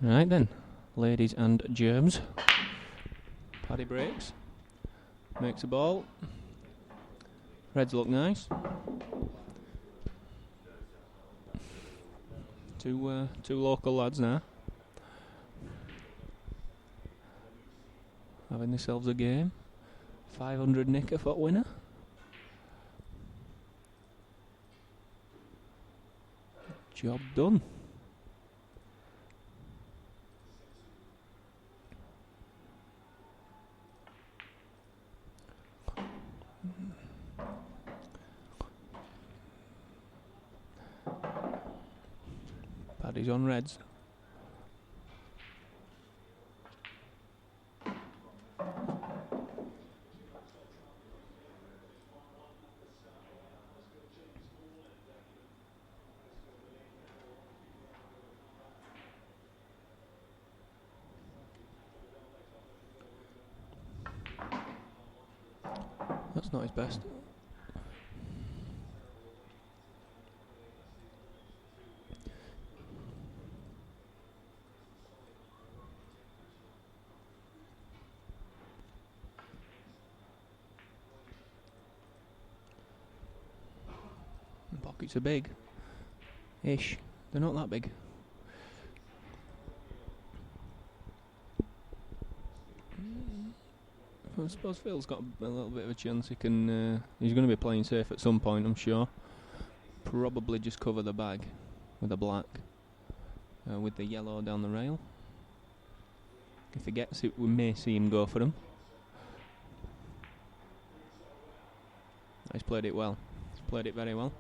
Right then, ladies and germs. Paddy breaks. Makes a ball. Reds look nice. Two local lads now. Having themselves a game. 500 nicker for winner. Job done. Paddy's on reds. That's not his best. The pockets are big. Ish. They're not that big. I suppose Phil's got a little bit of a chance. He's going to be playing safe at some point, I'm sure. Probably just cover the bag with a black, with the yellow down the rail. If he gets it, we may see him go for them. He's played it well. He's played it very well.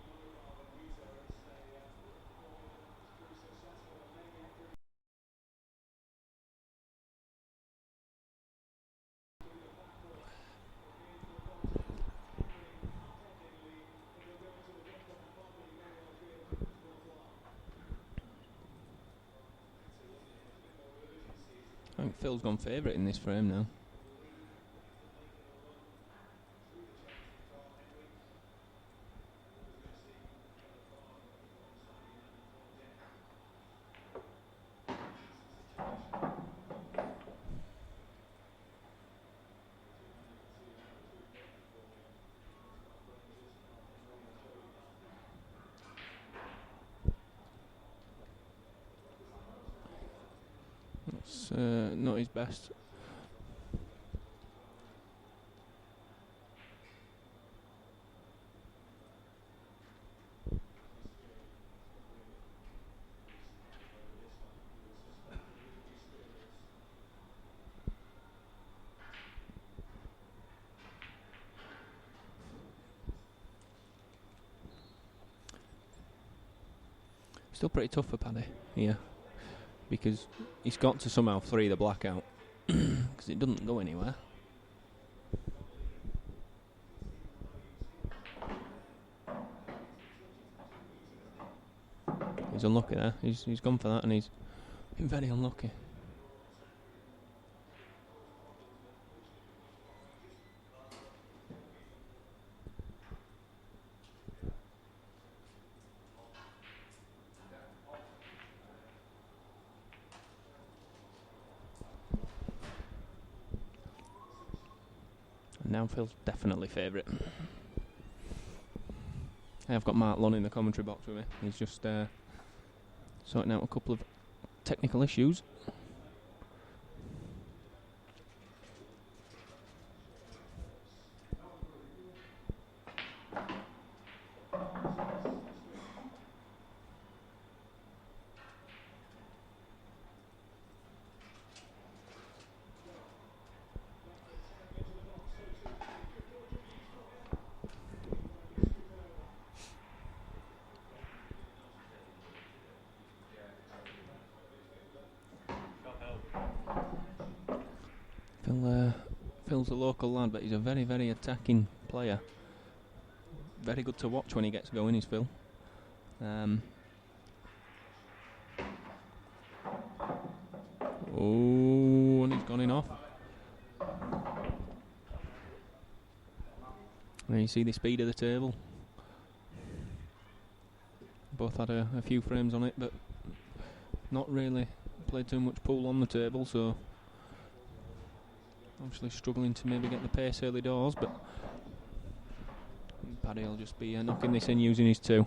I think Phil's gone favourite in this frame now. That's not his best. Still pretty tough for Paddy here, because he's got to somehow three the black out, because it doesn't go anywhere. He's unlucky there. He's gone for that, and he's been very unlucky. Now Phil's definitely favourite. I've got Mark Lunn in the commentary box with me. He's just sorting out a couple of technical issues. Phil's a local lad, but he's a very, very attacking player. Very good to watch when he gets going, is Phil. Oh, and he's gone in off. And you see the speed of the table. Both had a few frames on it, but not really played too much pool on the table, so obviously struggling to maybe get the pace early doors, but Paddy will just be knocking this in using his 2.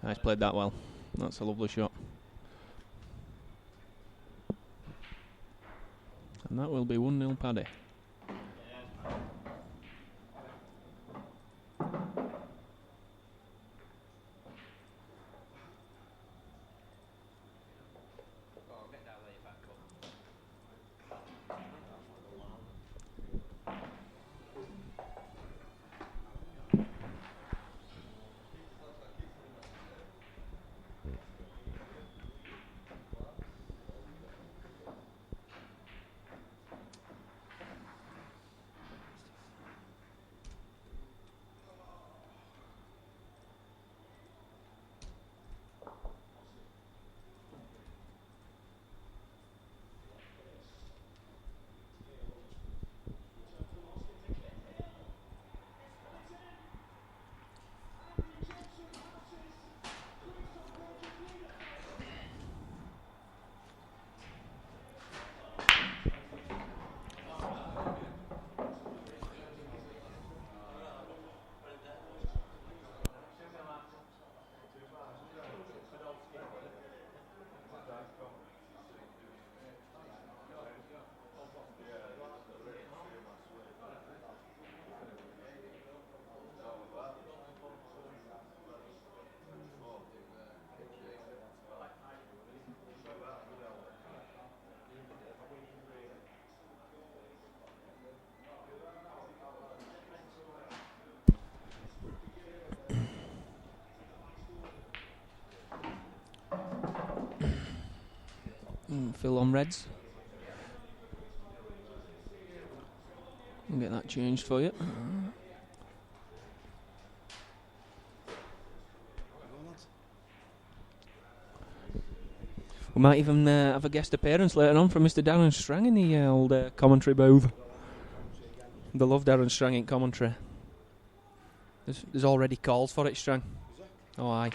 He's played that well. That's a lovely shot. And that will be 1-0 Paddy. Phil on reds. I'll get that changed for you. We might even have a guest appearance later on from Mr. Darren Strang in the old commentary booth. They love Darren Strang in commentary. There's already calls for it, Strang. Oh, aye.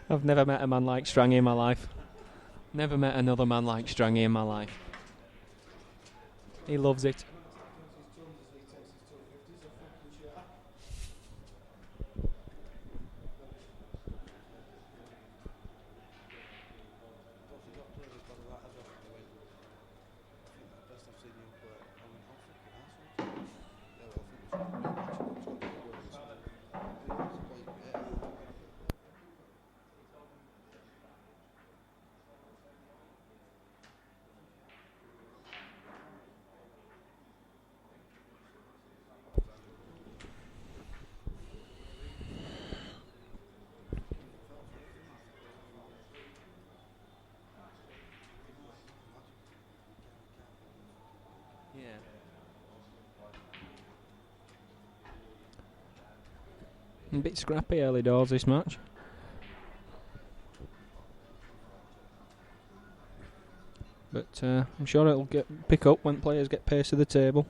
I've never met a man like Strangy in my life. Never met another man like Strangy in my life. He loves it. A bit scrappy early doors this match. But I'm sure it'll pick up when players get pace to the table.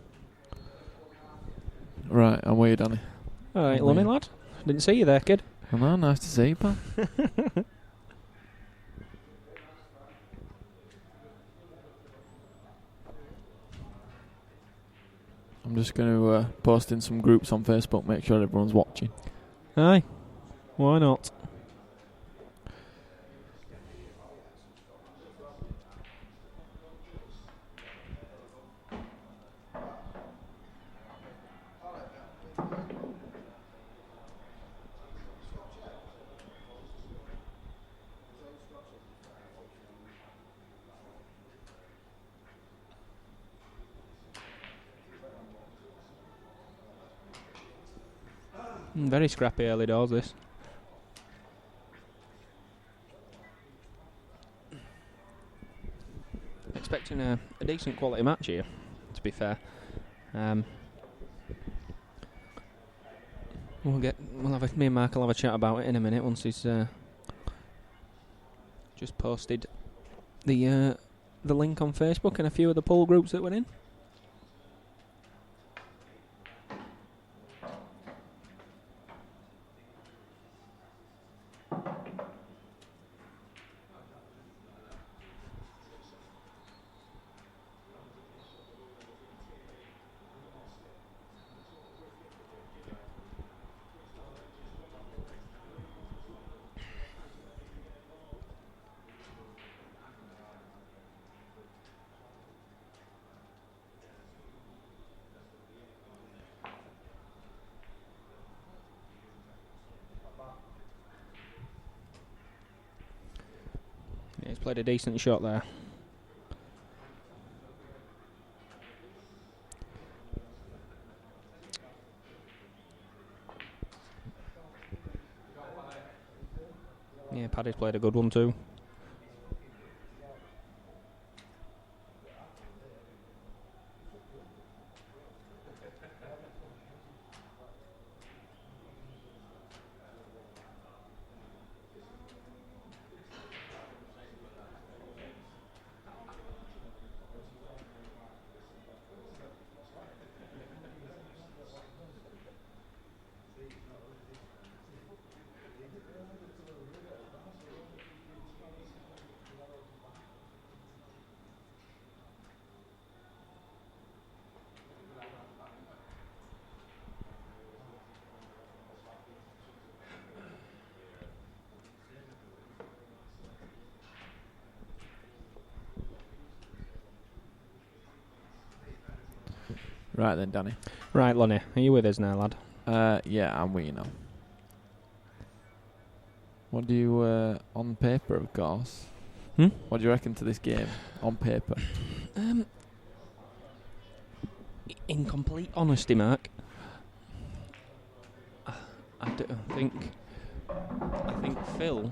Right, I'm with you, Danny. Alright, Lummy lad. Didn't see you there, kid. Hello, nice to see you, pal. I'm just going to post in some groups on Facebook, make sure everyone's watching. Aye, why not? Very scrappy early doors, this. expecting a decent quality match here, to be fair. Me and Mark will have a chat about it in a minute once he's just posted the link on Facebook and a few of the poll groups that we're in. Yeah, he's played a decent shot there. Yeah, Paddy's played a good one too. Right then, Danny. Right, Lonnie, are you with us now, lad? Yeah, I'm with you now. What do you, on paper, of course? What do you reckon to this game, on paper? In complete honesty, Mark, I think Phil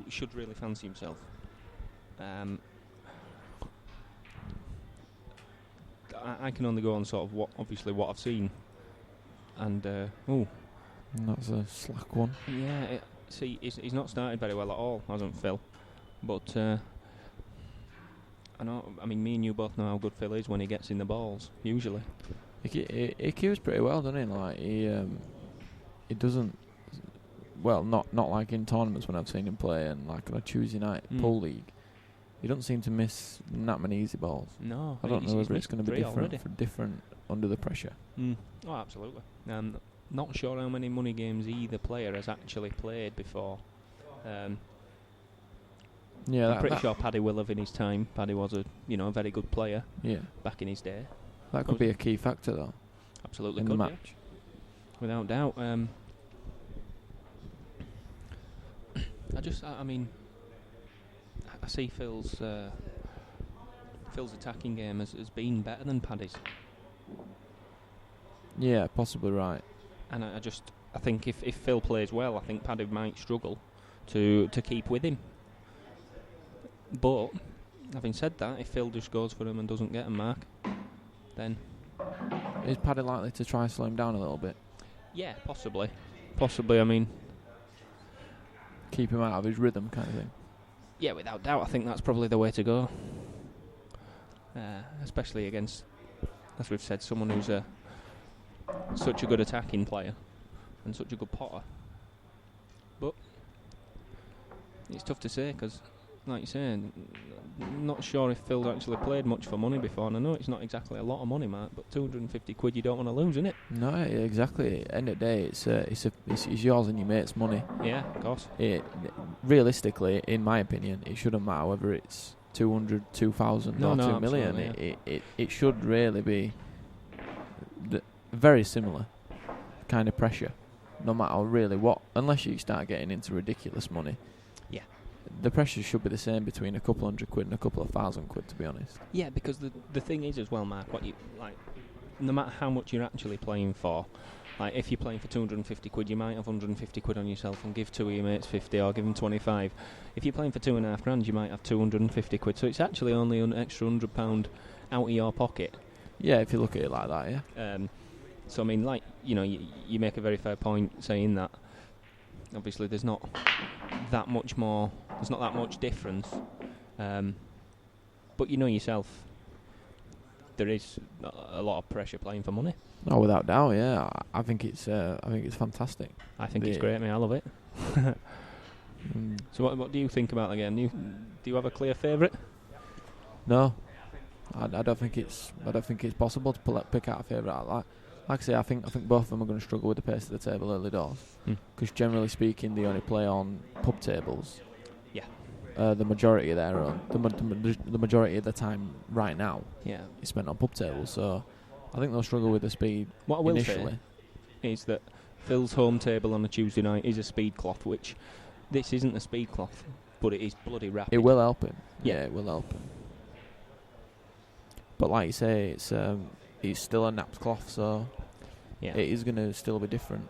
should really fancy himself. I can only go on sort of what I've seen, and That's a slack one. Yeah, he's not started very well at all, hasn't Phil? But I know. I mean, me and you both know how good Phil is when he gets in the balls. Usually, He cues pretty well, doesn't he? Like he doesn't. Well, not like in tournaments when I've seen him play, and like on a Tuesday night pool league. He doesn't seem to miss that many easy balls. No, I don't know whether it's going to be different already. for different under the pressure. Oh, absolutely. Not sure how many money games either player has actually played before. Yeah, I'm pretty sure Paddy will have in his time. Paddy was a very good player. Yeah, back in his day. That could be a key factor though. Absolutely, in could the match, yeah. Without doubt. I see Phil's attacking game has been better than Paddy's. Yeah, possibly right. And I think if Phil plays well, I think Paddy might struggle to keep with him. But having said that, if Phil just goes for him and doesn't get a mark, then is Paddy likely to try and slow him down a little bit? Yeah, possibly. I mean, keep him out of his rhythm, kind of thing. Yeah, without doubt. I think that's probably the way to go. Especially against, as we've said, someone who's such a good attacking player and such a good potter. But it's tough to say because, like you say, not sure if Phil's actually played much for money before. And I know it's not exactly a lot of money, Mark, but 250 quid you don't want to lose, innit? No, exactly. End of the day, it's yours and your mate's money. Yeah, of course. Realistically, in my opinion, it shouldn't matter whether it's 200, 2,000 or 2 million. Yeah. It should really be very similar kind of pressure, no matter really what, unless you start getting into ridiculous money. Yeah. The pressure should be the same between a couple hundred quid and a couple of thousand quid, to be honest. Yeah, because the thing is as well, Mark, what you like, no matter how much you're actually playing for, Like, if you're playing for 250 quid, you might have 150 quid on yourself and give 2 of your mates 50 or give them 25. If you're playing for £2.5 grand, you might have 250 quid. So it's actually only an extra £100 out of your pocket. Yeah, if you look at it like that, yeah. So, I mean, like, you make a very fair point saying that. Obviously, there's not that much more, there's not that much difference. But you know yourself, there is a lot of pressure playing for money. Oh, without doubt, yeah. I think it's fantastic. I think it's great, mate. I love it. So what do you think about the game? Do you have a clear favourite? No, I don't think it's possible to pick out a favourite. Like I say, I think both of them are going to struggle with the pace of the table early doors. Because generally speaking, they only play on pub tables. Yeah. The majority of the majority of the time right now, yeah, is spent on pub tables. So I think they'll struggle with the speed. What I will initially say is that Phil's home table on a Tuesday night is a speed cloth, which this isn't a speed cloth, but it is bloody rapid. It will help him. Yeah, it will help him. But like you say, it's still a napped cloth, so it is going to still be different.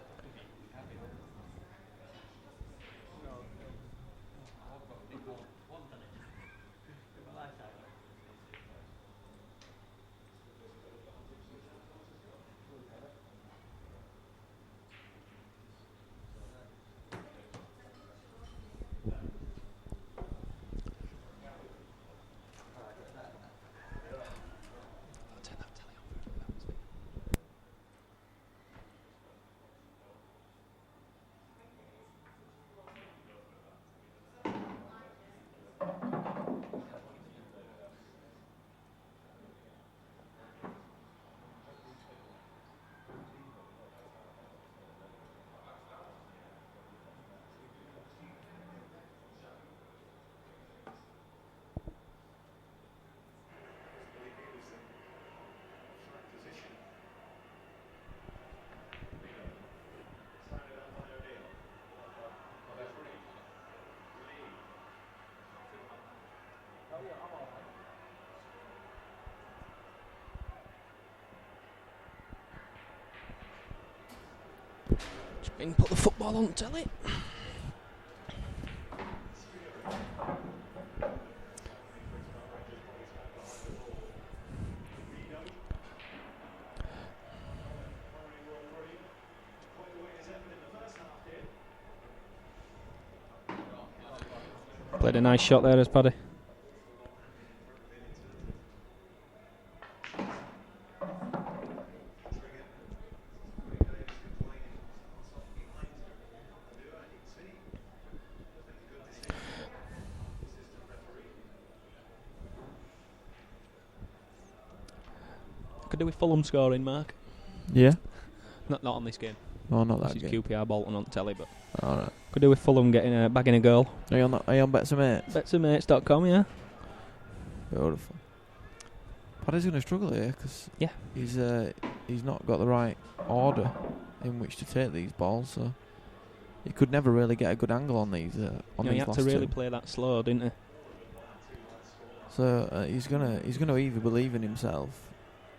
Just put the football on telly. Played a nice shot there as Paddy. Could do with Fulham scoring, Mark. Yeah. Not on this game. No, not that this game. This is QPR Bolton on telly, but alright. Could do with Fulham bagging a goal. Are you on Bets and Mates? Betsandmates.com, yeah. Beautiful. Paddy's going to struggle here because he's not got the right order in which to take these balls, so he could never really get a good angle on these. He had to really play that slow, didn't he? So he's gonna either believe in himself,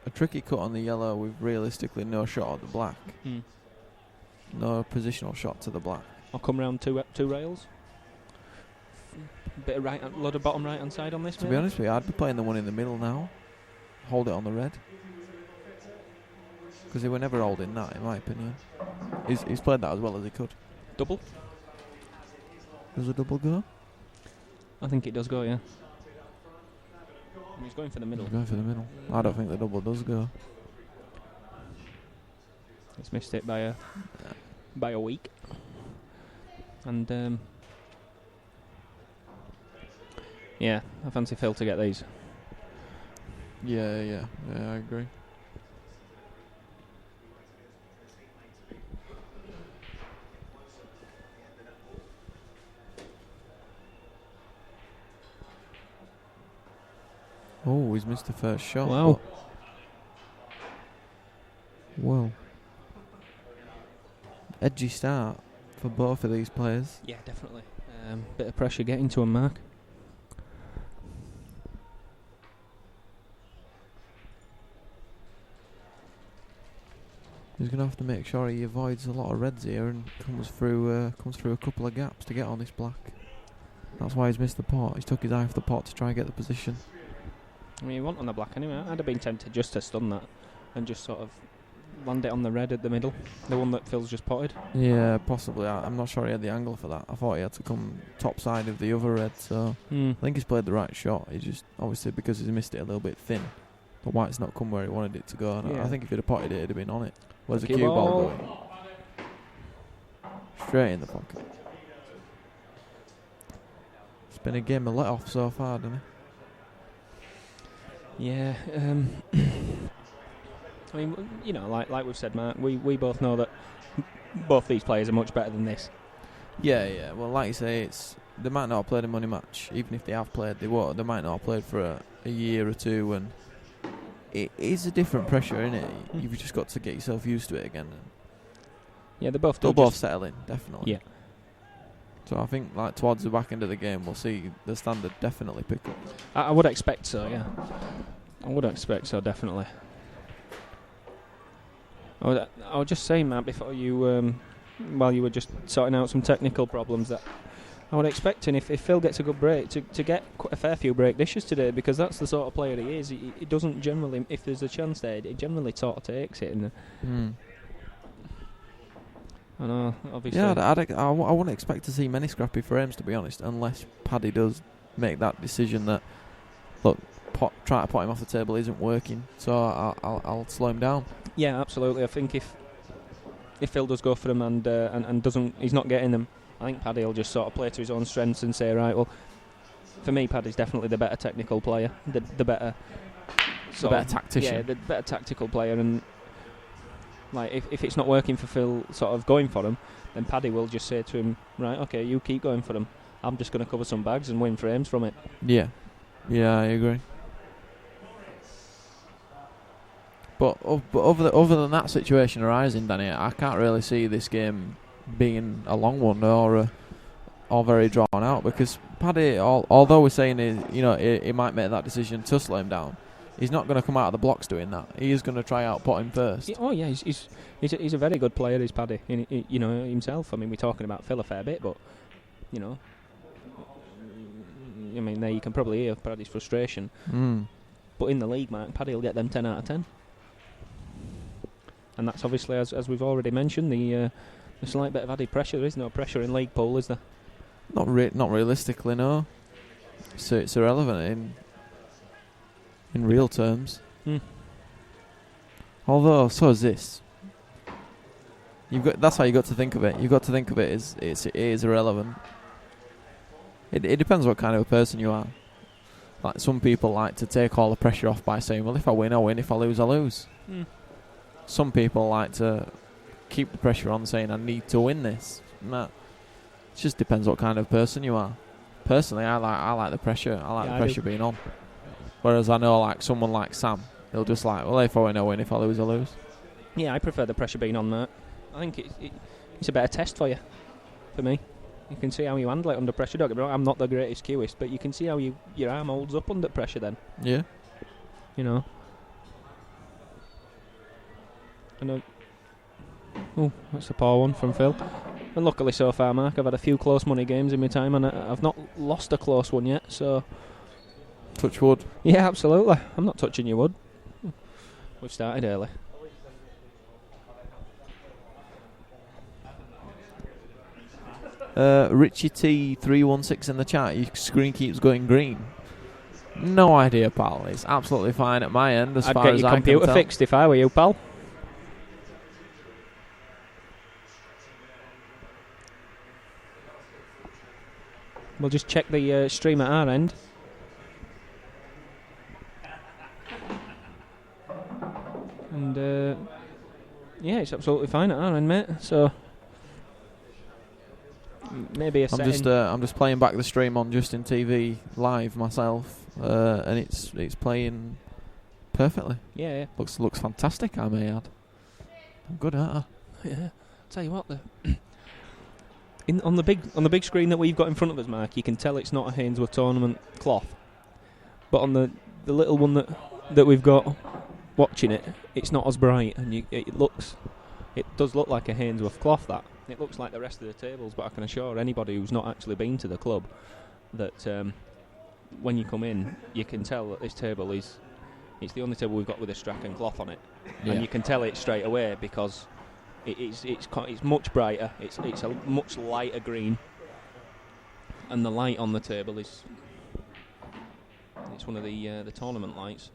a tricky cut on the yellow with realistically no shot at the black, no positional shot to the black. I'll come round two rails. Bit of lot of bottom right hand side on this. To be honest with you, I'd be playing the one in the middle now. Hold it on the red. Because he were never holding that, in my opinion. He's played that as well as he could. Double? Does a double go? I think it does go, yeah. He's going for the middle. He's going for the middle. I don't think the double does go. He's missed it by a week. And yeah, I fancy Phil to get these. Yeah, I agree. Oh, he's missed the first shot. Wow. Well, edgy start for both of these players. Yeah, definitely. Bit of pressure getting to him, Mark. He's going to have to make sure he avoids a lot of reds here and comes through a couple of gaps to get on this black. That's why he's missed the pot. He's took his eye off the pot to try and get the position. I mean, he went on the black anyway. I'd have been tempted just to stun that and just sort of land it on the red at the middle, the one that Phil's just potted. Yeah, possibly. I'm not sure he had the angle for that. I thought he had to come top side of the other red, so I think he's played the right shot. He just, obviously, because he's missed it a little bit thin, the white's not come where he wanted it to go. And I think if he'd have potted it, it'd have been on it. Where's the cue ball going? Straight in the pocket. It's been a game of let off so far, hasn't it? Yeah. I mean, you know, like we've said, Mark, we both know that both these players are much better than this. Yeah. Well, like you say, they might not have played a money match. Even if they have played, they might not have played for a year or two, and it is a different pressure, isn't it? You've just got to get yourself used to it again. Yeah, they'll both settle in, definitely. Yeah. So I think, like, towards the back end of the game, we'll see the standard definitely pick up. I would expect so, yeah. I would expect so, definitely. I was just saying, Matt, before you, while you were just sorting out some technical problems, that I would expect him, if Phil gets a good break, to get quite a fair few break dishes today, because that's the sort of player he is. He doesn't generally, if there's a chance there, he generally sort of takes it. And I know, obviously. Yeah, I wouldn't expect to see many scrappy frames, to be honest, unless Paddy does make that decision that, look, try to pot him off the table isn't working, so I'll slow him down. Yeah, absolutely. I think if Phil does go for them and doesn't, he's not getting them, I think Paddy will just sort of play to his own strengths and say, right, well, for me, Paddy's definitely the better technical player, the better tactician. Yeah, the better tactical player, and like if it's not working for Phil sort of going for him, then Paddy will just say to him, right, okay, you keep going for them. I'm just going to cover some bags and win frames from it. Yeah, I agree. But other than that situation arising, Danny, I can't really see this game being a long one or very drawn out, because Paddy, although we're saying he might make that decision to slow him down, he's not going to come out of the blocks doing that. He is going to try out pot him first. He's a very good player, is Paddy. Himself. I mean, we're talking about Phil a fair bit, but I mean, there you can probably hear Paddy's frustration. But in the league, Mark, Paddy will get them 10 out of 10. And that's obviously, as we've already mentioned, the slight bit of added pressure. There is no pressure in league pool, is there? Not realistically, no. So it's irrelevant in real terms. Although, so is this. That's how you got to think of it. You've got to think of it as it is irrelevant. It depends what kind of a person you are. Like, some people like to take all the pressure off by saying, well, if I win, I win. If I lose, I lose. Some people like to keep the pressure on, saying, I need to win this. Nah. It just depends what kind of person you are. Personally, I like the pressure. I like the pressure being on. Whereas I know, like, someone like Sam, he'll just like, well, if I win, I win. If I lose, I lose. Yeah, I prefer the pressure being on, Matt. I think it's a better test for you, for me. You can see how you handle it under pressure. Don't get me wrong, I'm not the greatest cueist, but you can see how your arm holds up under pressure then. Yeah. Oh, that's a poor one from Phil. And luckily so far, Mark, I've had a few close money games in my time, and I've not lost a close one yet, so... Touch wood. Yeah, absolutely. I'm not touching your wood. We've started early. Richie T316 in the chat. Your screen keeps going green. No idea, pal. It's absolutely fine at my end as far as I can tell. I'd get your computer fixed if I were you, pal. We'll just check the stream at our end. And yeah, it's absolutely fine at our end, mate. So maybe I'm just playing back the stream on Justin TV live myself, and it's playing perfectly. Yeah. Looks fantastic, I may add. I'm good at it. Yeah. Tell you what, on the big screen that we've got in front of us, Mark, you can tell it's not a Hainsworth tournament cloth. But on the little one that we've got watching it, it's not as bright, and it looks it does look like a Hainsworth cloth. That it looks like the rest of the tables, but I can assure anybody who's not actually been to the club that when you come in, you can tell that this table it's the only table we've got with a Strachan cloth on it, and you can tell it straight away because it's much brighter. It's a much lighter green, and the light on the table it's one of the tournament lights.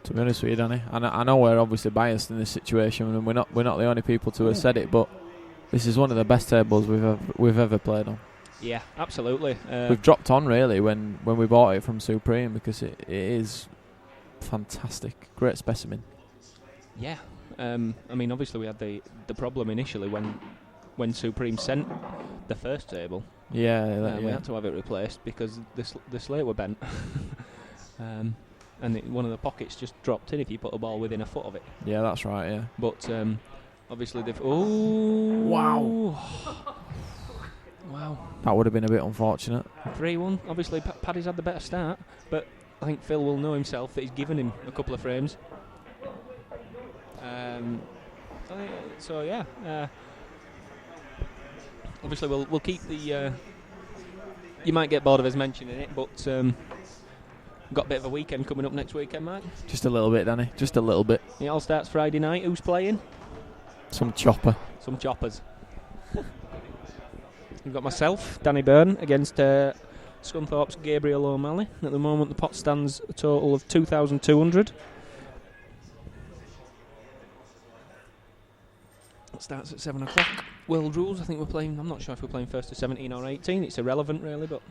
To be honest with you, Danny, I know we're obviously biased in this situation, and we're not the only people to have said it, but this is one of the best tables we've ever played on. Yeah, absolutely. We've dropped on really when we bought it from Supreme because it is fantastic, great specimen. Yeah, I mean obviously we had the problem initially when Supreme sent the first table. We had to have it replaced because the slate were bent. And one of the pockets just dropped in if you put a ball within a foot of it. Yeah, that's right, yeah. But obviously they've... Oh! Wow. Wow. That would have been a bit unfortunate. 3-1. Obviously Paddy's had the better start, but I think Phil will know himself that he's given him a couple of frames. So yeah. Obviously we'll keep the... you might get bored of us mentioning it, but... got a bit of a weekend coming up next weekend, Mike. Just a little bit, Danny. Just a little bit. It all starts Friday night. Who's playing? Some chopper. Some choppers. We've got myself, Danny Byrne, against Scunthorpe's Gabriel O'Malley. At the moment, the pot stands a total of 2,200. It starts at 7 o'clock. World rules. I think we're playing. I'm not sure if we're playing first to 17 or 18. It's irrelevant, really, but.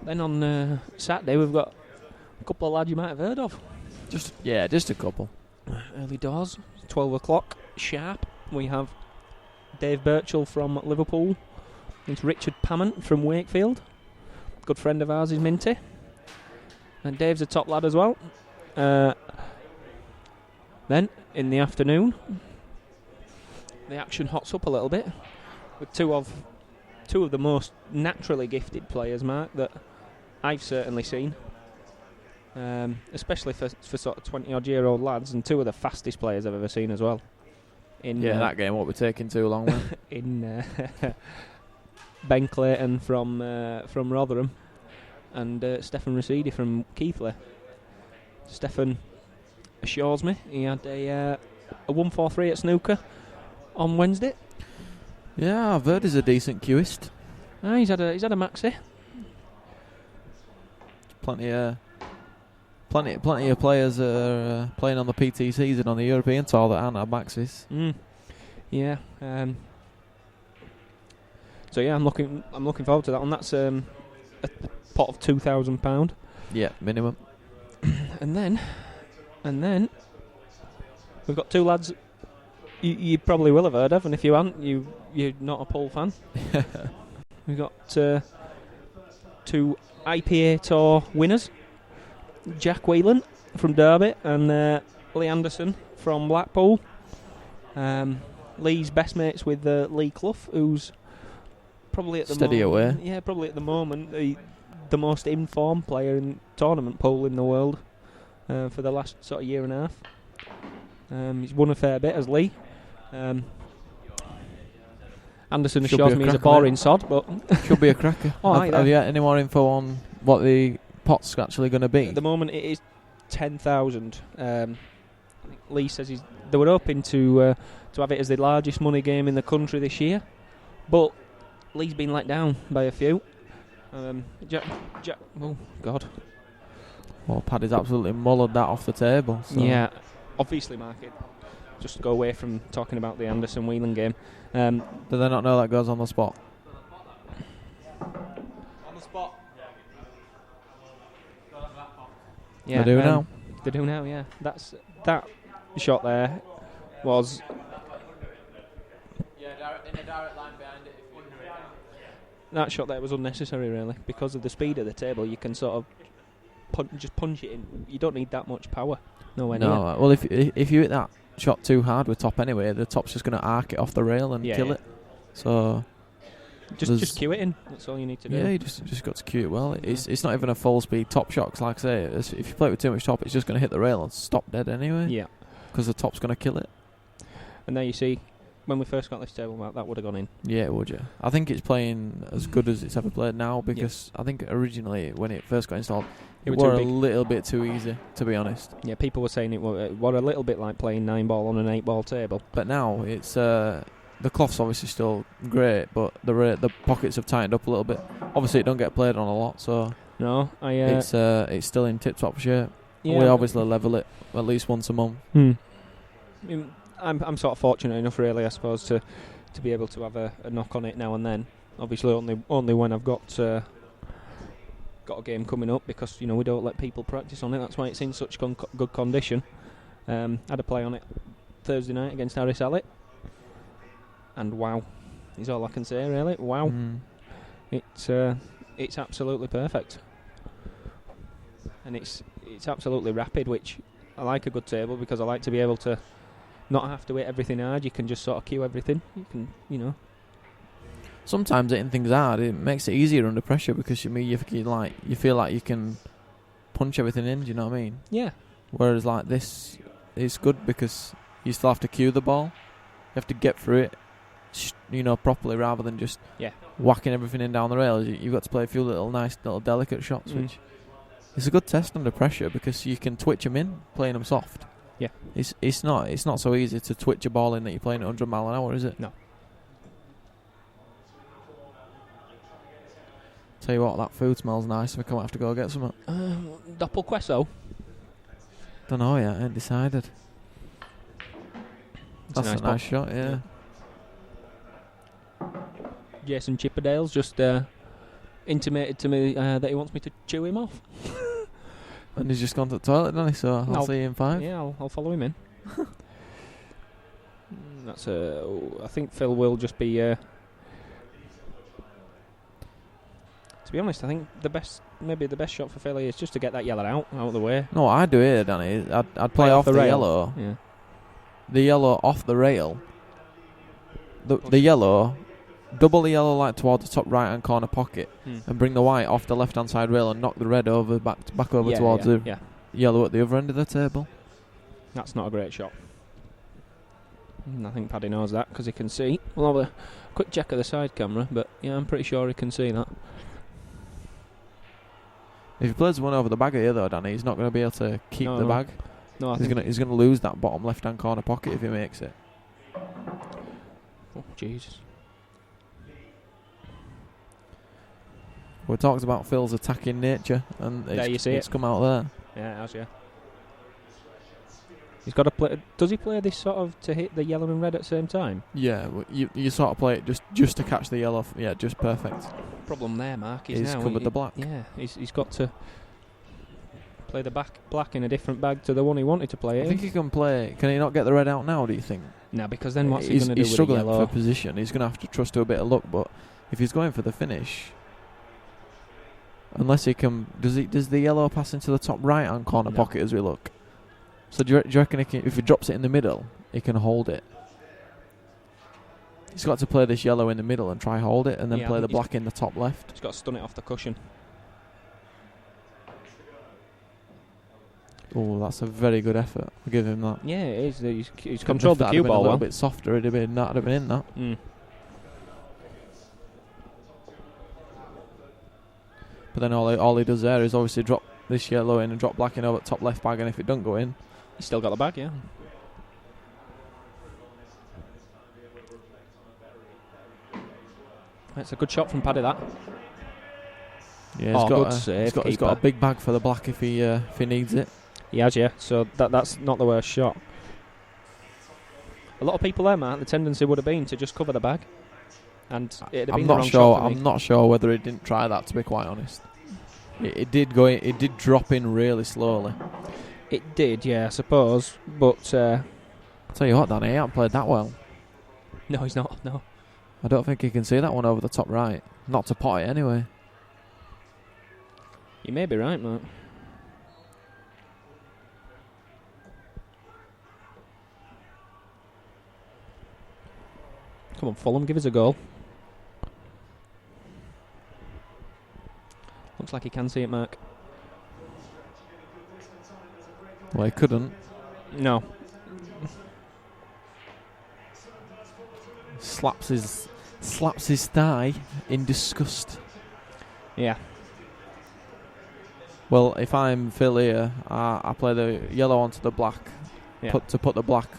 Then on Saturday we've got a couple of lads you might have heard of. Just a couple. Early doors, 12 o'clock sharp. We have Dave Birchall from Liverpool. It's Richard Pammont from Wakefield. Good friend of ours is Minty. And Dave's a top lad as well. Then in the afternoon, the action hots up a little bit with two of the most naturally gifted players, Mark, that I've certainly seen, especially for sort of 20-odd-year-old lads, and two of the fastest players I've ever seen as well. That game won't be taking too long. In Ben Clayton from Rotherham and Stefan Rasidi from Keighley. Stefan assures me he had a 1-4-3 at snooker on Wednesday. Yeah, I've heard he's a decent cueist. He's had a maxi. Plenty of players are playing on the PTCs and on the European tour that aren't at maxis. Yeah. So yeah, I'm looking forward to that one. That's a pot of £2,000. Yeah, minimum. and then we've got two lads you probably will have heard of, and if you haven't, you're not a Pool fan. We've got two IPA Tour winners, Jack Whelan from Derby and Lee Anderson from Blackpool. Lee's best mates with Lee Clough, who's probably at the steady moment, away. Yeah, probably at the moment the most informed player in tournament pool in the world for the last sort of year and a half. He's won a fair bit as Lee. Anderson assures me he's a boring sod, but should be a cracker. Have you got any more info on what the pot's actually going to be? At the moment, it is 10,000. I think Lee says they were hoping to have it as the largest money game in the country this year, but Lee's been let down by a few. Jack, oh God! Well, Paddy's absolutely mullered that off the table. So. Yeah, obviously, Mark. Just go away from talking about the Anderson Whelan game. Do they not know that goes on the spot? On the spot. Yeah, they do now. They do now. Yeah, that shot there was. Yeah, in a direct line behind it. That shot there was unnecessary, really, because of the speed of the table. You can sort of just punch it in. You don't need that much power. Nowhere near. No, well, if you hit that shot too hard with top anyway, the top's just going to arc it off the rail and kill it. So Just cue it in. That's all you need to do. Yeah, you just got to cue it well. It's not even a full speed top shot. 'Cause like I say, if you play it with too much top, it's just going to hit the rail and stop dead anyway. Yeah. Because the top's going to kill it. And there you see, when we first got this table map, that would have gone in. Yeah, it would, yeah. I think it's playing as good as it's ever played now because I think originally, when it first got installed, it was a little bit too easy, to be honest. Yeah, people were saying it were a little bit like playing 9-ball on an 8-ball table. But now, it's the cloth's obviously still great, but the pockets have tightened up a little bit. Obviously, it don't get played on a lot, so no, it's still in tip-top shape. Yeah. We obviously level it at least once a month. I'm sort of fortunate enough, really, I suppose, to be able to have a knock on it now and then. Obviously, only when I've got a game coming up, because we don't let people practice on it. That's why it's in such good condition. Had a play on it Thursday night against Harris Elliott, and wow, is all I can say, really. Wow, it's absolutely perfect, and it's absolutely rapid, which I like a good table because I like to be able to not have to hit everything hard. You can just sort of cue everything. You can, Sometimes hitting things hard, it makes it easier under pressure because you feel like you can punch everything in. Do you know what I mean? Yeah. Whereas like this, it's good because you still have to cue the ball. You have to get through it, properly rather than just whacking everything in down the rail. You've got to play a few nice little delicate shots, which is a good test under pressure because you can twitch them in playing them soft. Yeah, it's not so easy to twitch a ball in that you're playing at 100 mile an hour, is it? No. Tell you what, that food smells nice. We can't have to go get some. Doppelquesso. Don't know yet. I ain't decided. That's a nice shot, yeah. Jason Chipperdale's just intimated to me that he wants me to chew him off. And he's just gone to the toilet, hasn't he? So I'll see you in 5. Yeah, I'll follow him in. That's I think Phil will just be. To be honest, I think the best shot for Philly is just to get that yellow out of the way. No, I'd do it, Danny. I'd play off the yellow. Yeah. The yellow off the rail. The yellow, double the yellow light towards the top right hand corner pocket, and bring the white off the left hand side rail and knock the red over back over towards the yellow at the other end of the table. That's not a great shot. I think Paddy knows that because he can see. We'll have a quick check of the side camera, but yeah, I'm pretty sure he can see that. If he plays one over the bag here, though, Danny, he's not going to be able to keep the bag. No, he's going to lose that bottom left-hand corner pocket if he makes it. Oh, Jesus. We talked about Phil's attacking nature, and it's come out there. Yeah, it has, yeah. He's got to play. Does he play this sort of to hit the yellow and red at the same time? Yeah, you sort of play it just to catch the yellow. Yeah, just perfect. Problem there, Mark. He's now covered the black. Yeah, he's got to play the black in a different bag to the one he wanted to play. I think he can play. Can he not get the red out now? Do you think? No, because then what's he going to do? He's struggling for position. He's going to have to trust to a bit of luck. But if he's going for the finish, unless he can, does the yellow pass into the top right hand corner pocket as we look? So do you reckon if he drops it in the middle, he can hold it? He's got to play this yellow in the middle and try hold it, and then play the black in the top left. He's got to stun it off the cushion. Oh, that's a very good effort. I'll give him that. Yeah, it is. He's controlled the cue ball well. A little bit softer, it'd have been in that. But then all he does there is obviously drop this yellow in and drop black in over top left bag, and if it don't go in, he's still got the bag, yeah. It's a good shot from Paddy, that. Yeah, he's got a big bag for the black if he needs it. He has, yeah. So that's not the worst shot. A lot of people there, Mark, the tendency would have been to just cover the bag, and it'd have been the wrong shot for me. I'm not sure whether he didn't try that, to be quite honest. It did go. It did drop in really slowly. It did, yeah, I suppose. But I'll tell you what, Danny, he hasn't played that well. No, he's not. No, I don't think he can see that one over the top right. Not to pot it anyway. You may be right, Mark. Come on, Fulham, give us a goal. Looks like he can see it, Mark. Well, he couldn't. No. Slaps his thigh in disgust. Yeah. Well, if I'm Phil here, I play the yellow onto the black. Yeah. Put the black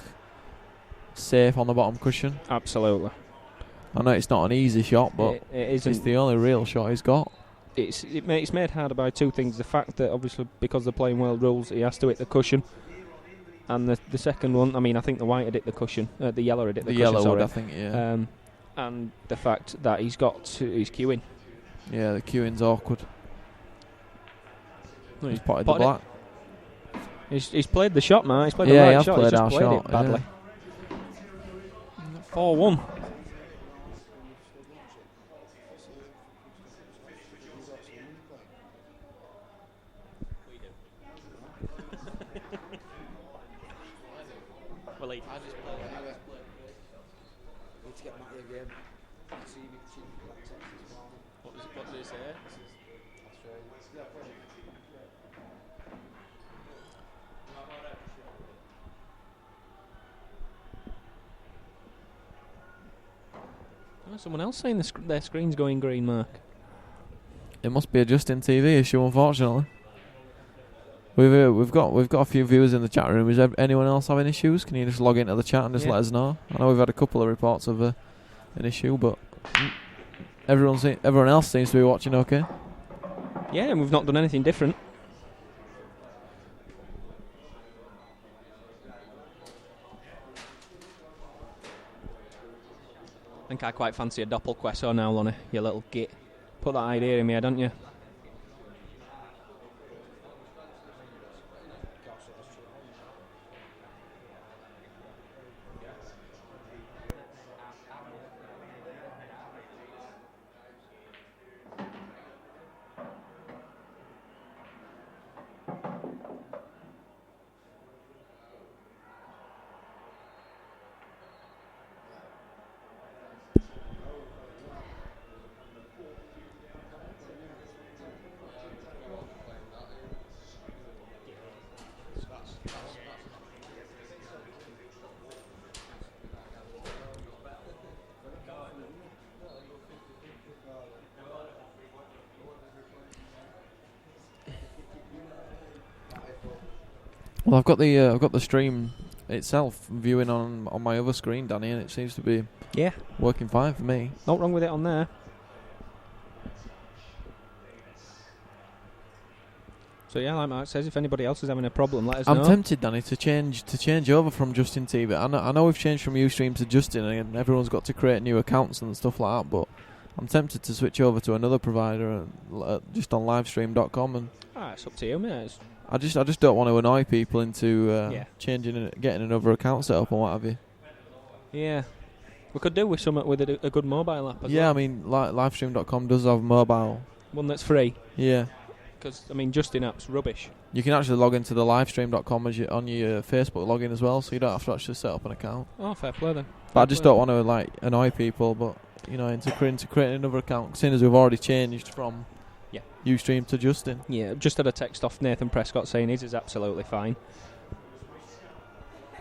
safe on the bottom cushion. Absolutely. I know it's not an easy shot, but it isn't. It's the only real shot he's got. It's made harder by two things. The fact that obviously because they're playing world rules, he has to hit the cushion. And the second one, I mean, I think the white had hit the cushion. The yellow had hit the cushion, yellow sorry. would, I think, yeah. And the fact that he's queuing. Yeah, the queuing's awkward. No, he's potted the black. He's played the shot, man. He's played the he right has shot. Played He's our just played shot, it badly. Yeah. 4-1. Well, he What did he say? Oh, someone else saying their screen's going green, Mark. It must be a Justin TV issue, unfortunately. We've got a few viewers in the chat room. Is anyone else having issues? Can you just log into the chat and just let us know? I know we've had a couple of reports of an issue, but everyone else seems to be watching okay. Yeah, and we've not done anything different. I think I quite fancy a doppelquesso now, Lonnie, you little git. Put that idea in me, don't you? Well, I've got the stream itself viewing on my other screen, Danny, and it seems to be working fine for me. Not wrong with it on there. So yeah, like Mark says, if anybody else is having a problem, let us know. I'm tempted, Danny, to change over from Justin TV. I know we've changed from Ustream to Justin, and everyone's got to create new accounts and stuff like that. But I'm tempted to switch over to another provider, just on livestream.com. And it's up to you, mate. I just don't want to annoy people into getting another account set up and what have you. Yeah, we could do with a good mobile app as well. Yeah, I mean, livestream.com does have mobile. One that's free. Yeah. Because, I mean, Justin app's rubbish. You can actually log into the livestream.com on your Facebook login as well, so you don't have to actually set up an account. Oh, fair play then. But I just don't want to annoy people, but into creating another account, seeing as we've already changed from Ustream to Justin. Yeah, just had a text off Nathan Prescott saying his is absolutely fine.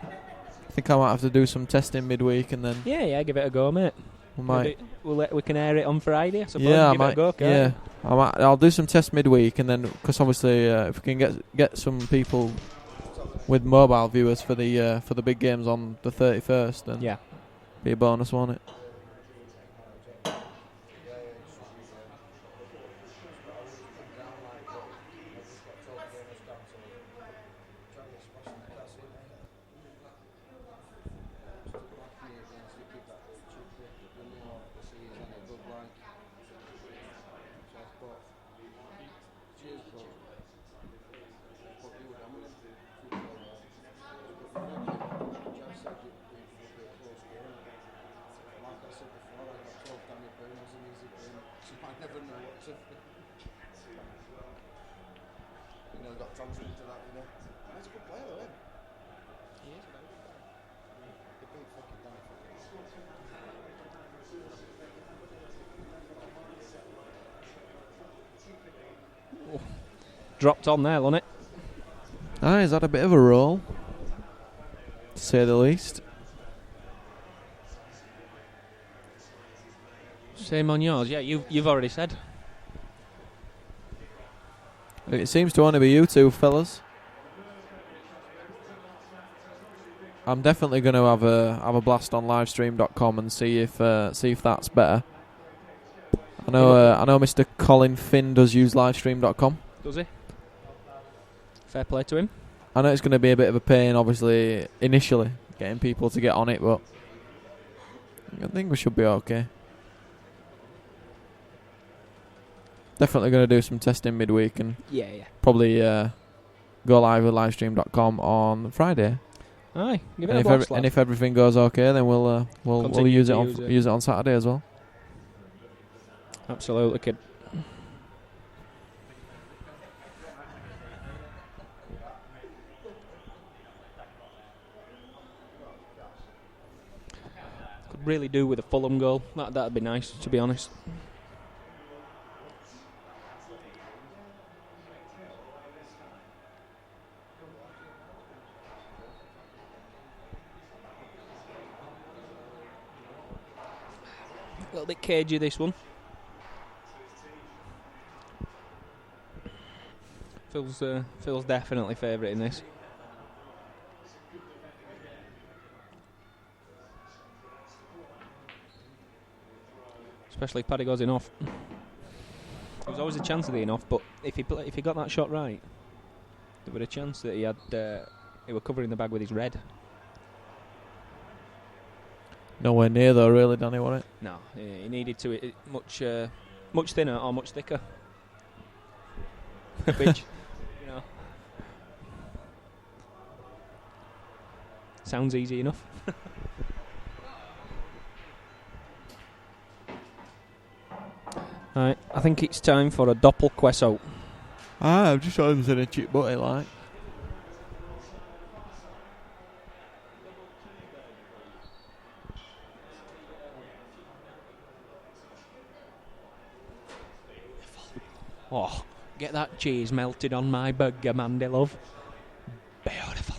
I think I might have to do some testing midweek and then... Yeah, give it a go, mate. We can air it on Friday, I suppose. Yeah, give it a go, can't we? I'll do some tests midweek, and then because obviously if we can get some people with mobile viewers for the big games on the 31st, then be a bonus, won't it? dropped on there, hasn't it? Ah, he's had a bit of a roll, to say the least. Same on yours. Yeah, you've already said. It seems to only be you two fellas. I'm definitely going to have a blast on livestream.com and see if that's better. I know Mr. Colin Finn does use livestream.com. Does he? Fair play to him. I know it's going to be a bit of a pain, obviously, initially, getting people to get on it, but I think we should be okay. Definitely going to do some testing midweek and probably go live with livestream.com on Friday. Aye, give it a blast, and if everything goes okay, then we'll use it on Saturday as well. Absolutely, kid. Could really do with a Fulham goal. That'd be nice, to be honest. A little bit cagey, this one. Phil's definitely favourite in this. Especially if Paddy goes in off. There's always a chance of the in off, but if he got that shot right, there was a chance that he were covering the bag with his red. Nowhere near though, really, Danny, was it? No, he needed to much thinner or much thicker. Which, you know, sounds easy enough. Right, I think it's time for a doppelquesso. I've just showed him in a cheap butty, like. Oh, get that cheese melted on my burger, Mandy love. Beautiful.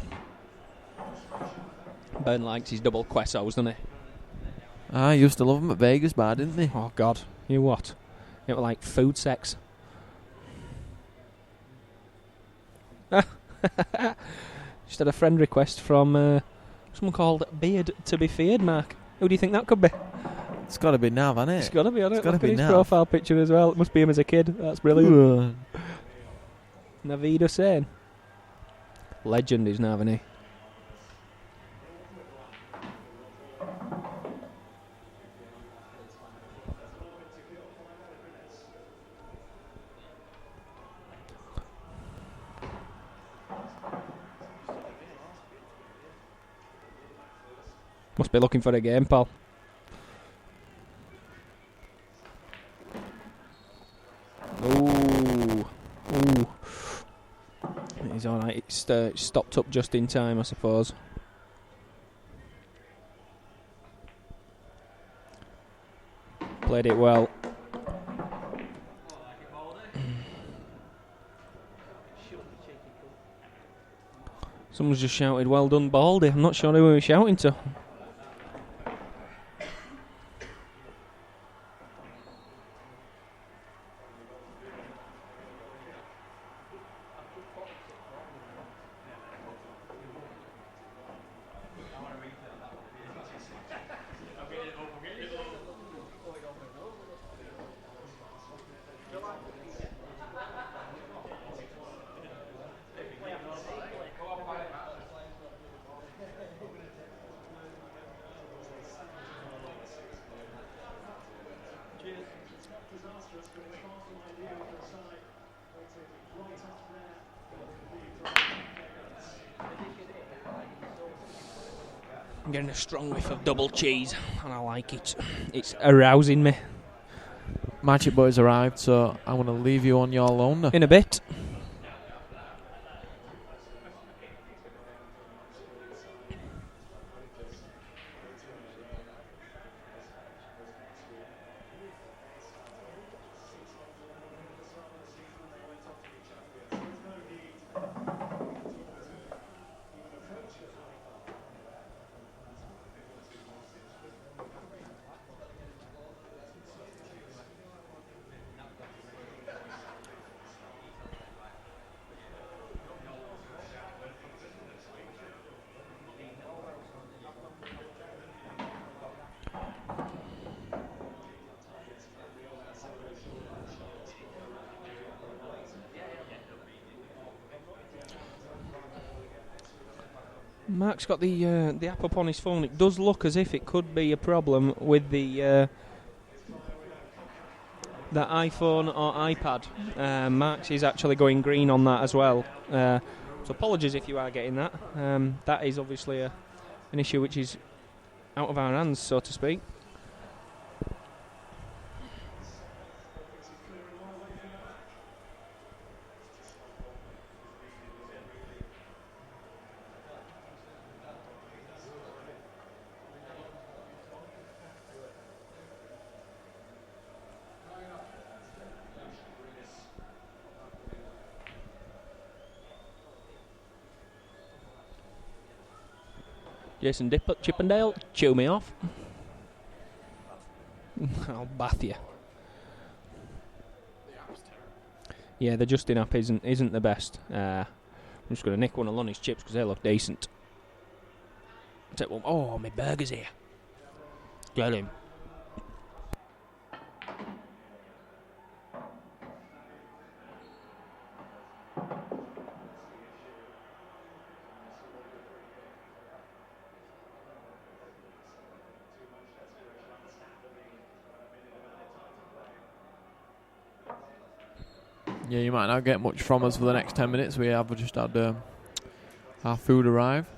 Ben likes his double quesos, doesn't he? I used to love them at Vegas Bar, didn't they? Oh, God. You what? It was like food sex. Just had a friend request from someone called Beard to be feared, Mark. Who do you think that could be? It's got to be Nav, hasn't it? It's got to be on it. It's got to Look be at his Nav. profile picture as well. It must be him as a kid. That's brilliant. Naveed Hussain. Legend is Nav, isn't he? Must be looking for a game, pal. Ooh. He's alright. It's stopped up just in time, I suppose. Played it well. Someone's just shouted, "Well done, Baldy." I'm not sure who we were shouting to. I'm getting a strong whiff of double cheese, and I like it. It's arousing me. Magic Boy's arrived, so I'm going to leave you on your own now. In a bit. Mark's got the app up on his phone. It does look as if it could be a problem with the iPhone or iPad. Mark's is actually going green on that as well. So apologies if you are getting that. That is obviously an issue which is out of our hands, so to speak. Jason Chippendale, chew me off. I'll bath you. Yeah, the Justin app isn't the best. I'm just going to nick one of Lonnie's chips because they look decent. Take one. Oh, my burger's here. Get him. Yeah, you might not get much from us for the next 10 minutes. We have just had our food arrive.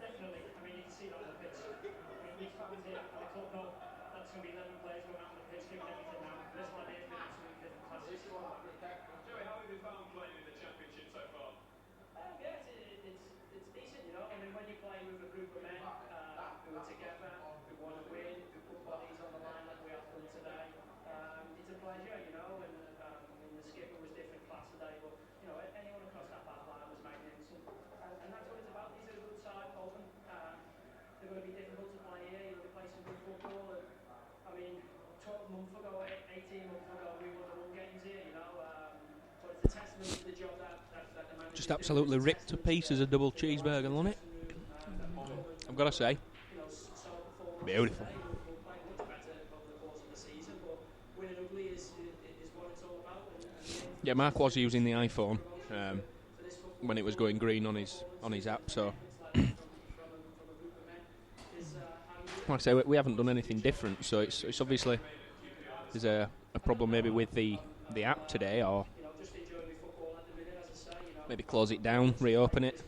Definitely. I mean, you can see that on the pitch. I mean, these fans here at the club know Just absolutely ripped to pieces a double cheeseburger, wasn't it? I've got to say, beautiful. Yeah, Mark was using the iPhone when it was going green on his app, so like I say, we haven't done anything different, so it's obviously there's a problem maybe with the app today, or maybe close it down, reopen it.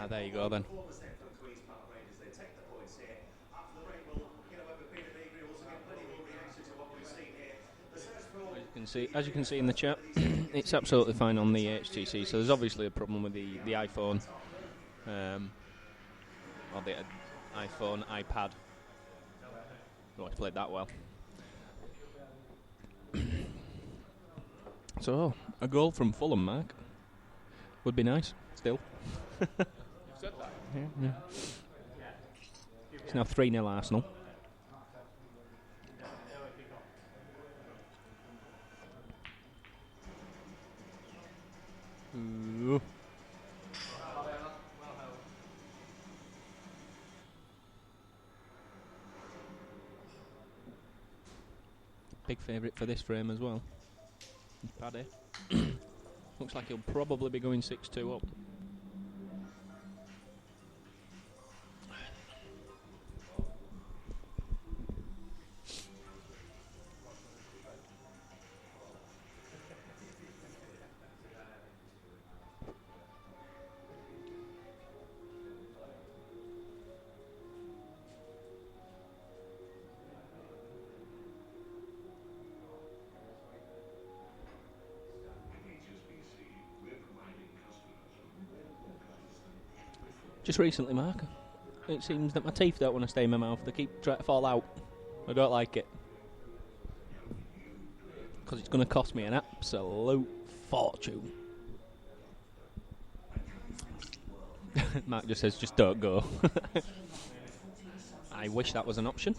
There you go then. As you can see in the chat, it's absolutely fine on the HTC. So there's obviously a problem with the iPhone, or the iPhone, iPad. Not to play it that well. So a goal from Fulham, Mark, would be nice. Still. Said that. Yeah. It's now 3-0 Arsenal. Ooh. Big favourite for this frame as well. Paddy. Looks like he'll probably be going 6-2 up. Just recently, Mark, it seems that my teeth don't want to stay in my mouth. They keep trying to fall out. I don't like it. Because it's going to cost me an absolute fortune. Mark just says, just don't go. I wish that was an option.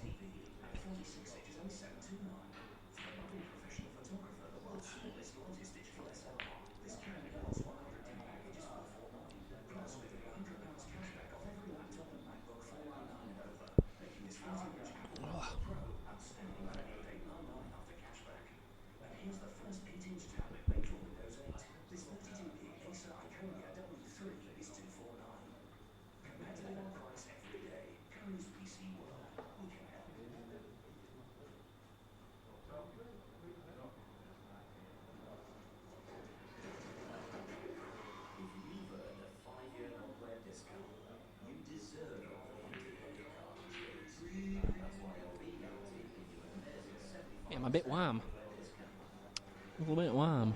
I'm a bit warm. A little bit warm.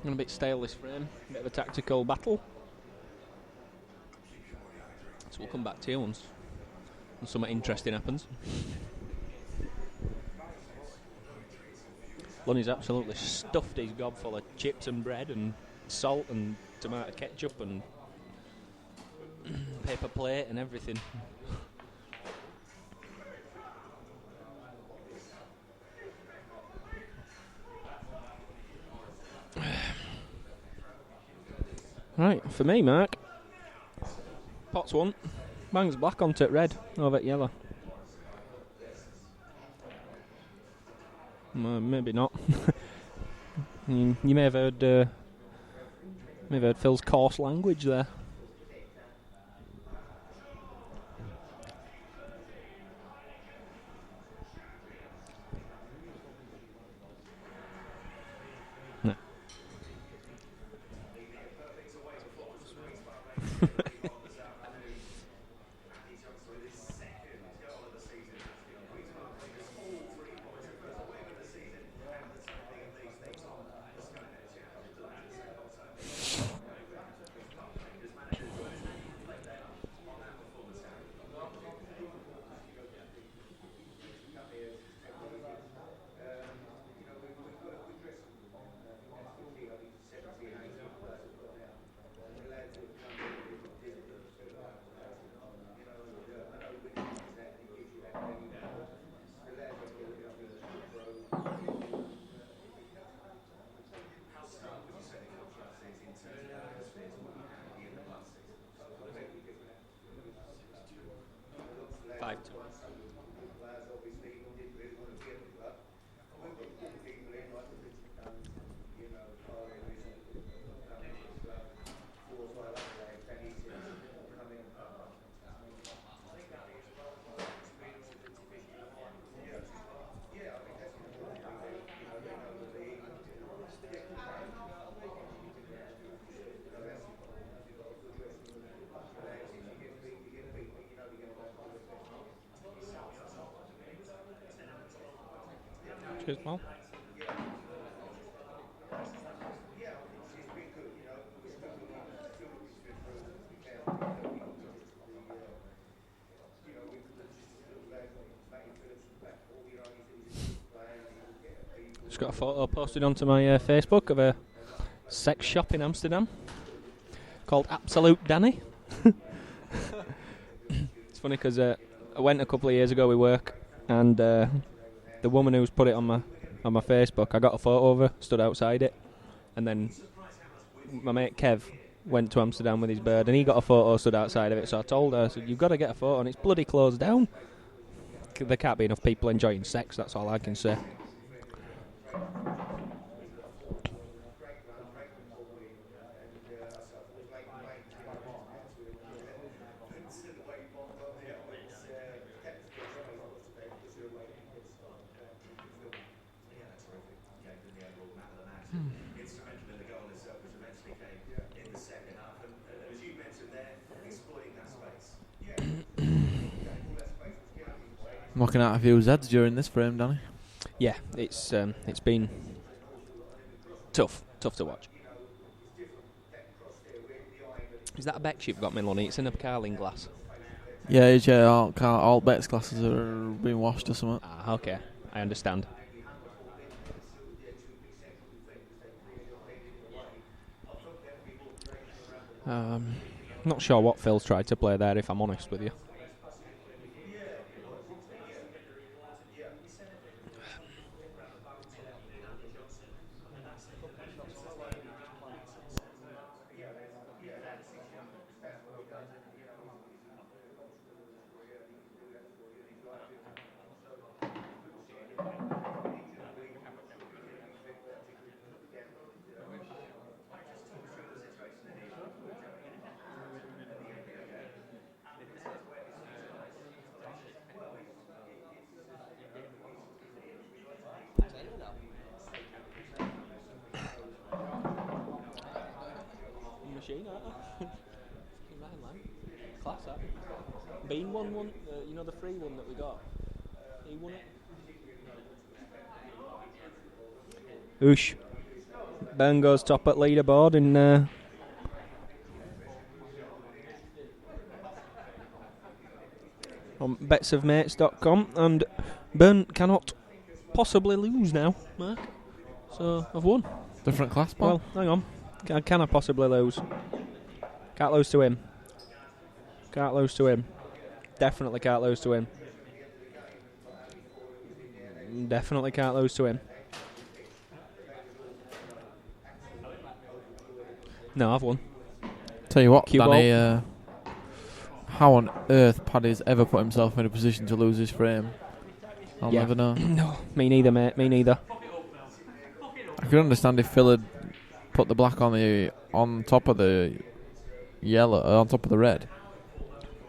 A bit stale this frame, a bit of a tactical battle. So we'll come back to you once something interesting happens. Lunny's absolutely stuffed his gob full of chips and bread and salt and tomato ketchup and paper plate and everything. Right, for me, Mark, pot's one, bangs black onto it red, over it yellow. Maybe not. You may have heard Phil's coarse language there. No. Cheers, Paul. Just got a photo posted onto my Facebook of a sex shop in Amsterdam called Absolute Danny. It's funny because I went a couple of years ago with work, and the woman who's put it on my Facebook, I got a photo of her, stood outside it, and then my mate Kev went to Amsterdam with his bird, and he got a photo, stood outside of it. So I told her, I said, "You've got to get a photo, and it's bloody closed down. There can't be enough people enjoying sex. That's all I can say." Knocking out a few Zeds during this frame, Danny. Yeah, it's been tough to watch. Is that a Bex you've got, Milani? It's in a Carling glass. Yeah, all Bex glasses are being washed or something. Ah, okay, I understand. Not sure what Phil's tried to play there, if I'm honest with you. Machine, aren't they? Class that. Bean won one, you know the free one that we got? He won it. Oosh. Ben goes top at leaderboard in on betsofmates.com, and Burn cannot possibly lose now, Mark. So I've won. Different class, Paul? Well, hang on. Can I possibly lose? Can't lose to him. Can't lose to him. Definitely can't lose to him. Definitely can't lose to him. No, I've won. Tell you what, Cue Danny, how on earth Paddy's ever put himself in a position to lose his frame? I'll never know. No, me neither, mate. Me neither. I could understand if Phil had put the black on top of the yellow, on top of the red,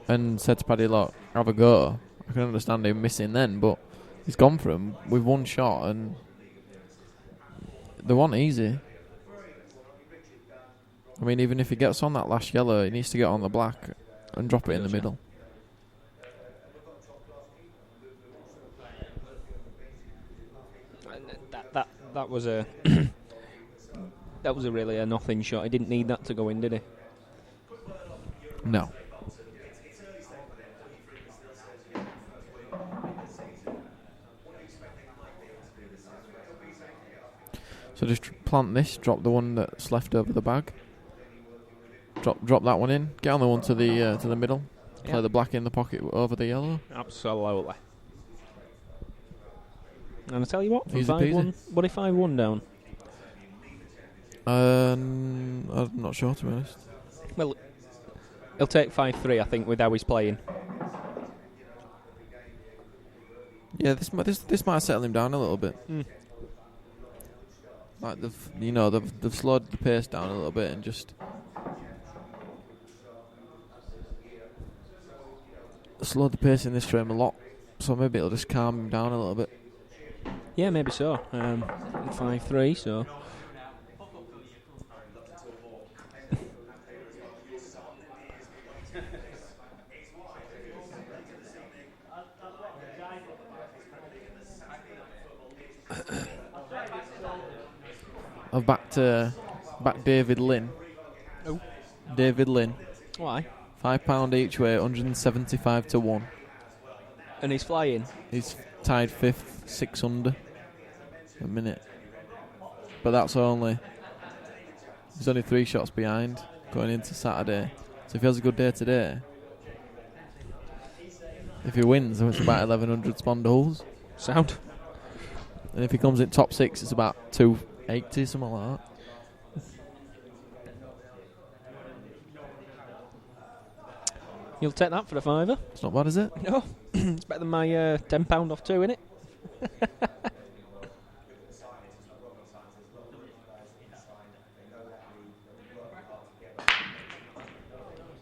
and said to Paddy, "Look, have a go." I can understand him missing then, but he's gone for him with one shot, and they weren't easy. I mean, even if he gets on that last yellow, he needs to get on the black and drop it in the middle. That was a that was really a nothing shot. He didn't need that to go in, did he? No. So just plant this, drop the one that's left over the bag. Drop that one in. Get on the one to the middle. Play the black in the pocket over the yellow. Absolutely. And I tell you what, Easy peasy. What if I won down? I'm not sure, to be honest. Well, he'll take 5-3, I think, with how he's playing. Yeah, this might settle him down a little bit. Like they've slowed the pace down a little bit and just slowed the pace in this frame a lot. So maybe it'll just calm him down a little bit. Yeah, maybe so. 5-3, so. I've backed David Lynn. Oh. David Lynn. Why? £5 each way, 175 to 1. And he's flying. He's tied 5th, 6 under a minute. But that's only... He's only 3 shots behind going into Saturday. So if he has a good day today, if he wins, it's about 1,100 spondles. Sound. And if he comes in top 6, it's about 280, something like that. You'll take that for a £5. It's not bad, is it? No. It's better than my £10 off 2, innit?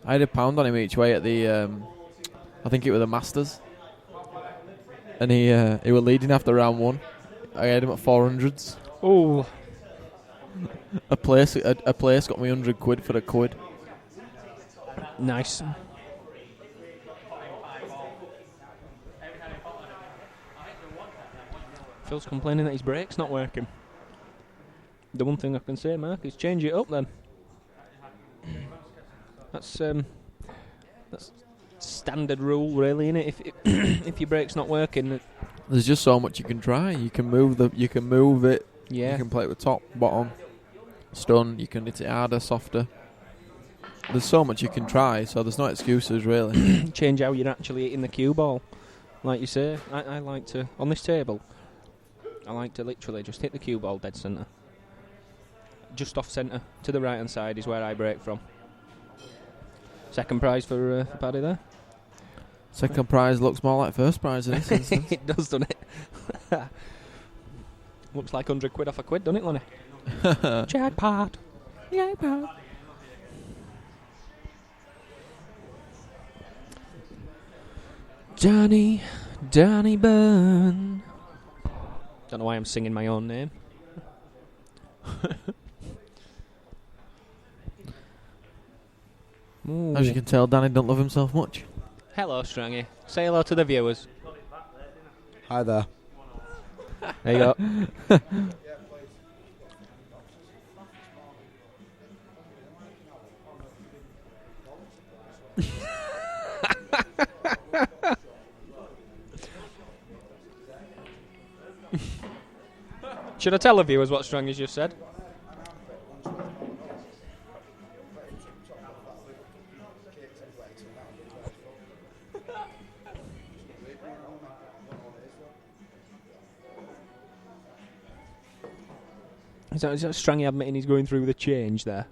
I had £1 on him each way at the, I think it was the Masters. And he was leading after round 1. I had him at 400s. Oh. A place got me £100 for a quid. Nice. Phil's complaining that his brake's not working. The one thing I can say, Mark, is change it up then. That's standard rule, really, innit? If your brake's not working, There's just so much you can try. You can move it. You yeah. can play it with top, bottom, stun. You can hit it harder, softer. There's so much you can try, so there's no excuses really. Change how you're actually hitting the cue ball. Like you say, I like to, on this table, I like to literally just hit the cue ball dead centre. Just off centre, to the right hand side is where I break from. Second prize for Paddy there. Second prize looks more like first prize in this instance. It does, doesn't it? Looks like 100 quid off a quid, doesn't it, Lonnie? Jackpot. Jackpot. Danny Byrne. Don't know why I'm singing my own name. As you can tell, Danny don't love himself much. Hello, Strangy. Say hello to the viewers. Hi there. There you go. Should I tell the viewers what Strangy's just said? Is that Strangy admitting he's going through the change there?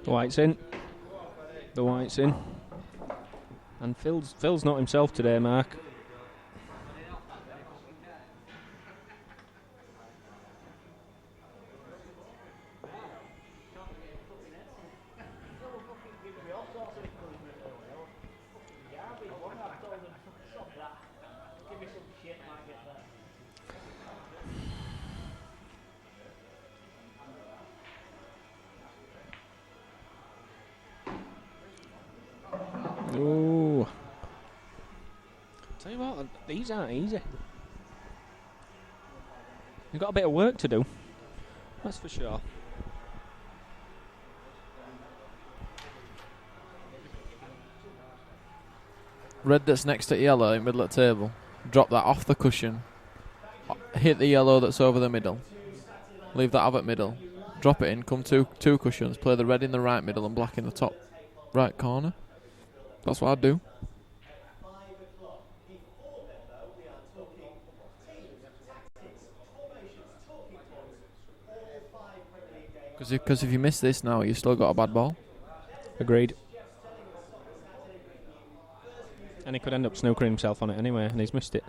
The white's in. The white's in. And Phil's not himself today, Mark. Ooh. Tell you what, these aren't easy. You've got a bit of work to do. That's for sure. Red that's next to yellow in the middle of the table. Drop that off the cushion. Hit the yellow that's over the middle. Leave that out at middle. Drop it in. Come two cushions. Play the red in the right middle and black in the top right corner. That's what I'd do. Because if you miss this now, you've still got a bad ball. Agreed. And he could end up snookering himself on it anyway, and he's missed it.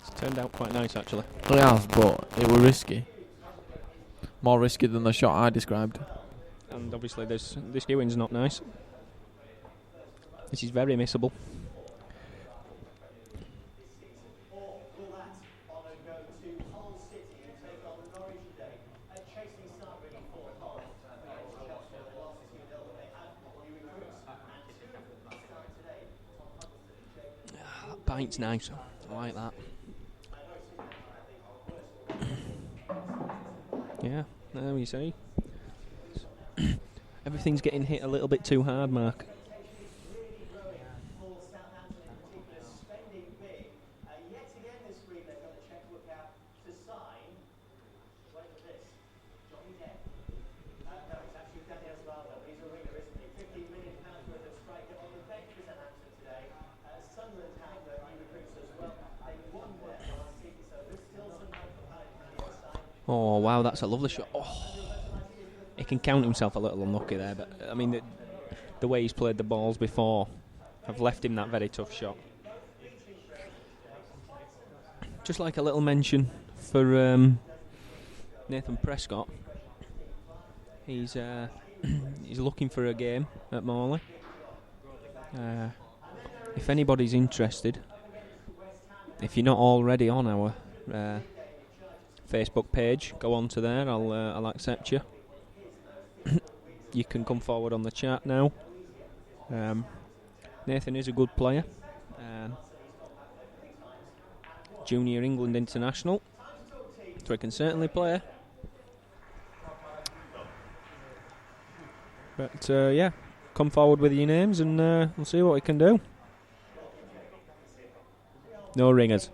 It's turned out quite nice, actually. Well, it has, but it was risky. More risky than the shot I described. And obviously this Ewing's not nice. This is very missable. That bite's nice. I like that. Yeah, there we see. Everything's getting hit a little bit too hard, Mark. Oh, wow, that's a lovely shot. Oh, he can count himself a little unlucky there, but I mean, the way he's played the balls before have left him that very tough shot. Just like a little mention for Nathan Prescott. He's looking for a game at Morley. If anybody's interested, if you're not already on our Facebook page, go on to there. I'll accept you. You can come forward on the chat now. Nathan is a good player. Junior England international, so he can certainly play. But yeah, come forward with your names and we'll see what we can do. No ringers.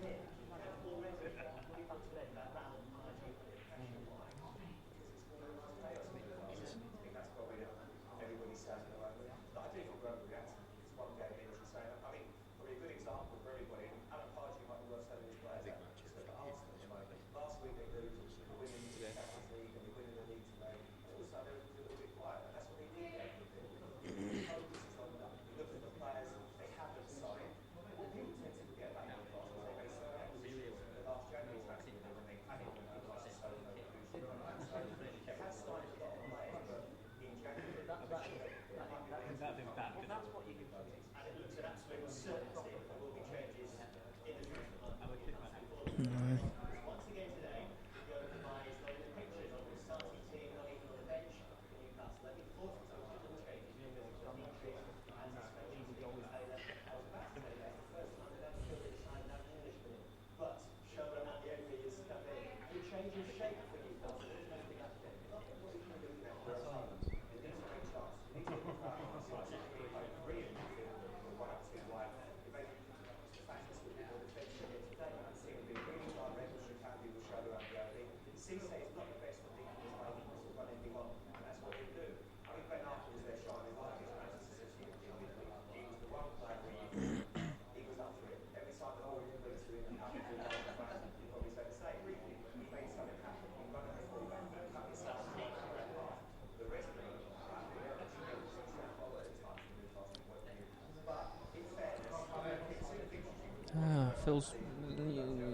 Phil's,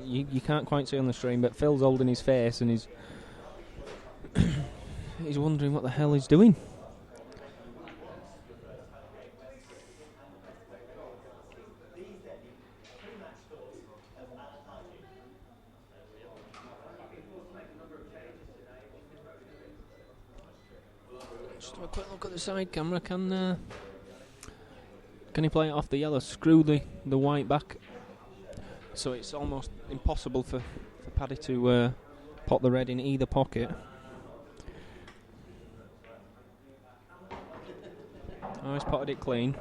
you can't quite see on the stream, but Phil's holding his face and he's wondering what the hell he's doing. Just have a quick look at the side camera. Can he play it off the yellow? Screw the white back. So it's almost impossible for Paddy to pot the red in either pocket. Oh, he's potted it clean.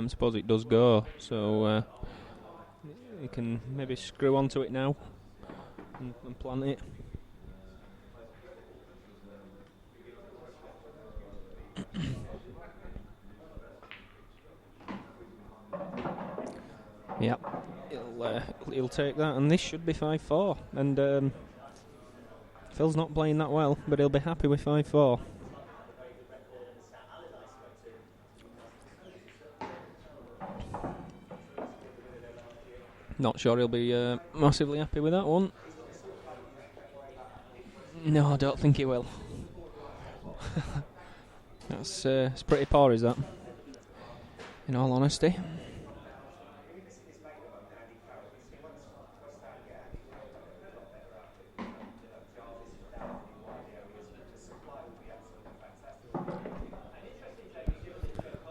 Suppose it does go. So he can maybe screw onto it now and plant it. Yep. He'll take that, and this should be 5-4. And Phil's not playing that well, but he'll be happy with 5-4. Not sure he'll be massively happy with that one. No, I don't think he will. That's it's pretty poor, is that? In all honesty.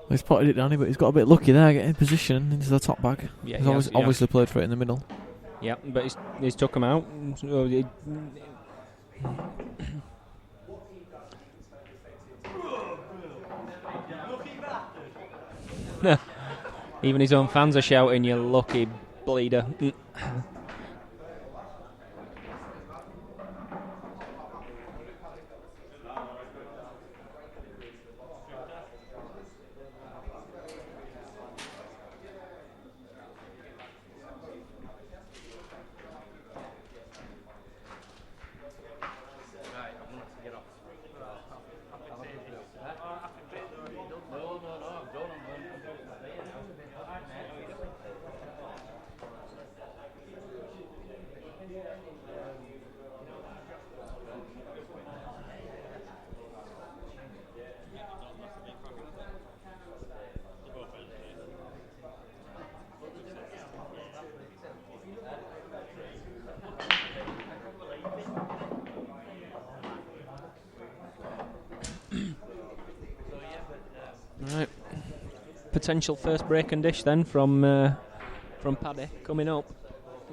He's potted it down, but he's got a bit lucky there, getting position into the top bag. Yeah, he's obviously played for it in the middle. Yeah, but he's took him out. So even his own fans are shouting, "You lucky bleeder." Right. Potential first break and dish then from Paddy coming up.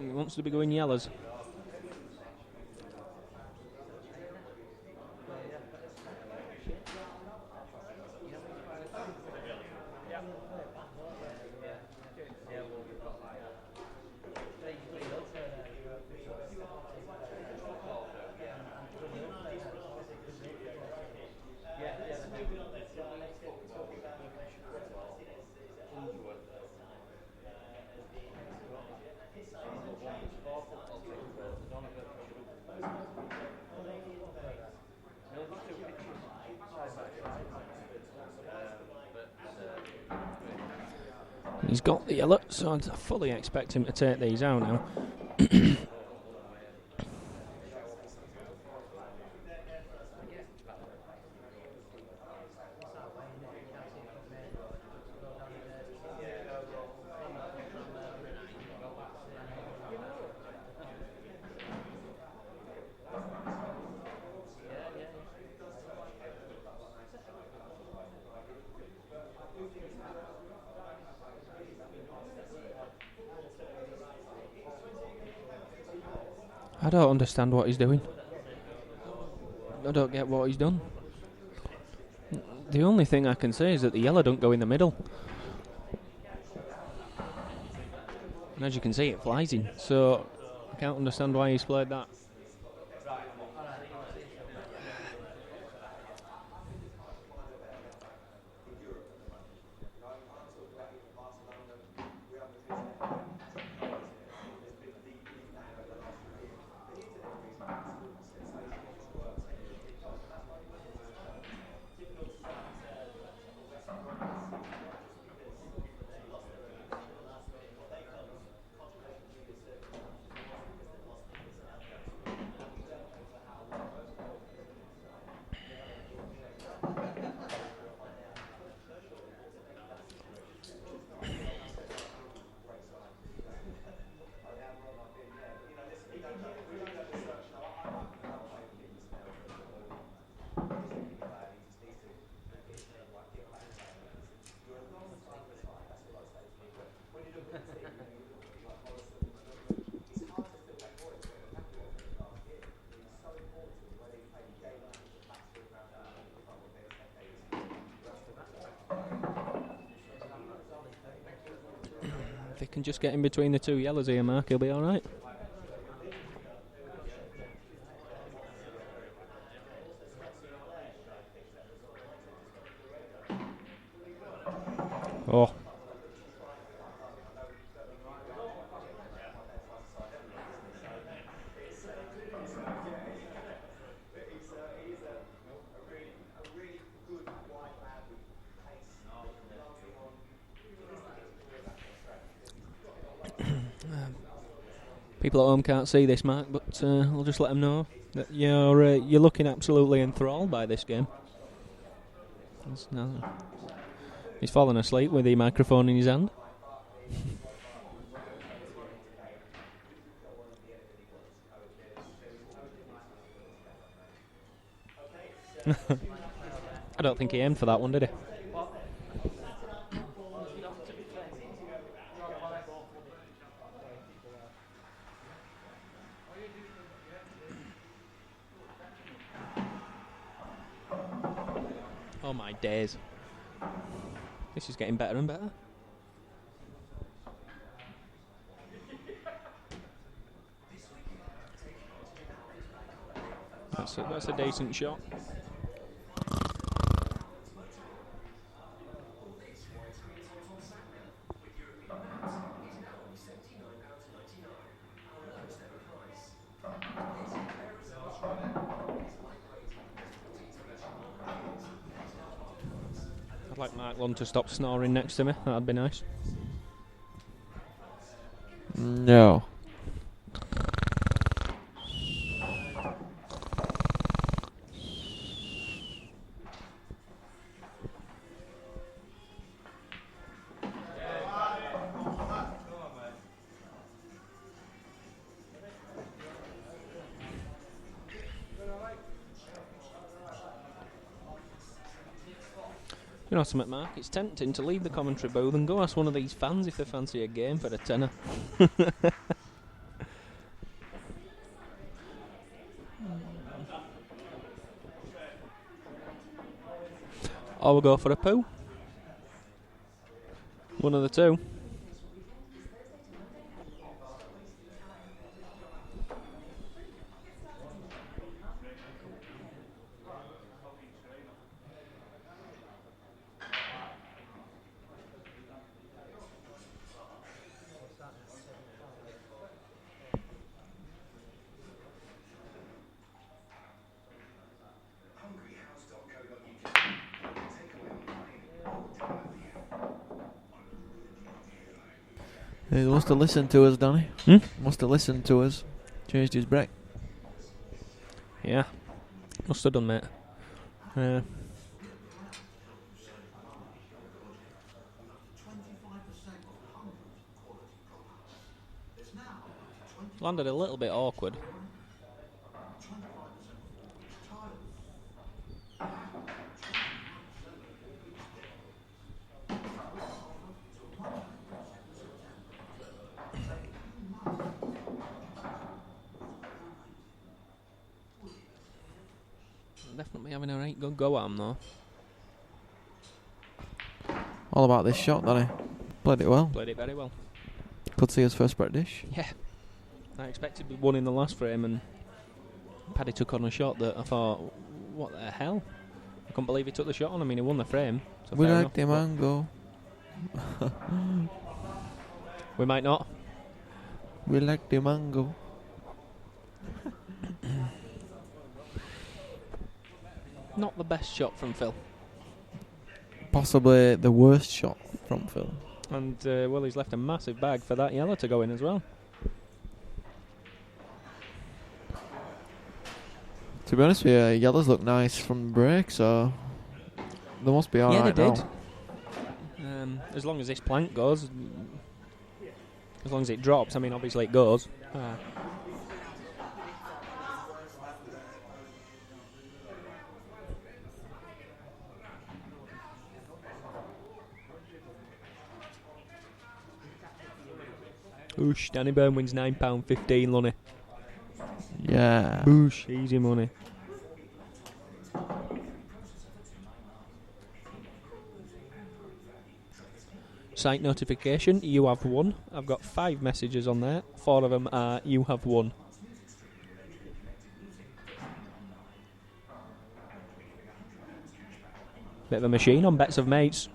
He wants to be going yellows. He's got the yellow, so I fully expect him to take these out now. I don't understand what he's doing. I don't get what he's done. The only thing I can say is that the yellow don't go in the middle. And as you can see, it flies in. So I can't understand why he's played that. If he can just get in between the two yellows here, Mark, he'll be alright. Oh. People at home can't see this, Mark, but I'll just let them know that you're looking absolutely enthralled by this game. He's fallen asleep with the microphone in his hand. I don't think he aimed for that one, did he? Oh my days. This is getting better and better. That's a decent shot. I'd like Mark Lund to stop snoring next to me. That'd be nice. No. You know something, Mark? It's tempting to leave the commentary booth and go ask one of these fans if they fancy a game for a tenner. Or we'll go for a poo. One of the two. He must have listened to us, Danny. Must have listened to us. Changed his break. Yeah. Must have done, mate. Landed a little bit awkward. Definitely having a right good go at him, though. All about this shot, Danny. Played it well. Played it very well. Could see his first break dish. Yeah. I expected one in the last frame, and Paddy took on a shot that I thought, what the hell? I couldn't believe he took the shot on. I mean, he won the frame. So We fair like the enough, mango. we might not. We like the mango. Not the best shot from Phil. Possibly the worst shot from Phil. And, well, he's left a massive bag for that yellow to go in as well. To be honest with you, yellows look nice from the break, so they must be alright Yeah, they now. did. As long as this plank goes, as long as it drops, I mean, obviously it goes. Oosh, Danny Byrne wins £9.15, Lunny. Yeah. Boosh, easy money. Site notification, you have won. I've got 5 messages on there. 4 of them are, you have won. Bit of a machine on bets of mates.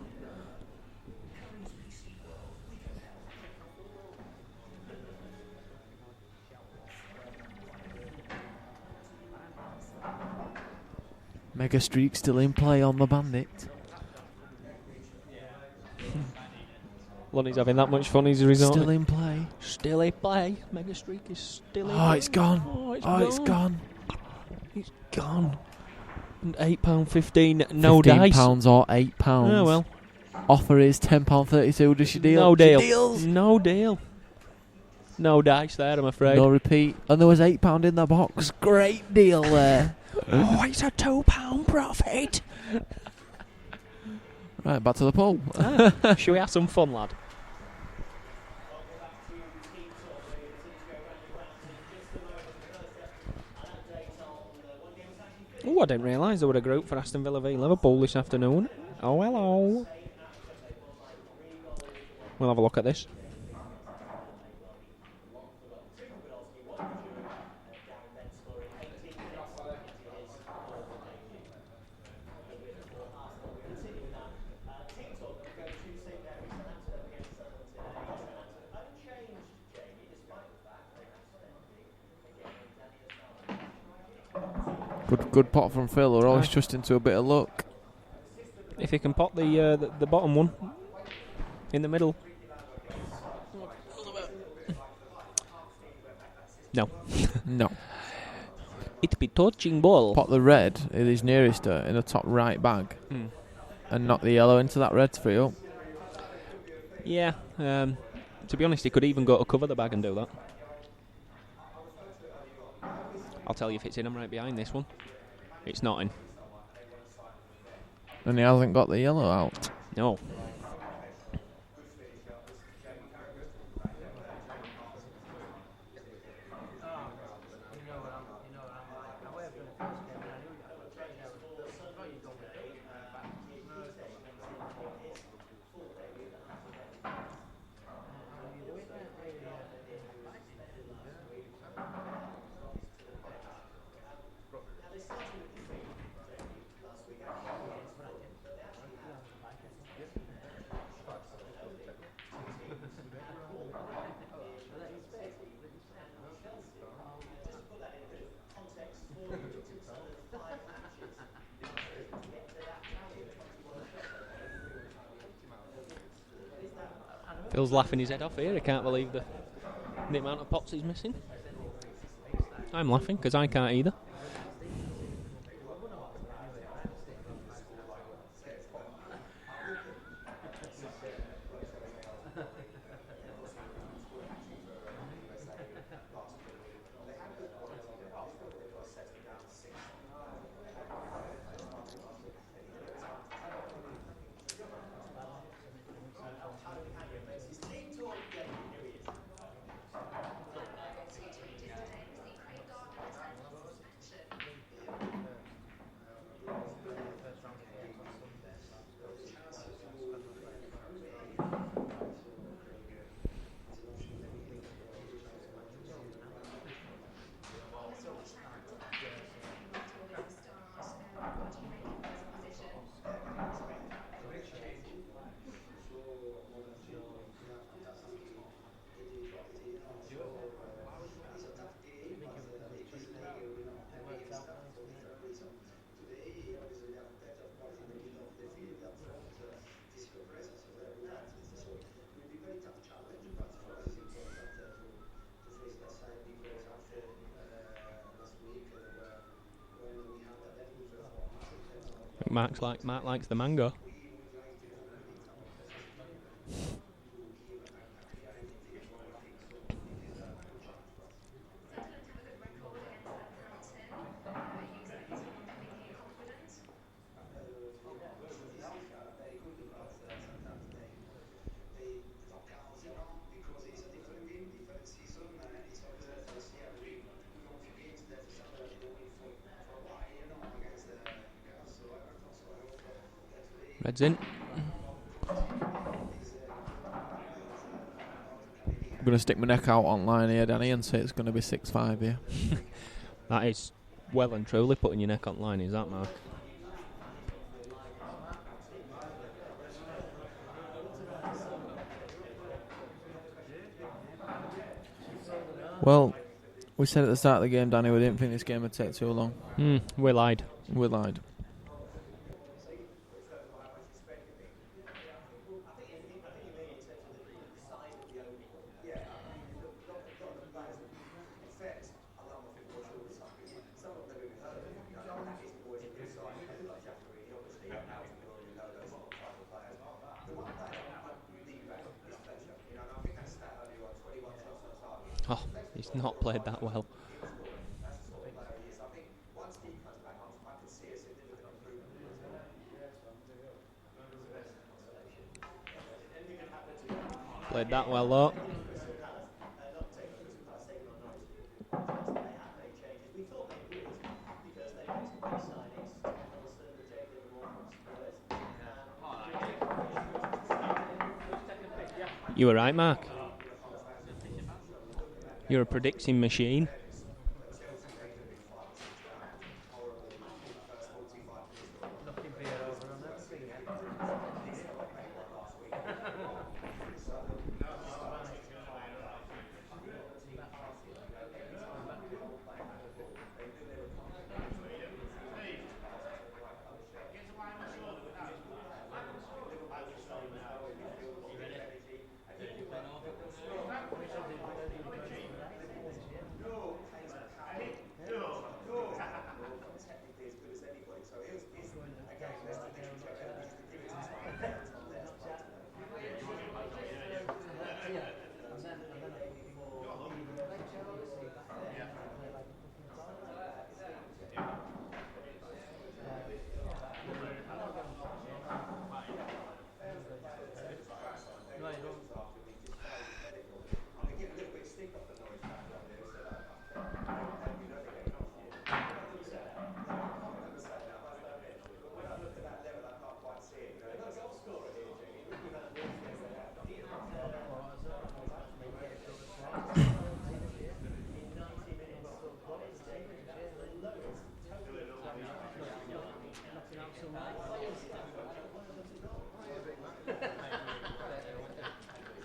Mega Streak still in play on the Bandit. Lonnie's having that much fun as a result. Still in play. Still in play. Mega Streak is still in play. Oh, it's gone. Oh, it's It's gone. It's gone. And £8.15, no dice. £15 or £8. Oh, well. Offer is £10.32. Does she deal? No deal. She deals. No deal. No dice there, I'm afraid. No repeat. And there was £8 in the box. Great deal there. Oh, it's a £2 profit. Right, back to the pool. Shall we have some fun, lad? Oh, I didn't realise there were a group for Aston Villa v Liverpool this afternoon. Oh, hello. We'll have a look at this. Good pot from Phil. We're always trusting to a bit of luck. If he can pot the bottom one in the middle. No. No. It be touching ball. Pot the red, it is nearest her, in the top right bag. And knock the yellow into that red to free up. Yeah. To be honest, he could even go to cover the bag and do that. I'll tell you if it's in. I'm right behind this one. It's not in. And he hasn't got the yellow out. No. Phil's laughing his head off here. He can't believe the amount of pots he's missing. I'm laughing because I can't either. Mark likes the mango. Red's in. I'm going to stick my neck out online here, Danny, and say it's going to be 6-5 here. That is well and truly putting your neck on line, is that, Mark? Well, we said at the start of the game, Danny, we didn't think this game would take too long. We lied. We lied. Oh, he's not played that well. Played that well though. You were right, Mark. You're a predicting machine.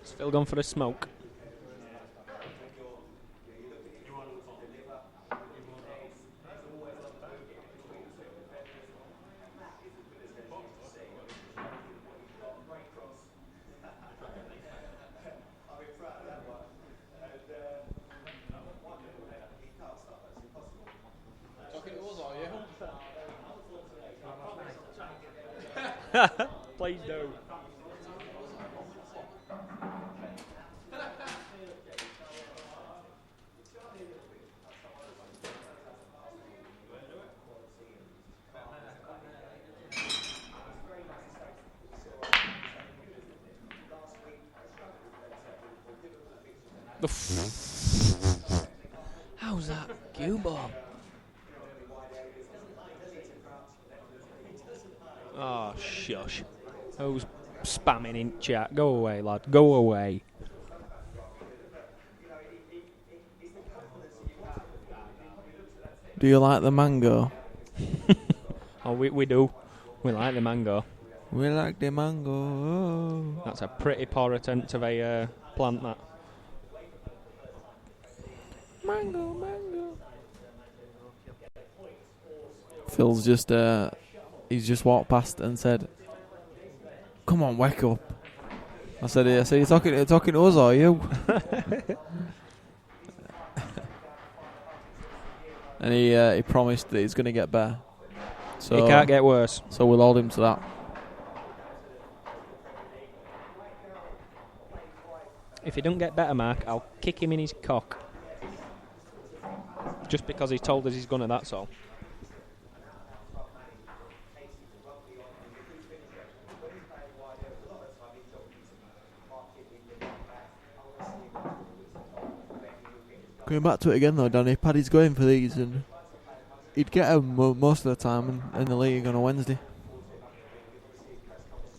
Is Phil gone for a smoke? Please do. How's that cue ball? Oh, shush. Who's spamming in chat? Go away, lad. Go away. Do you like the mango? Oh, we do. We like the mango. We like the mango. Oh. That's a pretty poor attempt of a plant, that. Mango, mango. Phil's just, he's just walked past and said, "Come on, wake up." I said, "You're talking to us, are you?" And he promised that he's going to get better. So It can't get worse. So we'll hold him to that. If he don't get better, Mark, I'll kick him in his cock. Just because he's told us he's gonna, that's all. Going back to it again though, Danny, Paddy's going for these and he'd get them most of the time in the league on a Wednesday.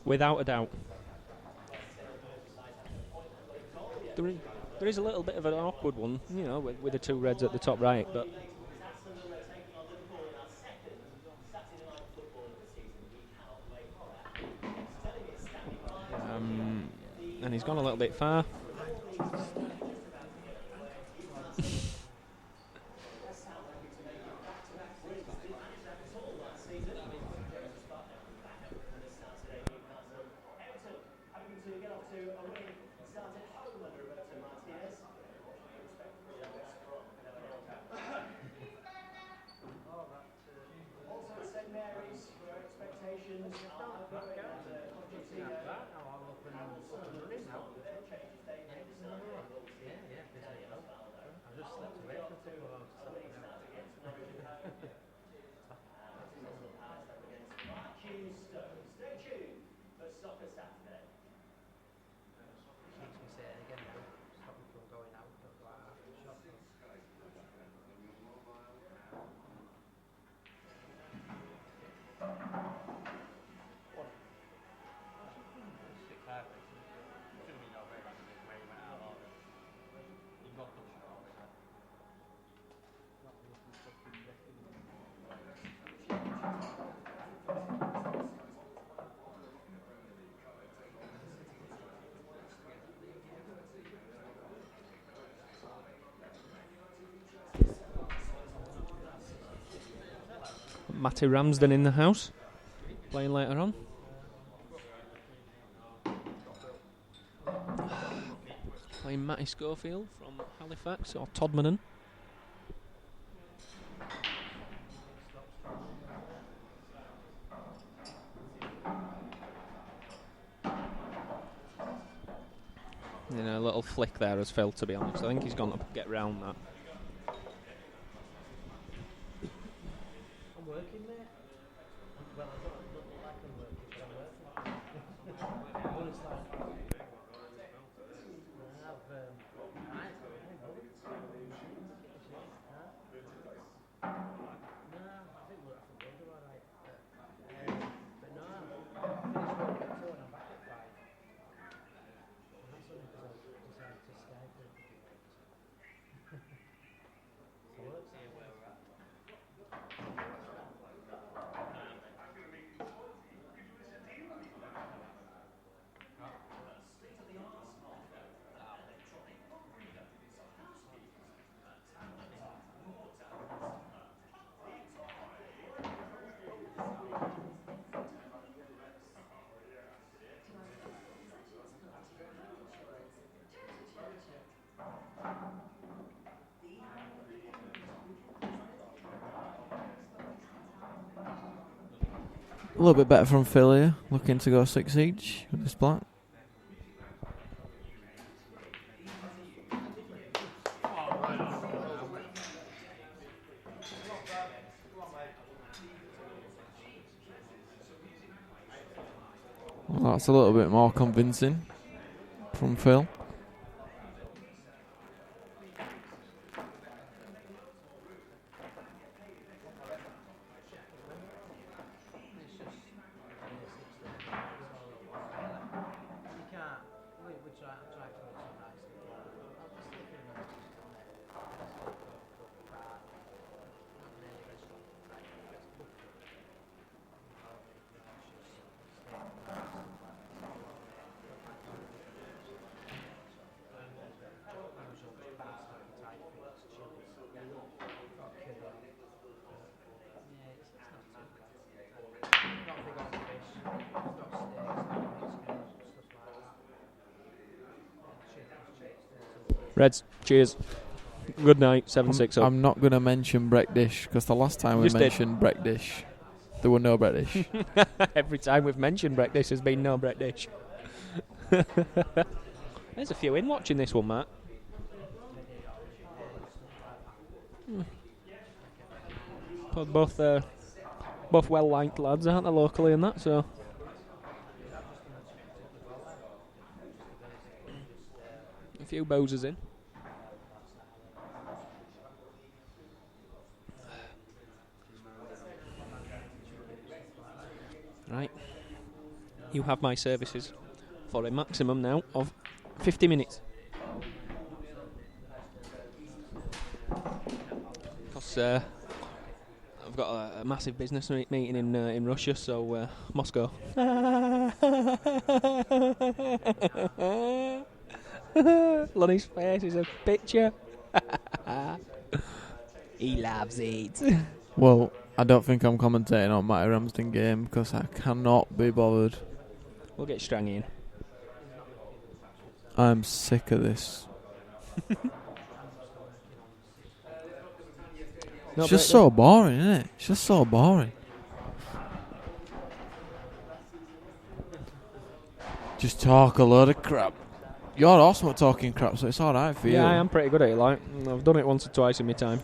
Without a doubt. There is a little bit of an awkward one, you know, with the two reds at the top right, but... and he's gone a little bit far. Matty Ramsden in the house, playing later on. Playing Matty Schofield from Halifax, or Todmanen. A little flick there has failed, to be honest. I think he's gone to get round that. I'm working, mate. Well, I don't look like I'm working, but I'm working. Well, it's like... A little bit better from Phil here, looking to go 6 each with this black. Well, that's a little bit more convincing from Phil. Reds, cheers. Good night, 7-6 up. I'm not going to mention Breck Dish, because the last time we Just mentioned Breck Dish, there were no Breck Dish. Every time we've mentioned Breck Dish, there's been no Breck Dish. There's a few in watching this one, Matt. Both well-liked lads, aren't they, locally and that, so... A few bowsers in. Right. You have my services for a maximum now of 50 minutes. Because I've got a massive business meeting in Russia, so Moscow. Lonnie's face is a picture. He loves it. Well, I don't think I'm commentating on Matty Ramsden game because I cannot be bothered. We'll get Strang in. I'm sick of this. It's just so boring, isn't it? It's just so boring. Just talk a load of crap. You're also talking crap, so it's alright for you. Yeah, I am pretty good at it, like. I've done it once or twice in my time.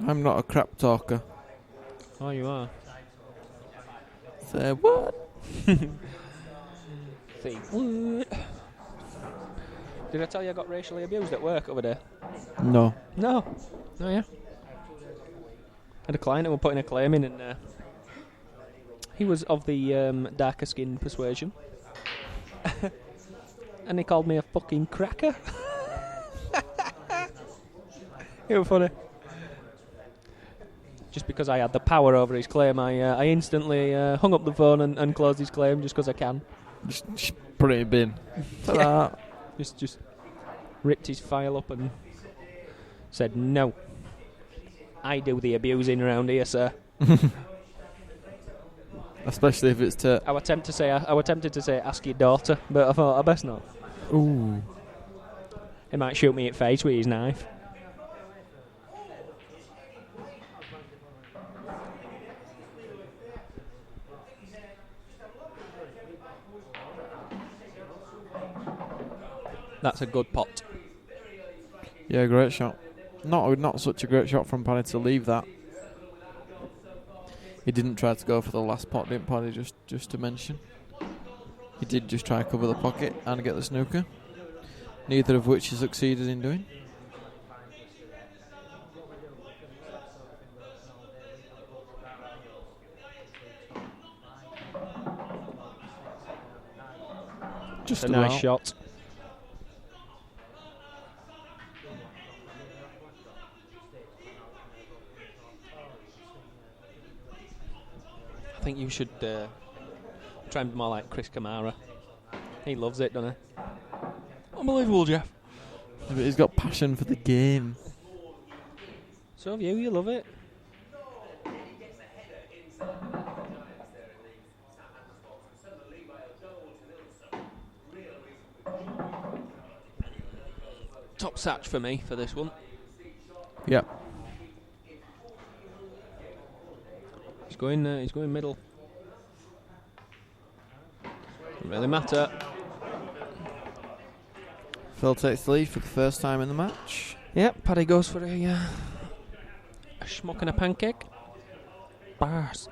I'm not a crap talker. Oh, you are? Say what? Say what? Did I tell you I got racially abused at work over there? No. No. Oh, yeah. Had a client who were putting a claim in, and he was of the darker skin persuasion. And he called me a fucking cracker. It was funny. Just because I had the power over his claim, I instantly hung up the phone and closed his claim just because I can. Just put it in bin. Ta-da. Just ripped his file up and Said, no. I do the abusing around here, sir. Especially if it's to... I was tempted to say, ask your daughter, but I thought I best not. Ooh. He might shoot me in the face with his knife. That's a good pot. Yeah, great shot. Not such a great shot from Paddy to leave that. He didn't try to go for the last pot, didn't Paddy, just to mention. He did just try to cover the pocket and get the snooker. Neither of which he succeeded in doing. Just a nice shot. I think you should try and be more like Chris Kamara. He loves it, doesn't he? Unbelievable, Jeff. But he's got passion for the game. So have you. You love it. Top satch for me for this one. Yep. He's going middle. Doesn't really matter. Phil takes the lead for the first time in the match. Yep, Paddy goes for a schmuck and a pancake. Bars.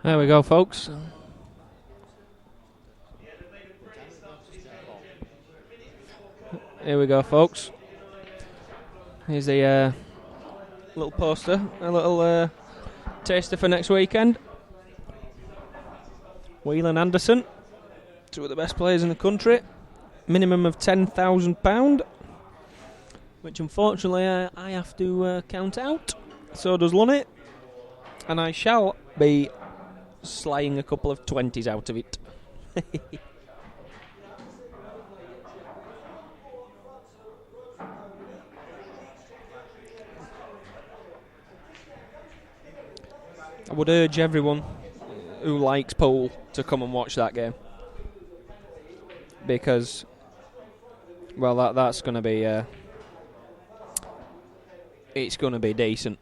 There we go, folks. Here we go, folks. Here's a little poster, a little taster for next weekend. Whelan Anderson, two of the best players in the country. Minimum of £10,000, which unfortunately I have to count out. So does Lunny. And I shall be slaying a couple of 20s out of it. I would urge everyone who likes pool to come and watch that game, because, well, that's going to be it's going to be decent.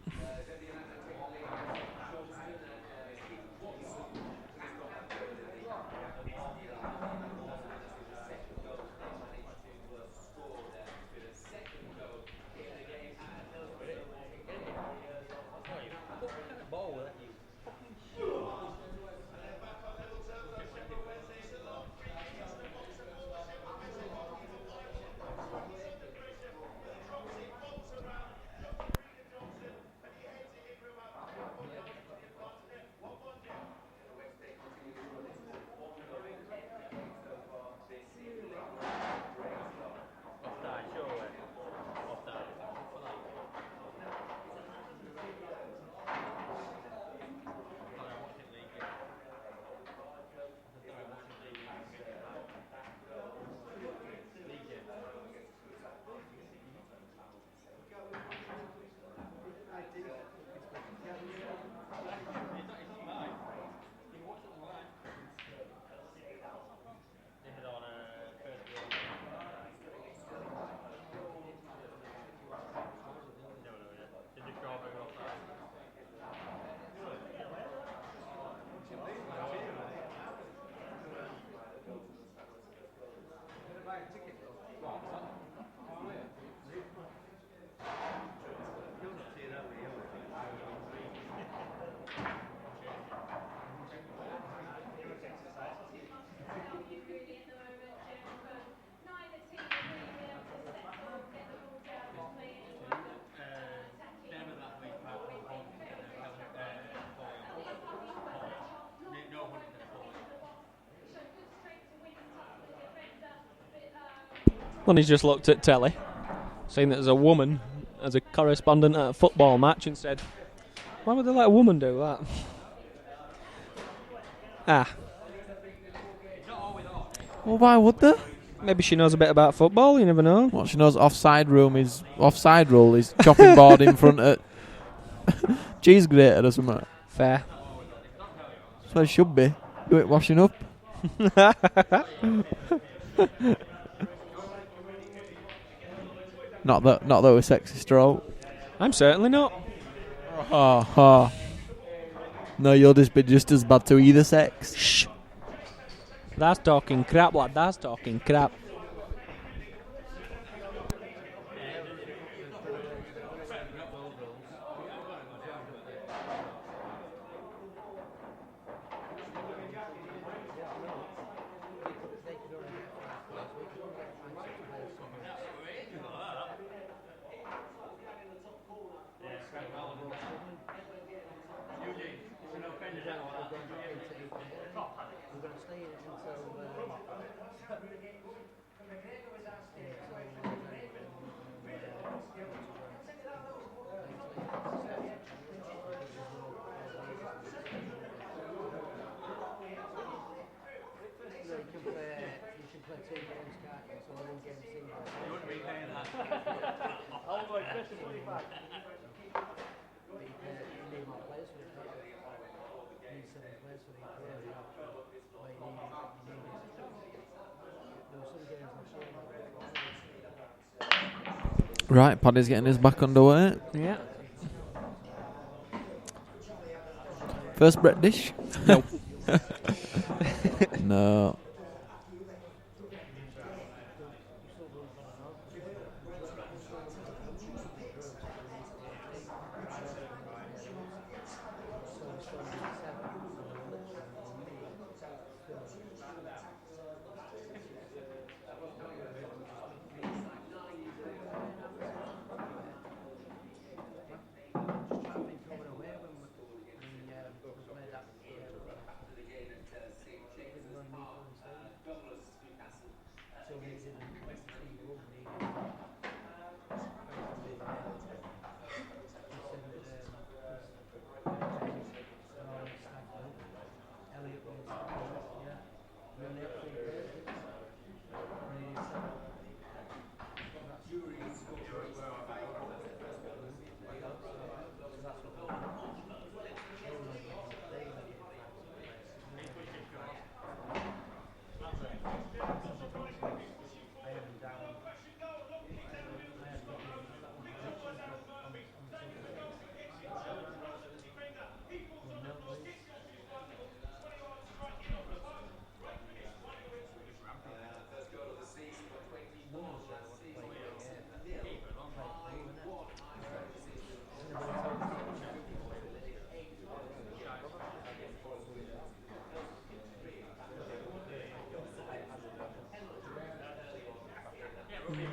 Lonnie's just looked at telly, saying that there's a woman as a correspondent at a football match and said, why would they let a woman do that? Well, why would they? Maybe she knows a bit about football, you never know. What she knows, offside rule is chopping board in front of cheese grater or something. Fair. That's what it should be. Do it washing up. Not that we're sexist, right? I'm certainly not. No, you'll just be just as bad to either sex. Shh. That's talking crap, lad. That's talking crap. Right, Paddy's getting his back underway. Yeah. First Brett dish? No. No.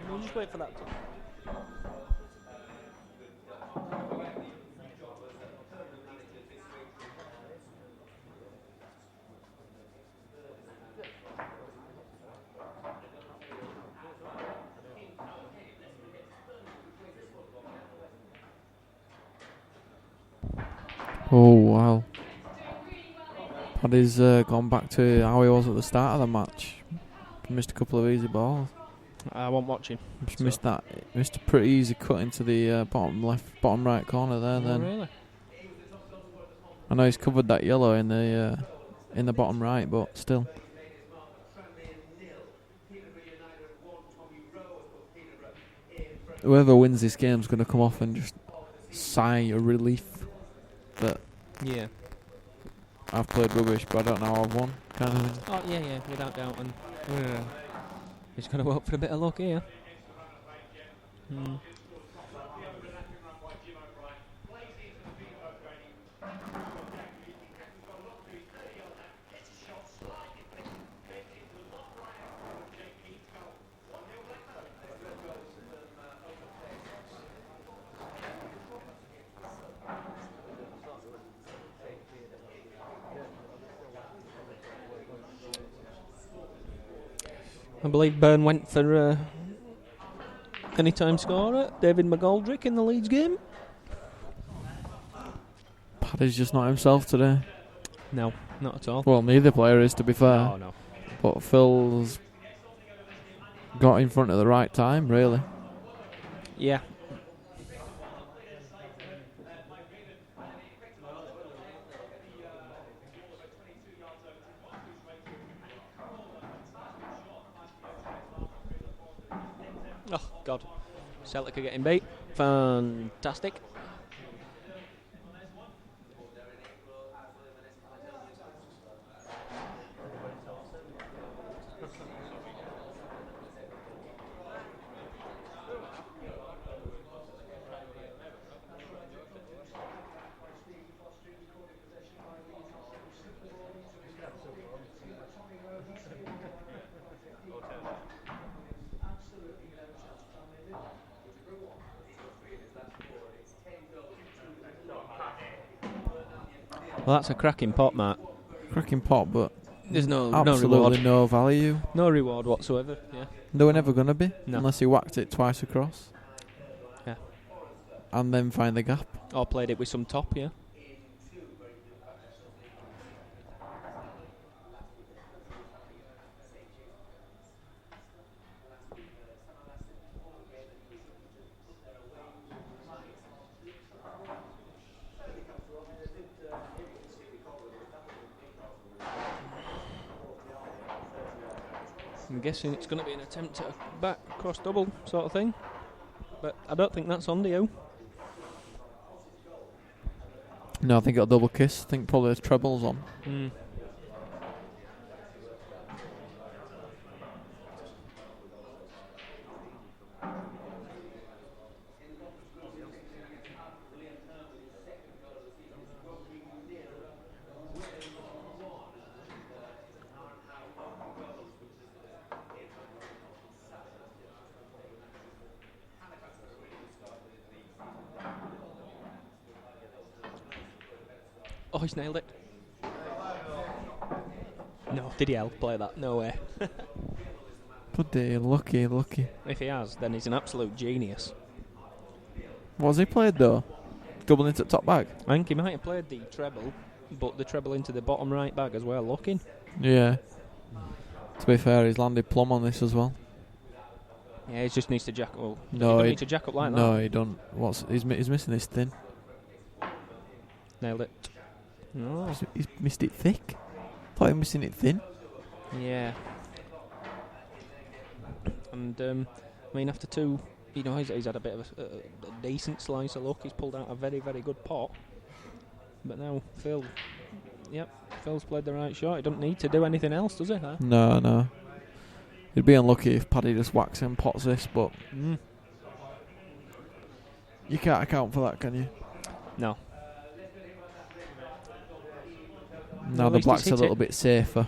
We'll just wait for that to... Oh, wow. Paddy's gone back to how he was at the start of the match. Missed a couple of easy balls. I won't watch him. Just missed that. Missed a pretty easy cut into the bottom right corner there. Oh, then really? I know he's covered that yellow in the bottom right, but still. Whoever wins this game is going to come off and just sigh a relief that Yeah. I've played rubbish, but I don't know how I've won. Kind of thing. Oh, yeah, without doubt. And he's going to hope for a bit of luck here. I believe Byrne went for Anytime scorer, David McGoldrick in the Leeds game. Paddy's just not himself today. No, not at all. Well, neither player is, to be fair. No. But Phil's got in front at the right time, really. Yeah. Oh, God. Celtic are getting beat. Fantastic. Well, that's a cracking pot, Matt. Cracking pot, but There's no absolutely reward. no value. No reward whatsoever. Yeah. They were never going to be, No. unless he whacked it twice across. Yeah. And then find the gap. Or played it with some top, yeah. I'm guessing it's going to be an attempt at a back cross double sort of thing. But I don't think that's on, do you? No, I think it'll double kiss. I think probably there's trebles on. Oh, he's nailed it. No, did he play that? No way. Bloody lucky. If he has, then he's an absolute genius. What's he played though? Double into top bag? I think he might have played the treble, but the treble into the bottom right bag as well, looking. Yeah. To be fair, he's landed plumb on this as well. Yeah, he just needs to jack up. Well, No, he don't he- need to jack up like No, that. he don't. He's missing this thin. Nailed it. No. He's missed it thick. Thought he was missing it thin. Yeah. And, I mean, after two, he's had a bit of a decent slice of luck. He's pulled out a very, very good pot. But now, Phil's played the right shot. He doesn't need to do anything else, does he? Huh? No. He'd be unlucky if Paddy just whacks and pots this, but you can't account for that, can you? No. Now At the least black's he's a hit little it. bit safer.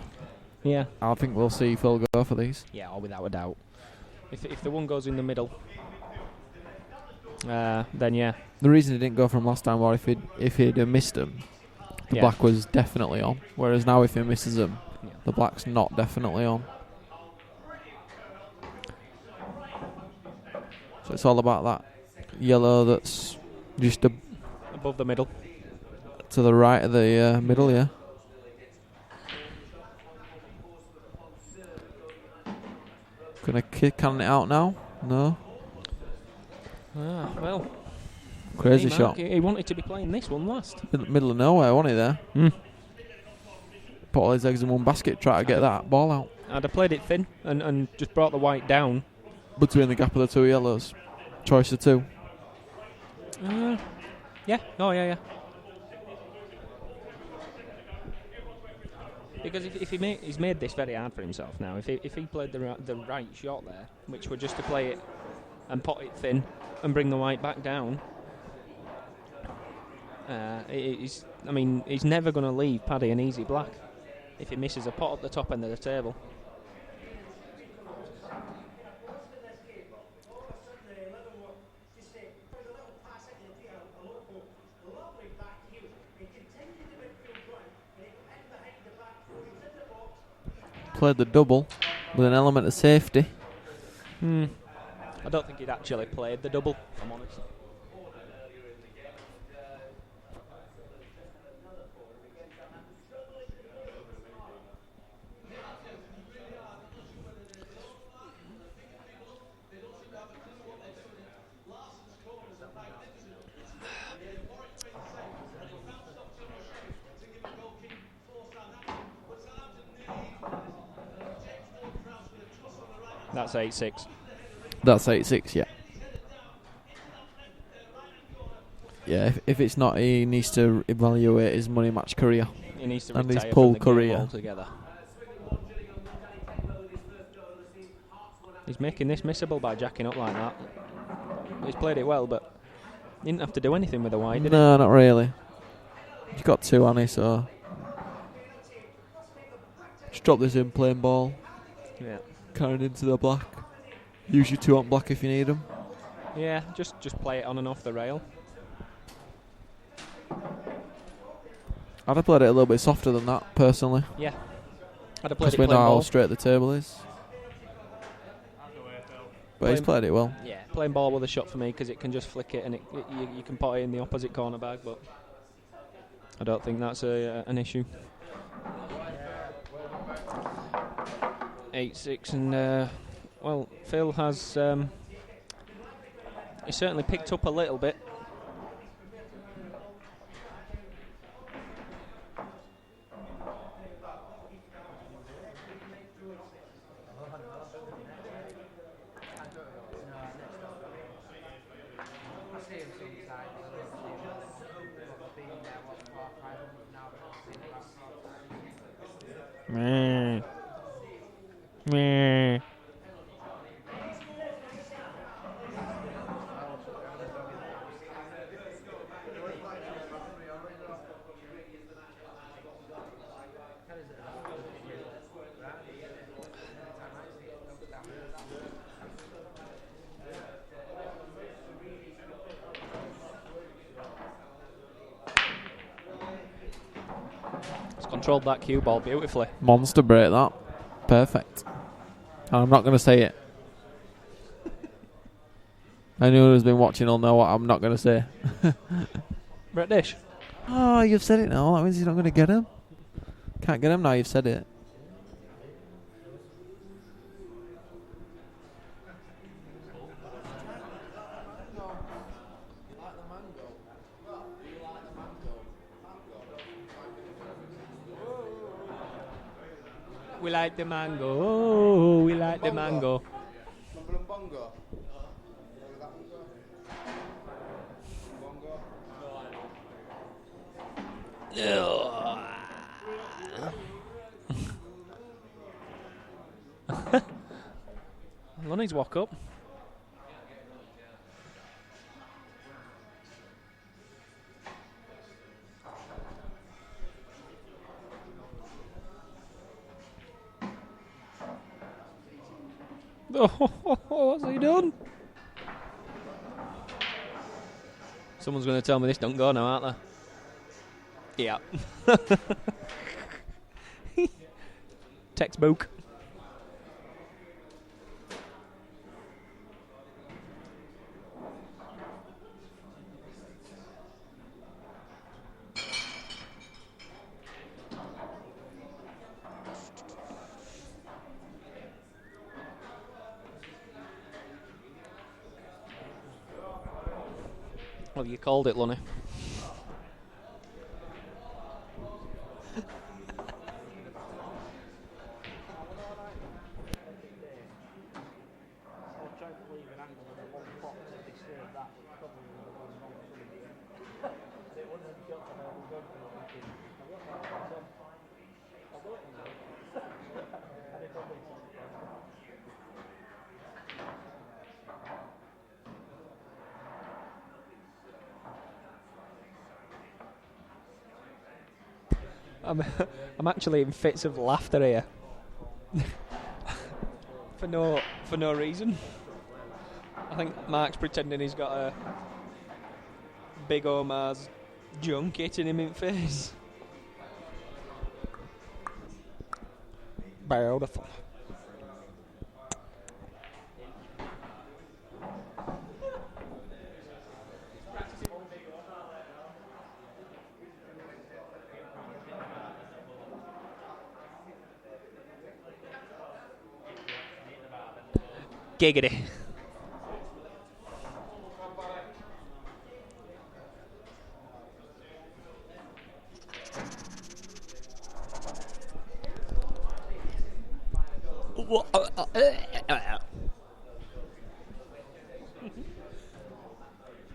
Yeah. I think we'll see Phil go for these. Yeah, without a doubt. If the one goes in the middle, then yeah. The reason he didn't go from last time was if he'd have missed them, the Yeah. black was definitely on. Whereas now if he misses them, Yeah. the black's not definitely on. So it's all about that yellow that's just Above the middle. to the right of the middle, yeah. Gonna cannon it out now? No. Well. Crazy Mark, shot. He wanted to be playing this one last. Middle of nowhere, wasn't he there? Put all his eggs in one basket, try to get that ball out. I'd have played it thin and just brought the white down. Between the gap of the two yellows. Choice of two. Yeah. Oh, yeah. Because if he's made this very hard for himself now. If he played the right shot there, which were just to play it and pot it thin and bring the white back down, he's never going to leave Paddy an easy black if he misses a pot at the top end of the table. Played the double with an element of safety. I don't think he'd actually played the double, if I'm honest. That's 8-6. That's 8-6, yeah. Yeah, if it's not, he needs to evaluate his money match career. He needs to And his retire pool from the career. game altogether. He's making this missable by jacking up like that. He's played it well, but he didn't have to do anything with the wide, did No, not really. He's got 2 on it, so just drop this in, plain ball. he? Yeah. Carrying into the black. Use your 2 on black if you need them. Yeah, just play it on and off the rail. I'd have played it a little bit softer than that, personally. Yeah. I'd have played Because it we plain know how ball. straight the table is. But he's played it well. Yeah, plain ball with a shot for me because it can just flick it and you can put it in the opposite corner bag, but I don't think that's an issue. 8-6 and well, Phil has he certainly picked up a little bit. Meh. Meh. He's controlled that cue ball beautifully. Monster break, that. Perfect. And I'm not going to say it. Anyone who's been watching will know what I'm not going to say. Brett Dish. Oh, you've said it now. That means you're not going to get him. Can't get him now, you've said it. We like the mango. Oh, we like the mango. Lonnie's walk up. Oh, what's he done? Someone's going to tell me this don't go now, aren't they? Yeah. Textbook. Well, you called it, Lonnie. I'm actually in fits of laughter here. for no reason. I think Mark's pretending he's got a big Omar's junk hitting him in the face. Beautiful. Giggity.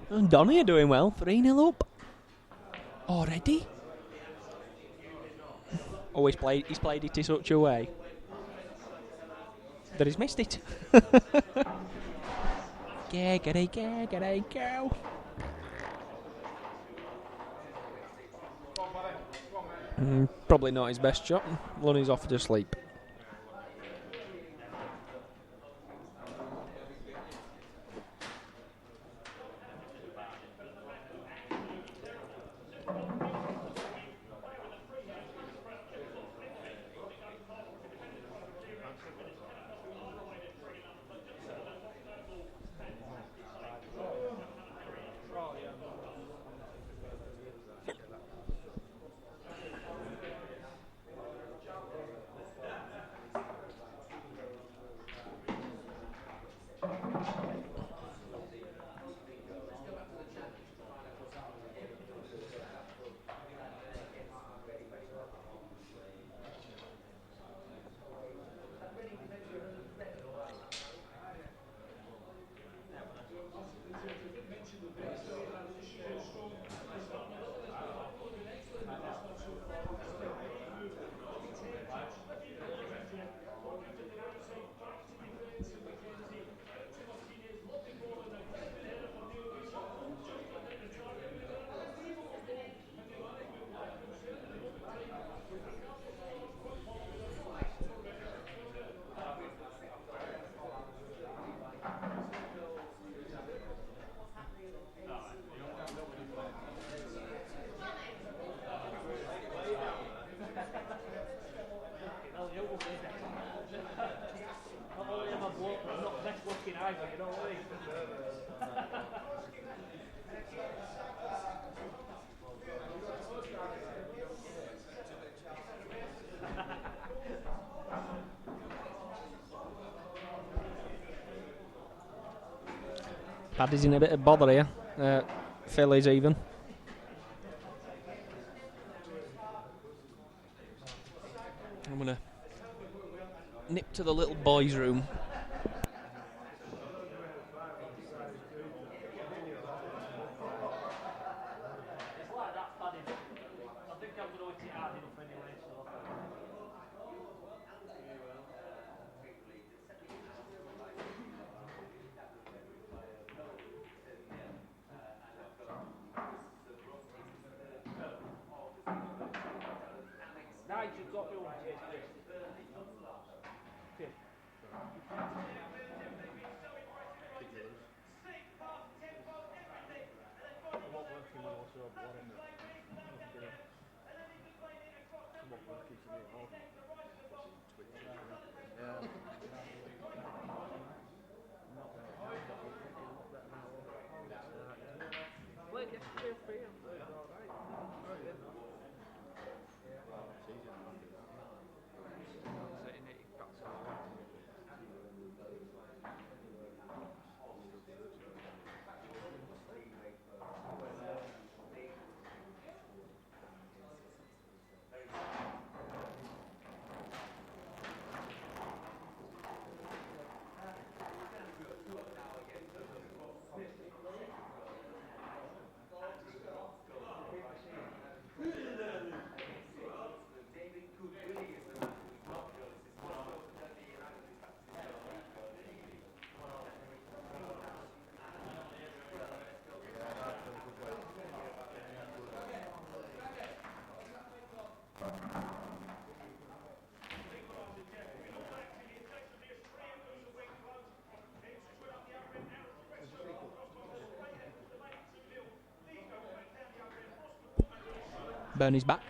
And Donny are doing well. 3-0 up. Already? Oh, he's played it in such a way that he's missed it. Giggity, go. Probably not his best shot. Lunny's off to sleep. Paddy's in a bit of bother here. Phil is even. I'm going to nip to the little boys' room. Bernie's back.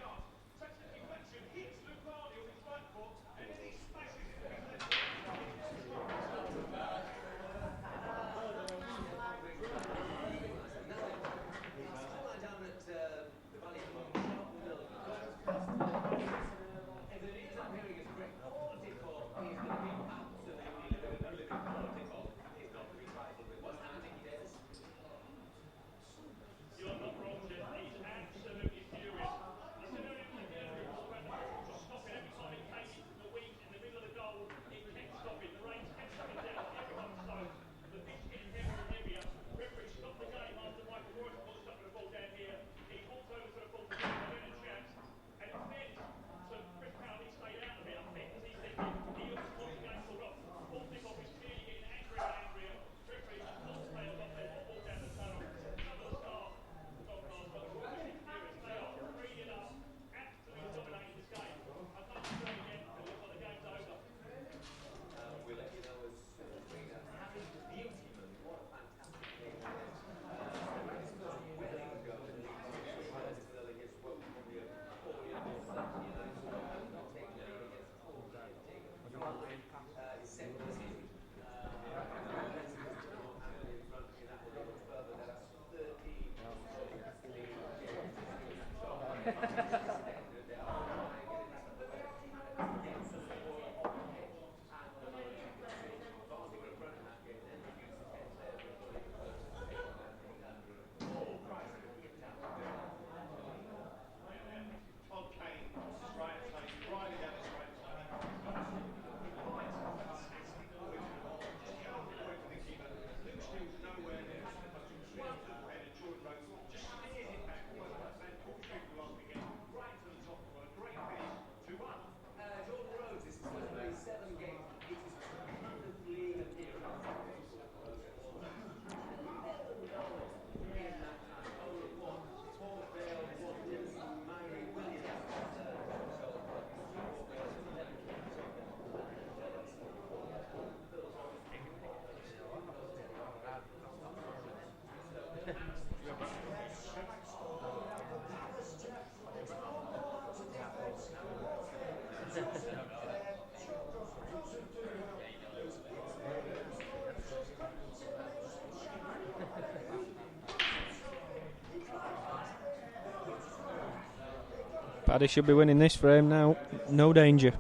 Paddy should be winning this frame now. No danger.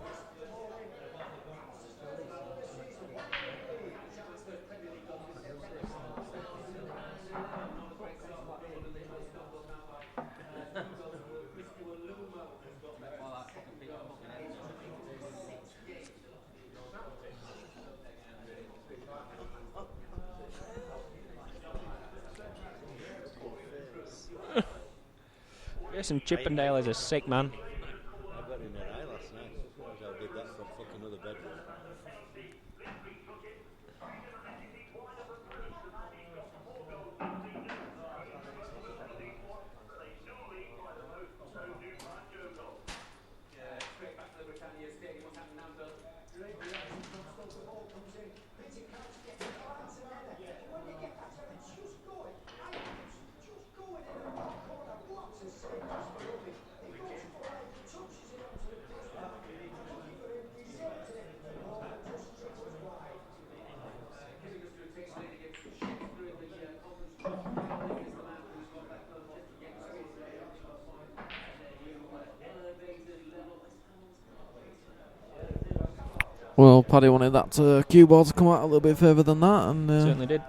Jason Chippendale is a sick man. I got in their eye last night. I did that for fucking other bedroom. Well, Paddy wanted that cue ball to come out a little bit further than that, and Certainly did.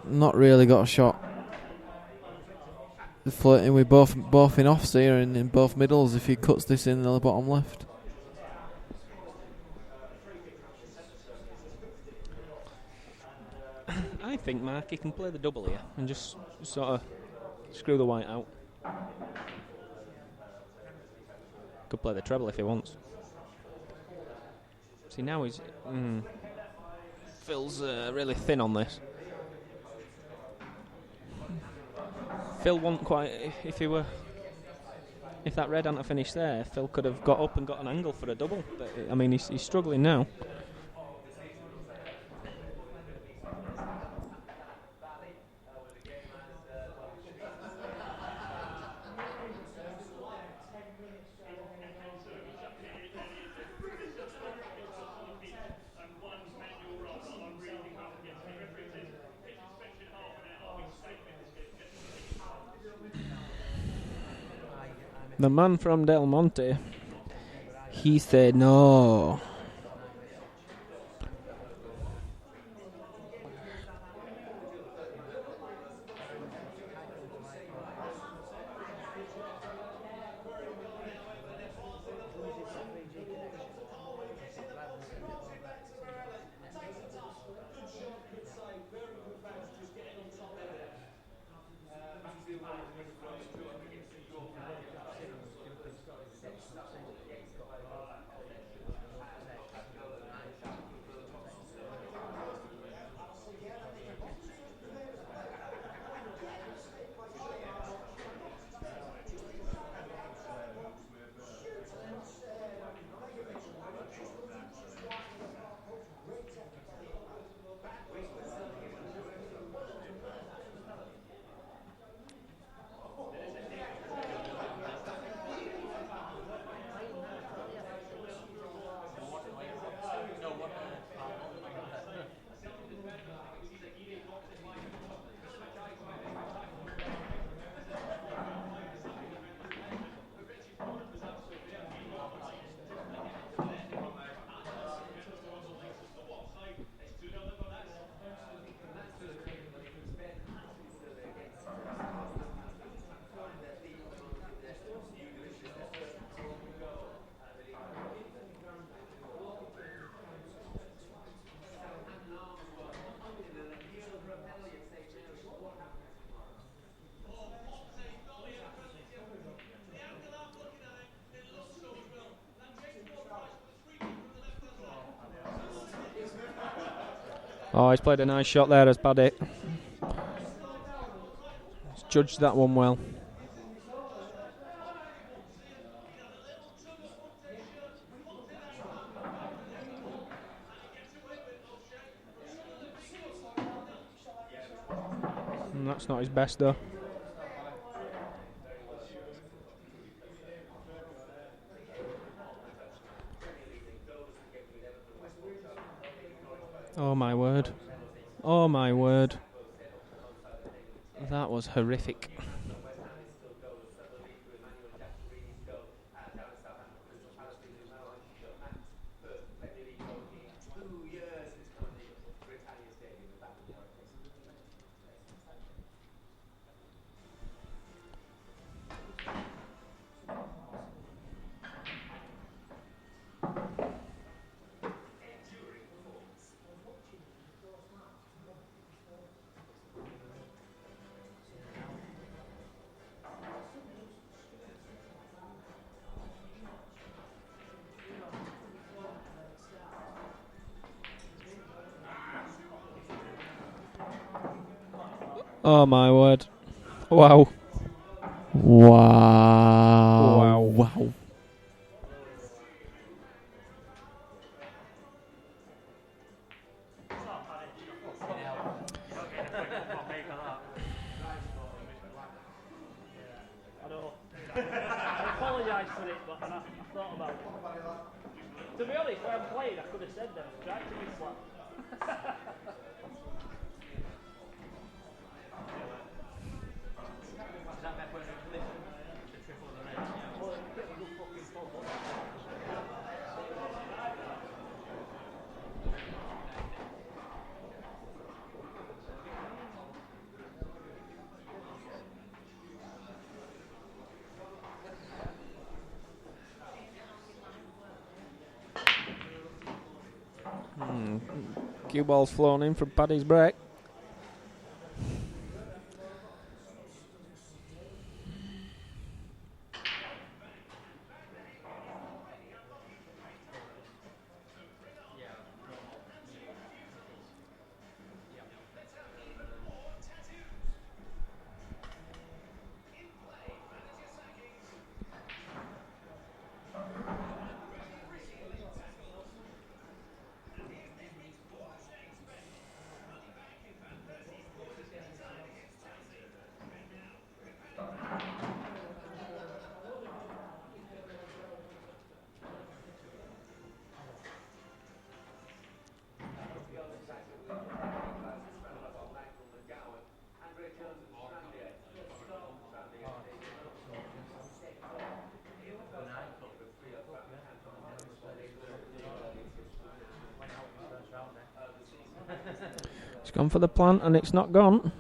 not really got a shot. Flirting with both in offs here and in both middles if he cuts this in the bottom left. I think Marky can play the double here and just sort of screw the white out. Could play the treble if he wants. See, now he's Phil's really thin on this. Phil won't quite. If that red hadn't finished there, Phil could have got up and got an angle for a double. But I mean, he's struggling now. The man from Del Monte, he said no. Oh, he's played a nice shot there as Paddy. He's judged that one well. And that's not his best though. Oh my word. Oh my word. That was horrific. Oh my word. Wow. Wow. Wow. I apologise for it, but I thought about it. To be honest, when I'm playing, I could have said them. Try to be flat. Cue ball's flown in from Paddy's break. It's gone for the plant and it's not gone.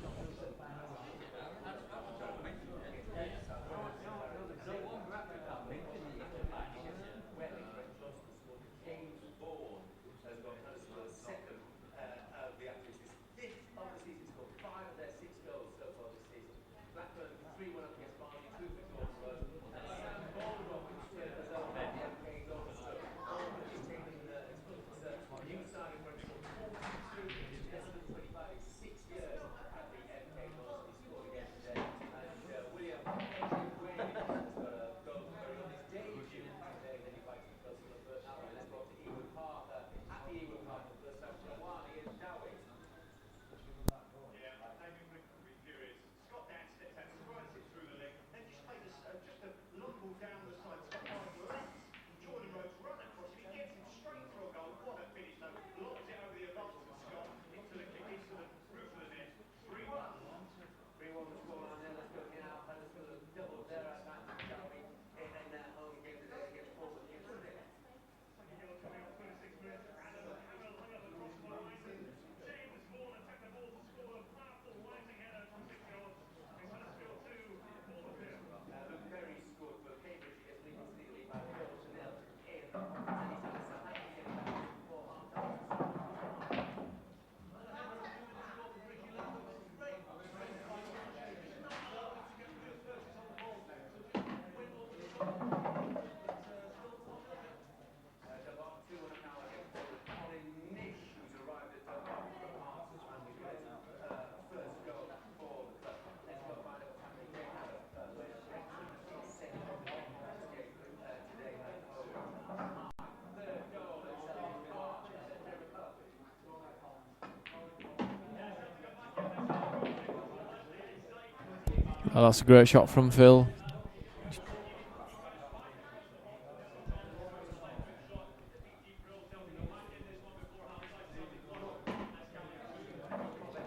Oh, that's a great shot from Phil.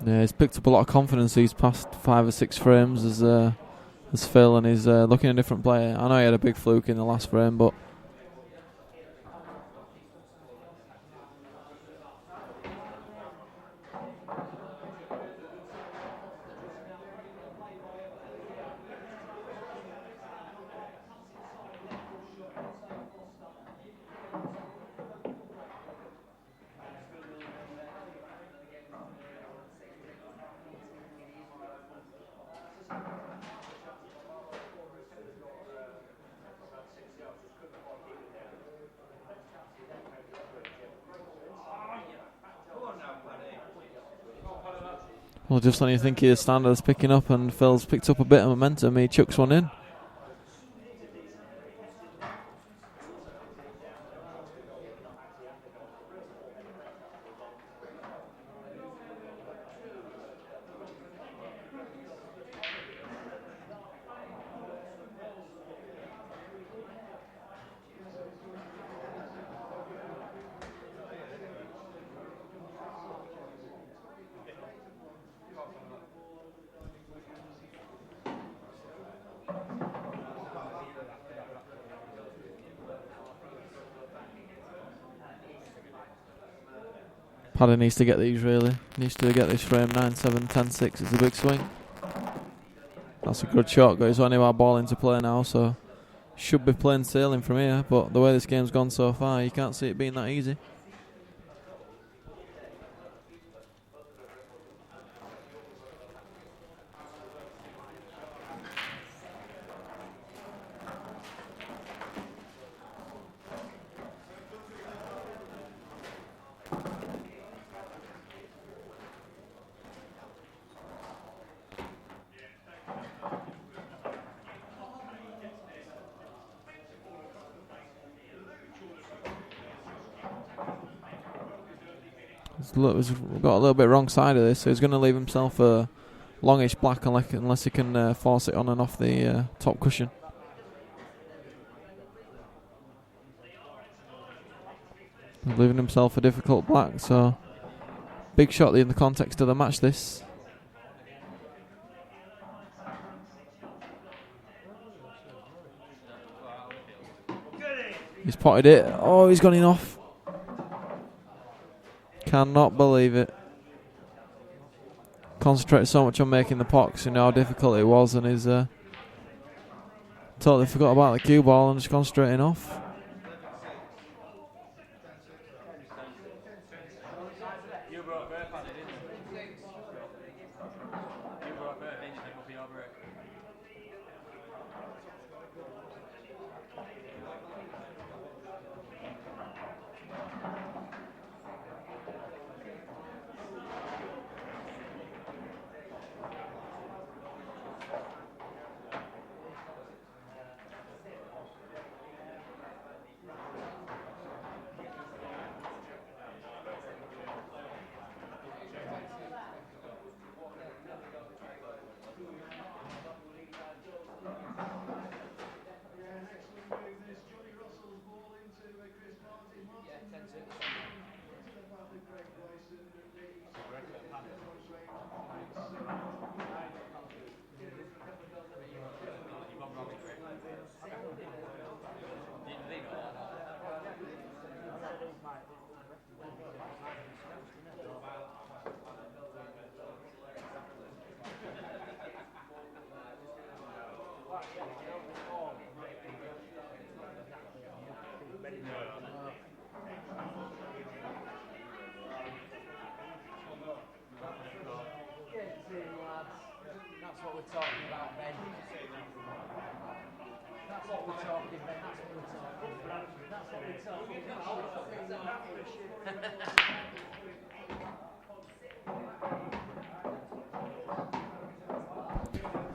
Yeah, he's picked up a lot of confidence these past 5 or 6 frames as Phil, and he's looking a different player. I know he had a big fluke in the last frame, but well, just when you think his standard's picking up and Phil's picked up a bit of momentum, he chucks one in. Paddy needs to get these, really. Needs to get this frame 9-7, 10-6. It's a big swing. That's a good shot. Got his only our ball into play now, so should be plain sailing from here. But the way this game's gone so far, you can't see it being that easy. He's got a little bit wrong side of this, so he's going to leave himself a longish black unless he can force it on and off the top cushion. He's leaving himself a difficult black, so big shot in the context of the match this. He's potted it. Oh, he's gone in off. Cannot believe it. Concentrated so much on making the pox, you know how difficult it was, and he's totally forgot about the cue ball and just gone straight in off.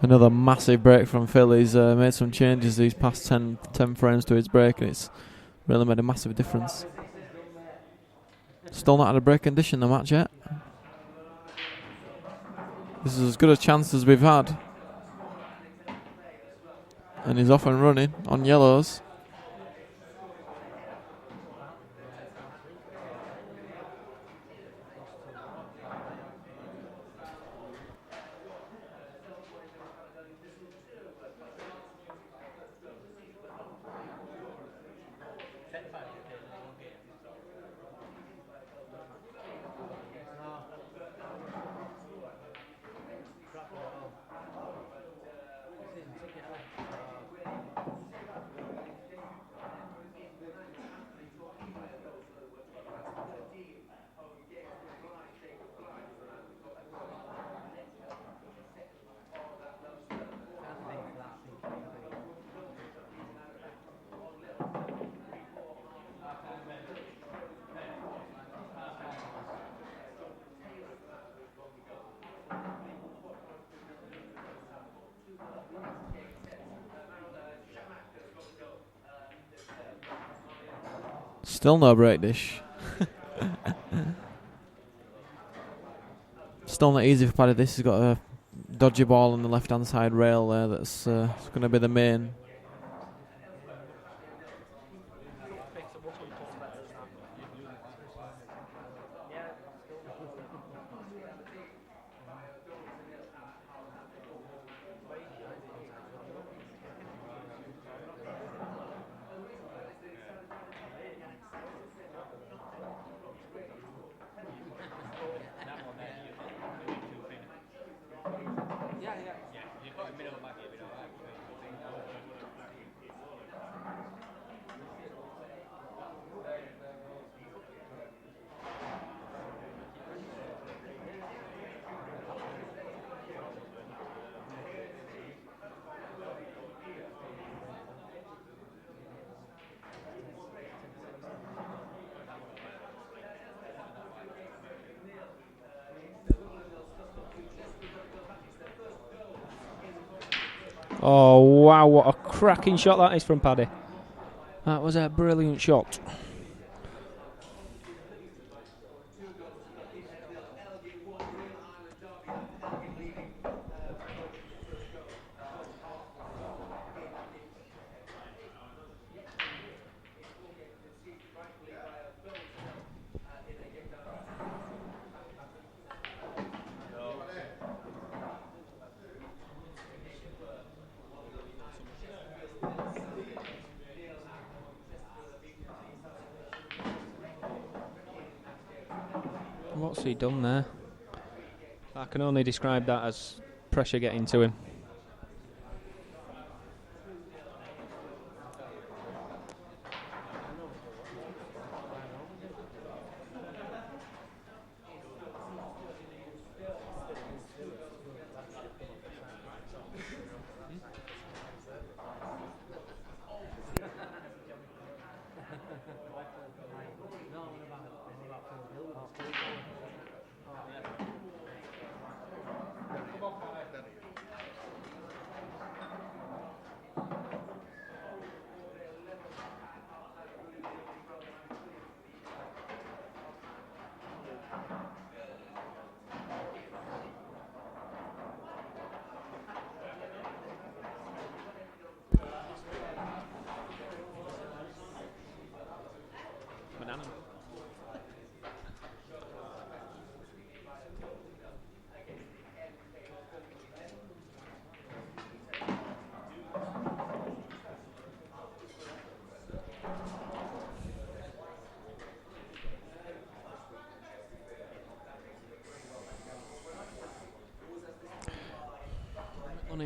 Another massive break from Phil. He's made some changes these past 10 frames to his break, and it's really made a massive difference. Still not had a break condition the match yet. This is as good a chance as we've had. And he's off and running on yellows. Still no break dish. Still not easy for Paddy. This has got a dodgy ball on the left-hand side rail there. That's going to be the main. Oh, wow, what a cracking shot that is from Paddy. That was a brilliant shot. What's he done there? I can only describe that as pressure getting to him.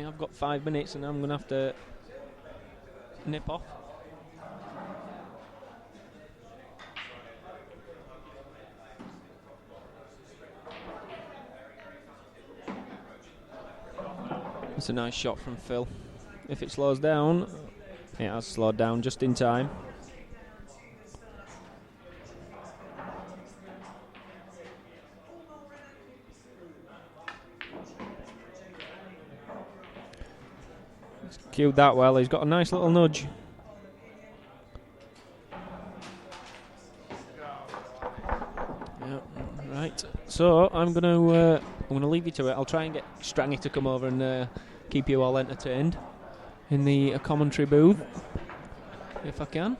I've got 5 minutes and I'm going to have to nip off. It's a nice shot from Phil. If it slows down, it has slowed down just in time. He's cued that well. He's got a nice little nudge. Yep, right. So I'm going to leave you to it. I'll try and get Strangy to come over and keep you all entertained. in the commentary booth, if I can.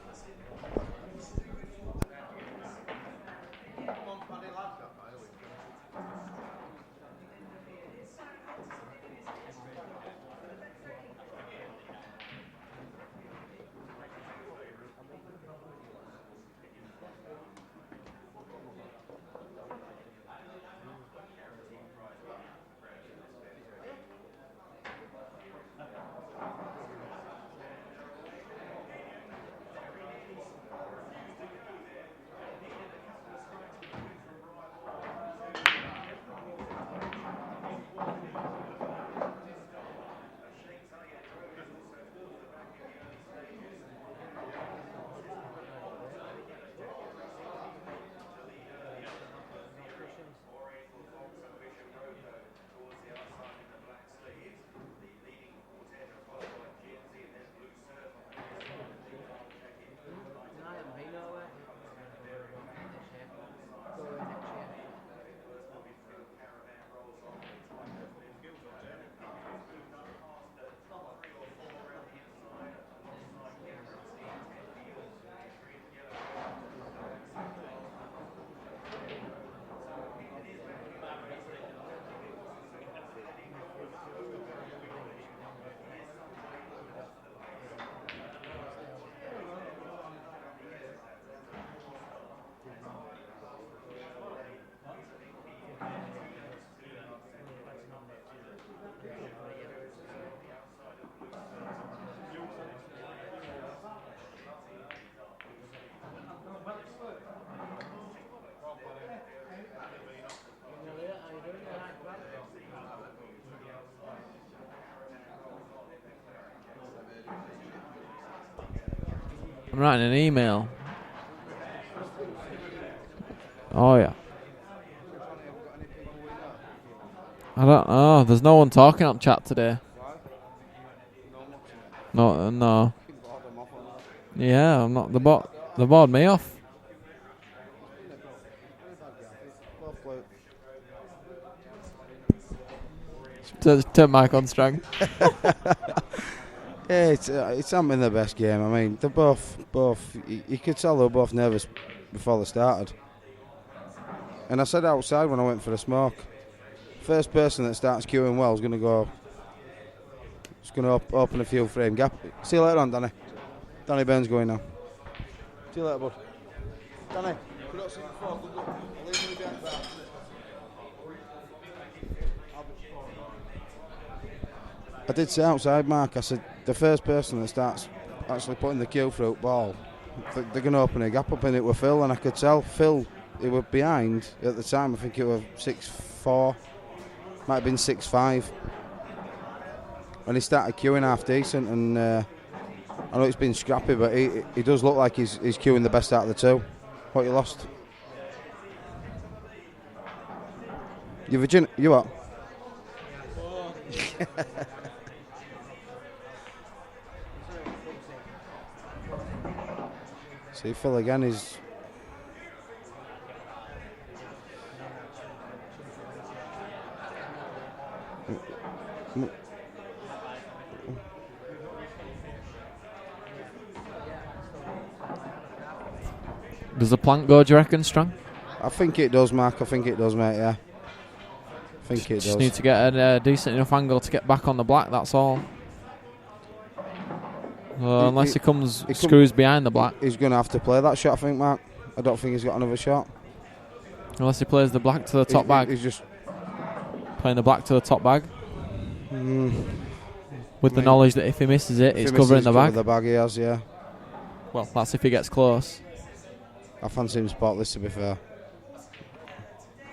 I'm writing an email. Oh, yeah. I don't know. There's no one talking on chat today. No. Yeah, I'm not. They bored me off. Turn mic on strong. Yeah, it's not been the best game. I mean, they're both. You could tell they were both nervous before they started. And I said outside when I went for a smoke, first person that starts queuing well is going to go. It's going to open a few frame gap. See you later on, Danny. Danny Burns going now. See you later, bud. Danny, if you don't see me before, good luck. I'll leave you behind the bar. I did say outside, Mark, I said the first person that starts actually putting the queue through ball, they're going to open a gap up in it with Phil, and I could tell Phil, he was behind at the time. I think it was 6'4", might have been 6'5", and he started queuing half decent, and I know it's been scrappy, but he does look like he's queuing the best out of the two. What you lost? You Virginia? You what? See, Phil again is. Does the plank go, do you reckon, strong? I think it does, Mark. I think it does, mate, yeah. I think it does. Just need to get a decent enough angle to get back on the black, that's all. Unless he screws behind the black. He's going to have to play that shot, I think, Mark. I don't think he's got another shot. Unless he plays the black to the top bag. He's just playing the black to the top bag. With the knowledge that if he misses it, it's covering the bag. The bag he has, yeah. Well, that's if he gets close. I fancy him spotless, to be fair.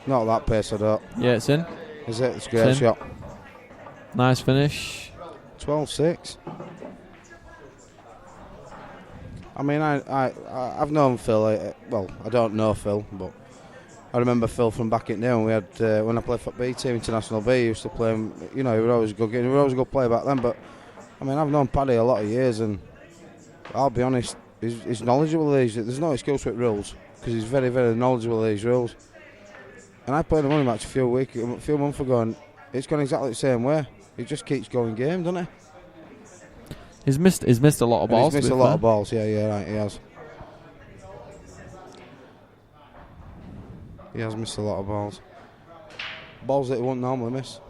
Not at that pace, I don't. Yeah, it's in. Is it? It's a great shot. Nice finish. 12-6. I mean, I've known Phil. Well, I don't know Phil, but I remember Phil from back at Neon. We had when I played for B team, International B. He used to play him. You know, he was always a good. He was always a good player back then. But I mean, I've known Paddy a lot of years, and I'll be honest, he's knowledgeable of these. There's no excuse with rules because he's very, very knowledgeable of these rules. And I played a MoneyMatch a few months ago, and it's gone exactly the same way. He just keeps going game, doesn't he? He's missed a lot of balls. He's missed a lot of balls. Yeah, right. He has. He has missed a lot of balls. Balls that he wouldn't normally miss.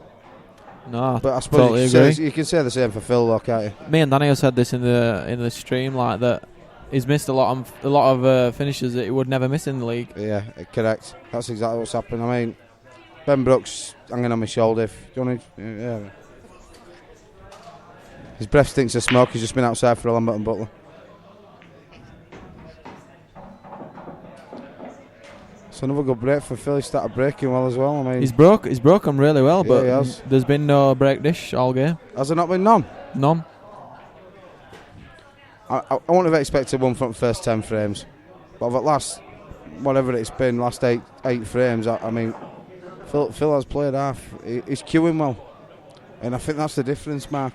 No, But I suppose totally you can say the same for Phil, though, can't you? Me and Danny have said this in the stream, like that. He's missed a lot of finishes that he would never miss in the league. Yeah, correct. That's exactly what's happened. I mean, Ben Brooks hanging on my shoulder. Yeah. His breath stinks of smoke. He's just been outside for a Lambert and Butler. It's another good break for Phil. He started breaking well as well. I mean, he's broken really well, but he has. There's been no break dish all game. Has there not been none? None. I wouldn't have expected one from the first 10 frames, but at last, whatever it's been, last eight frames. I mean, Phil has played half. He's queuing well, and I think that's the difference, Mark.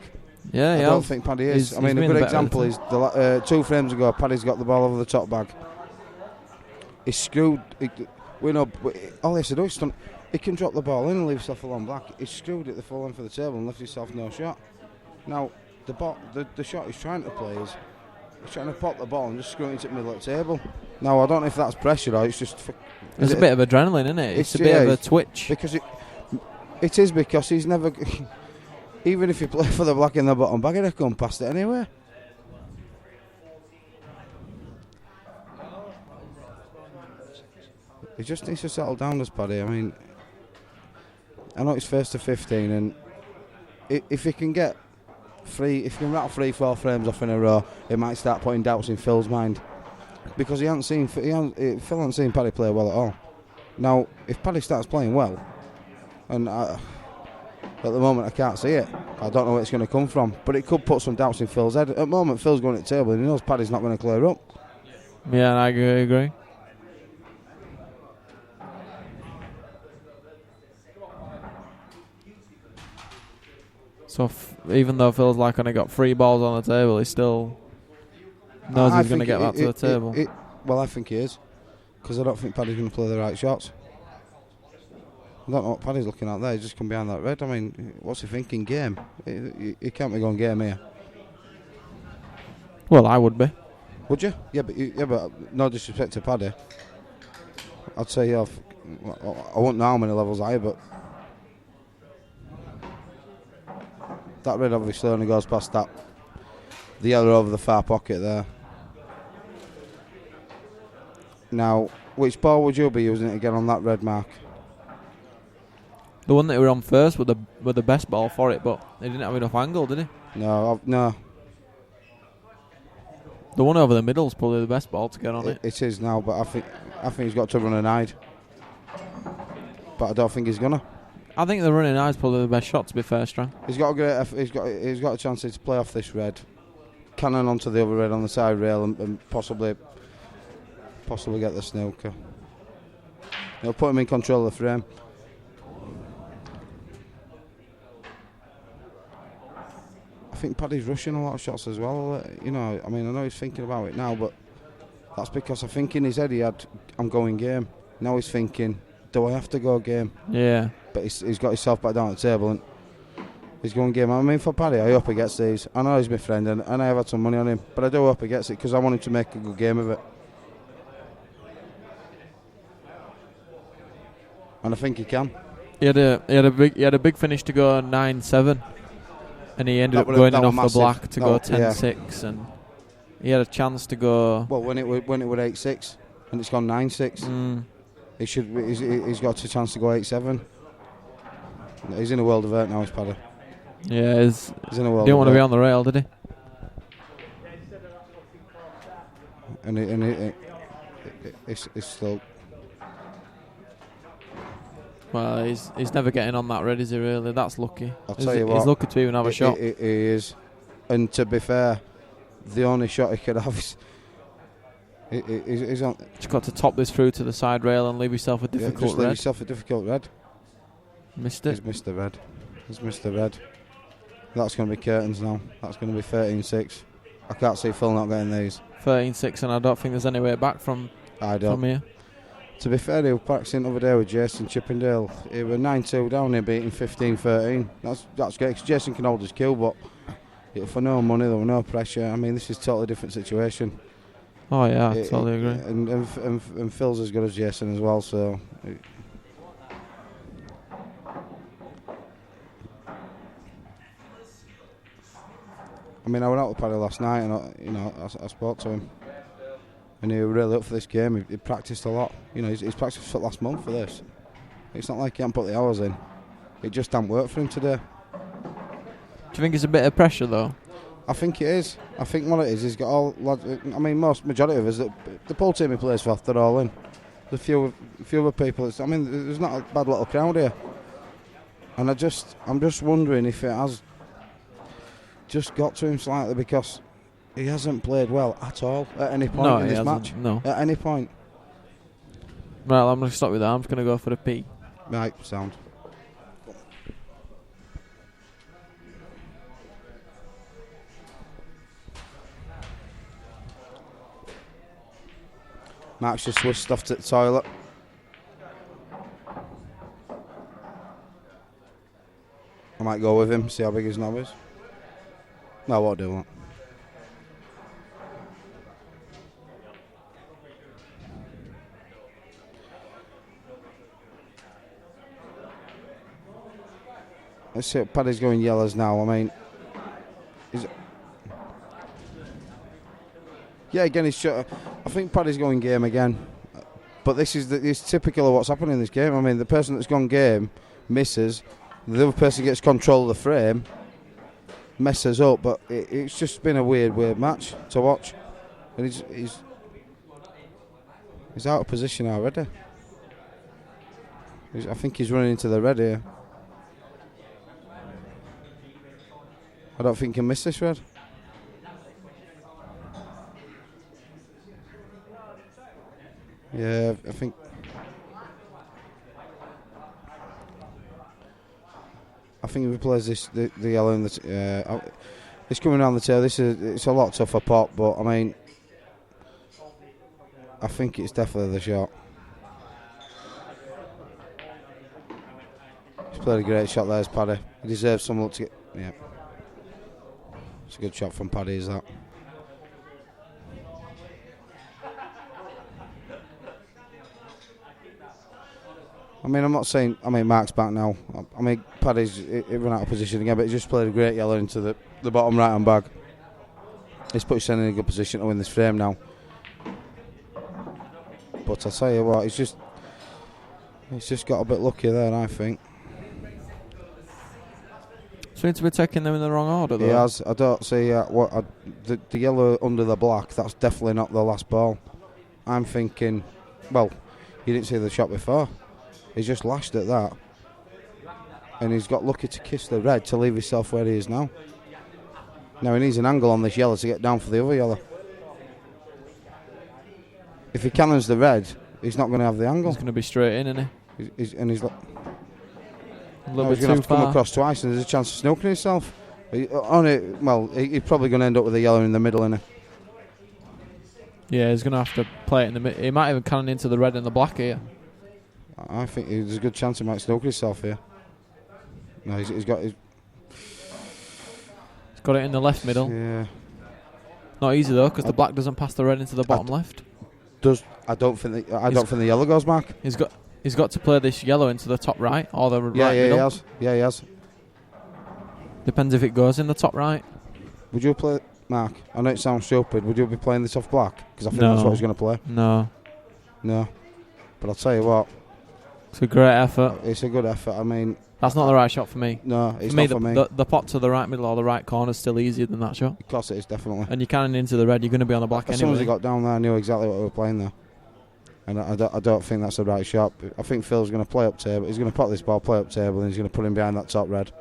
Yeah, I don't think Paddy is. I mean, a good example is 2 frames ago, Paddy's got the ball over the top bag. He's screwed. We know. All he has to do is he can drop the ball in and leave himself a long black. He's screwed it the full length of the table and left himself no shot. Now, the shot he's trying to play is he's trying to pop the ball and just screw it into the middle of the table. Now, I don't know if that's pressure or it's just. There's a bit of adrenaline, isn't it? It's a bit of a twitch. Because it is because he's never. Even if you play for the black in the bottom bag, he'd come past it anyway. He just needs to settle down, does Paddy. I mean, I know it's first to 15, and if he can get if he can rattle 3-4 frames off in a row, it might start putting doubts in Phil's mind, because Phil hasn't seen Paddy play well at all. Now, if Paddy starts playing well, and at the moment I can't see it, I don't know where it's going to come from, but it could put some doubts in Phil's head. At the moment, Phil's going to the table, and he knows Paddy's not going to clear up. Yeah, I agree. So even though Phil's like only got 3 balls on the table, he still knows he's going to get back to the table. Well, I think he is, because I don't think Paddy's going to play the right shots. I don't know what Paddy's looking at there. He's just come behind that red. I mean, what's he thinking? Game? He can't be going game here. Well, I would be. Would you? Yeah, but no disrespect to Paddy. I'd say I wouldn't know how many levels higher, but that red obviously only goes past the yellow over the far pocket there. Now, which ball would you be using it again on that red, Mark? The one that we were on first with the best ball for it, but he didn't have enough angle, did he? No. The one over the middle is probably the best ball to get on it. It is now, but I think he's got to run an hide. But I don't think he's gonna. I think the running eye is probably the best shot, to be fair, Strang. He's got a chance to play off this red, cannon onto the other red on the side rail, and possibly get the snooker. He'll put him in control of the frame. I think Paddy's rushing a lot of shots as well. I know he's thinking about it now, but that's because I think in his head he had, I'm going game. Now he's thinking, do I have to go game? Yeah. But he's got himself back down at the table and he's going game. I mean, for Paddy, I hope he gets these. I know he's my friend and I have had some money on him, but I do hope he gets it because I want him to make a good game of it. And I think he can. He had a big finish to go 9-7, and he ended up going in off massive. The black to go 10-6, and he had a chance to go. Well, when it was 8-6, and it's gone 9-6, he's got a chance to go 8-7. He's in a world of hurt now, he's Paddy. Yeah, he's in a world. Didn't want to be on the rail, did he? And it's still. Well, he's never getting on that red, is he really? That's lucky. I'll tell you what. He's lucky to even have a shot. He is. And to be fair, the only shot he could have is... He's on... Just got to top this through to the side rail and leave yourself a difficult red. Leave yourself a difficult red. Missed it. He's missed the red. That's going to be curtains now. That's going to be 13-6. I can't see Phil not getting these. 13-6, and I don't think there's any way back from here. To be fair, he was practicing the other day with Jason Chippendale. He was 9-2 down here, beating 15-13. That's great, because Jason can hold his kill, but For no money, there was no pressure. I mean, this is a totally different situation. Oh yeah, I totally agree. And Phil's as good as Jason as well, so. I mean, I went out with Paddy last night, and I spoke to him, and he was really up for this game. He practiced a lot. He's practiced for last month for this. It's not like he hasn't put the hours in. It just didn't work for him today. Do you think it's a bit of pressure though? I think it is. I think what it is, he's got all lads. I mean, majority of us, the Pool team he plays for, they're all in. There's a few other people. I mean, there's not a bad little crowd here. And I'm just wondering if it has just got to him slightly, because he hasn't played well at all at any point in this match. No. At any point. Right, I'm going to stop with that. I'm just going to go for the P. Right, sound. Mark's just whisked off to the toilet. I might go with him, see how big his knob is. No, I won't do that. Let's see, Paddy's going yellows now. I mean, yeah, again, he's shut. I think Paddy's going game again, but this is typical of what's happening in this game. I mean, the person that's gone game misses, the other person gets control of the frame, messes up, but it's just been a weird match to watch, and he's out of position already. I think he's running into the red here. I don't think he can miss this red. Yeah, I think if he plays the yellow in the it's coming down the tail. It's a lot tougher pot, but I mean, I think it's definitely the shot. He's played a great shot there, Paddy. He deserves some luck to get. Yeah, it's a good shot from Paddy, is that? I mean, I'm not saying. I mean, Mark's back now. I mean, Paddy's it run out of position again, but he just played a great yellow into the bottom right hand bag. He's put his in a good position to win this frame now. But I tell you what, he's just got a bit lucky there, I think. Seems to be taking them in the wrong order, though. He has. I don't see the yellow under the black. That's definitely not the last ball. I'm thinking, well, you didn't see the shot before. He's just lashed at that, and he's got lucky to kiss the red to leave himself where he is now. Now he needs an angle on this yellow to get down for the other yellow. If he cannons the red, he's not going to have the angle. He's going to be straight in, isn't he? He's a little he's bit going to too have to come far. across twice, and there's a chance of snooking himself. He's probably going to end up with the yellow in the middle, isn't he? Yeah, he's going to have to play it in the middle. He might even cannon into the red and the black here. I think there's a good chance he might snook himself here. No, he's got his. He's got it in the left middle. Yeah. Not easy though, because the black doesn't pass the red into the bottom left. I don't think the yellow goes, Mark. He's got to play this yellow into the top right or the right middle. Yeah, he has. Depends if it goes in the top right. Would you play, Mark? I know it sounds stupid. Would you be playing this off black? Because I think that's what he's going to play. No. But I'll tell you what. It's a great effort. It's a good effort. I mean, that's not the right shot for me. No, it's for me, not for me. The pot to the right middle or the right corner is still easier than that shot. Of course it is, definitely. And you cannon into the red, you're going to be on the black as anyway. As soon as he got down there, I knew exactly what we were playing there. And I don't think that's the right shot. I think Phil's going to play up table. He's going to pot this ball, play up table, and he's going to put him behind that top red.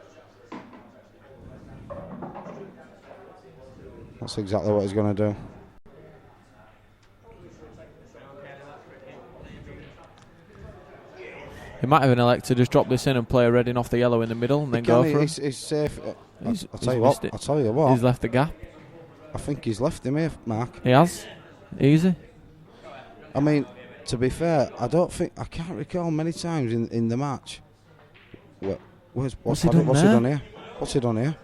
That's exactly what he's going to do. He might even elect to just drop this in and play a red in off the yellow in the middle and then go for it. He's safe. I'll tell you what. He's left the gap. I think he's left him here, Mark. He has. Easy. I mean, to be fair, I can't recall many times in the match. What's he done here? What's he done here?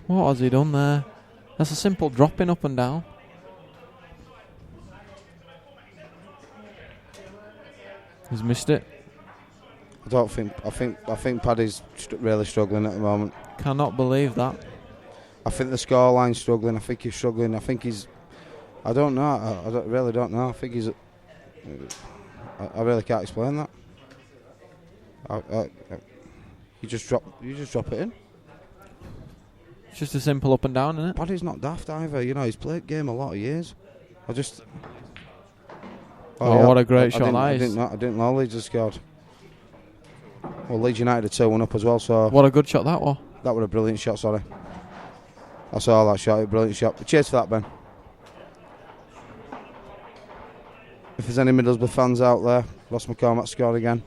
What has he done there? That's a simple dropping up and down. He's missed it. I think Paddy's really struggling at the moment. Cannot believe that. I think the scoreline's struggling. I think he's struggling. I think he's. I don't know. Really don't know. I think he's. I really can't explain that. You just drop it in. It's just a simple up and down, isn't it? Paddy's not daft either. You know, he's played game a lot of years. What a great shot that I is. didn't know Leeds had scored. Well, Leeds United had 2-1 up as well. So what a good shot that was. That was a brilliant shot. Sorry, I saw that shot. A brilliant shot. Cheers for that, Ben. If there's any Middlesbrough fans out there, Ross McCormack scored again.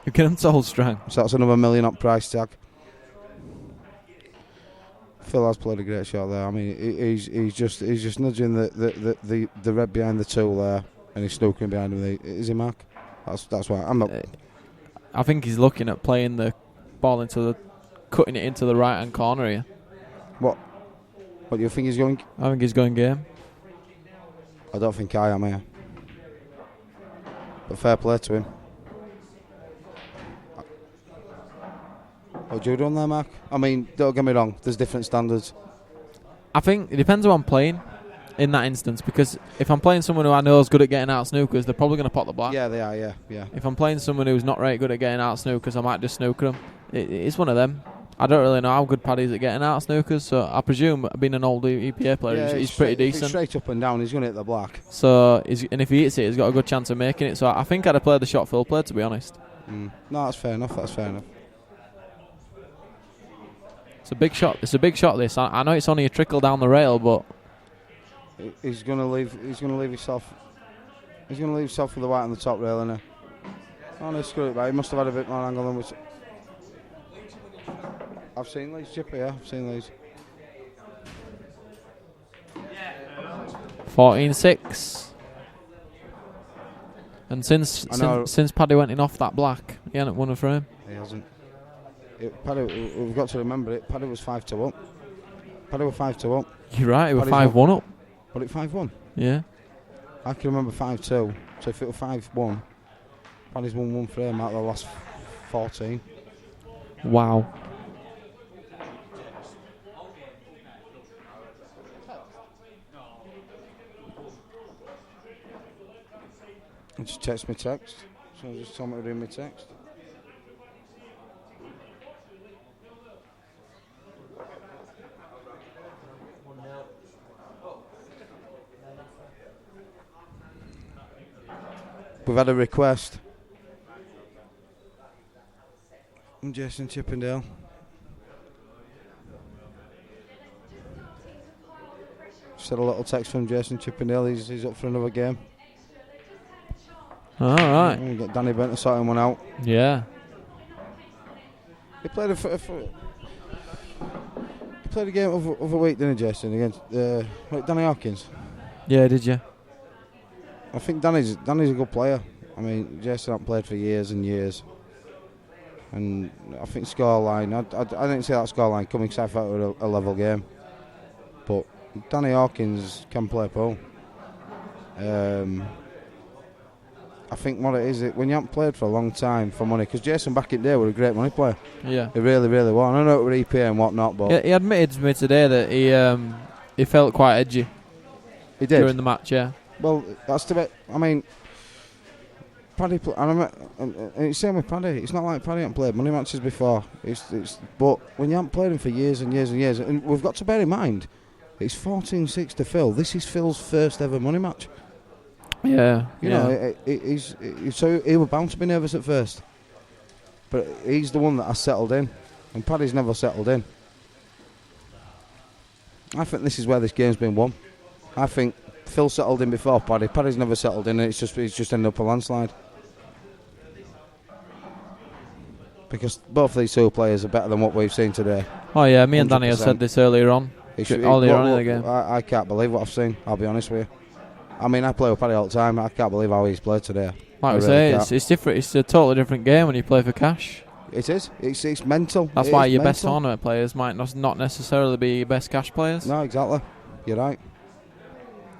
You get him told strong. So that's another $1 million up price tag. Phil has played a great shot there. I mean, he's just nudging the red behind the two there, and he's snookering behind him. Is he, Mark? That's why I'm not. I think he's looking at playing the ball cutting it into the right hand corner here. What do you think he's going? I think he's going game. I don't think I am here. But fair play to him. What do you do there, Mark? I mean, don't get me wrong, there's different standards. I think it depends who I'm playing in that instance, because if I'm playing someone who I know is good at getting out snookers, they're probably going to pop the black. Yeah, they are, yeah. If I'm playing someone who's not very good at getting out snookers, I might just snooker them. It's one of them. I don't really know how good Paddy's at getting out snookers, so I presume, being an old EPA player, he's pretty decent. Straight up and down, he's going to hit the black. So, and if he hits it, he's got a good chance of making it. So I think I'd have played the shot Phil played, to be honest. No, that's fair enough. It's a big shot. This. I know it's only a trickle down the rail, but he's going to leave himself. He's going to leave himself with the white on the top rail, isn't he? Oh no, screw it, back. He must have had a bit more angle than which. I've seen Leeds chip here. I've seen Leeds. 14-6. And since Paddy went in off that black, he hasn't won a frame. He hasn't. Paddy, we've got to remember it. Paddy was 5-2 up. Paddy was 5-2 up. You're right. He was 5-1 up. But it 5-1. Yeah. I can remember 5-2. So if it was 5-1, Paddy's won one frame out of the last 14. Wow. I just text me text. So just tell me to read me text. We've had a request from Jason Chippendale. Just had a little text from Jason Chippendale. He's up for another game. All right. We'll get Danny Banter sorting one out. Yeah. He played a game of a week, didn't he, Jason, against Danny Hawkins? Yeah, did you? I think Danny's a good player. I mean, Jason hasn't played for years and years. And I think scoreline, I didn't see that scoreline coming because I thought it was a level game. But Danny Hawkins can play pool. I think what it is, when you haven't played for a long time for money, because Jason back in the day was a great money player. Yeah. He really, really was. I know it was EPA and whatnot, but... Yeah, he admitted to me today that he felt quite edgy. He did? During the match, yeah. Well, that's the bit. I mean, Paddy, and it's same with Paddy. It's not like Paddy hasn't played money matches before. But when you haven't played them for years and years and years, and we've got to bear in mind, it's 14-6 to Phil. This is Phil's first ever money match. Yeah, you know, so he was bound to be nervous at first, but he's the one that has settled in, and Paddy's never settled in. I think this is where this game's been won. I think Phil settled in before Paddy. Paddy's never settled in, and it's just ended up a landslide. Because both of these two players are better than what we've seen today. Oh yeah, me and Danny have said this earlier on. Earlier on in the game. I can't believe what I've seen, I'll be honest with you. I mean, I play with Paddy all the time. I can't believe how he's played today. Like I say, it's different. It's a totally different game when you play for cash. It is. It's mental. That's why your best tournament players might not necessarily be your best cash players. No, exactly. You're right.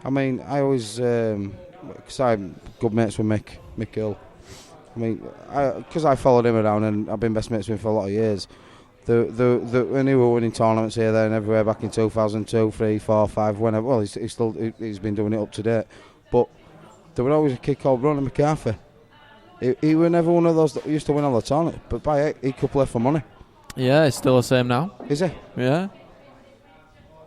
I mean, I always, because I'm good mates with Mick Hill. I mean, because I followed him around and I've been best mates with him for a lot of years. When he were winning tournaments here, there, and everywhere back in 2002, 3, 4, 5, whenever. Well, he's been doing it up to date. But there was always a kid called Ronnie McCarthy. He was never one of those that used to win all the tournaments, but by it, he could play for money. Yeah, it's still the same now. Is he? Yeah.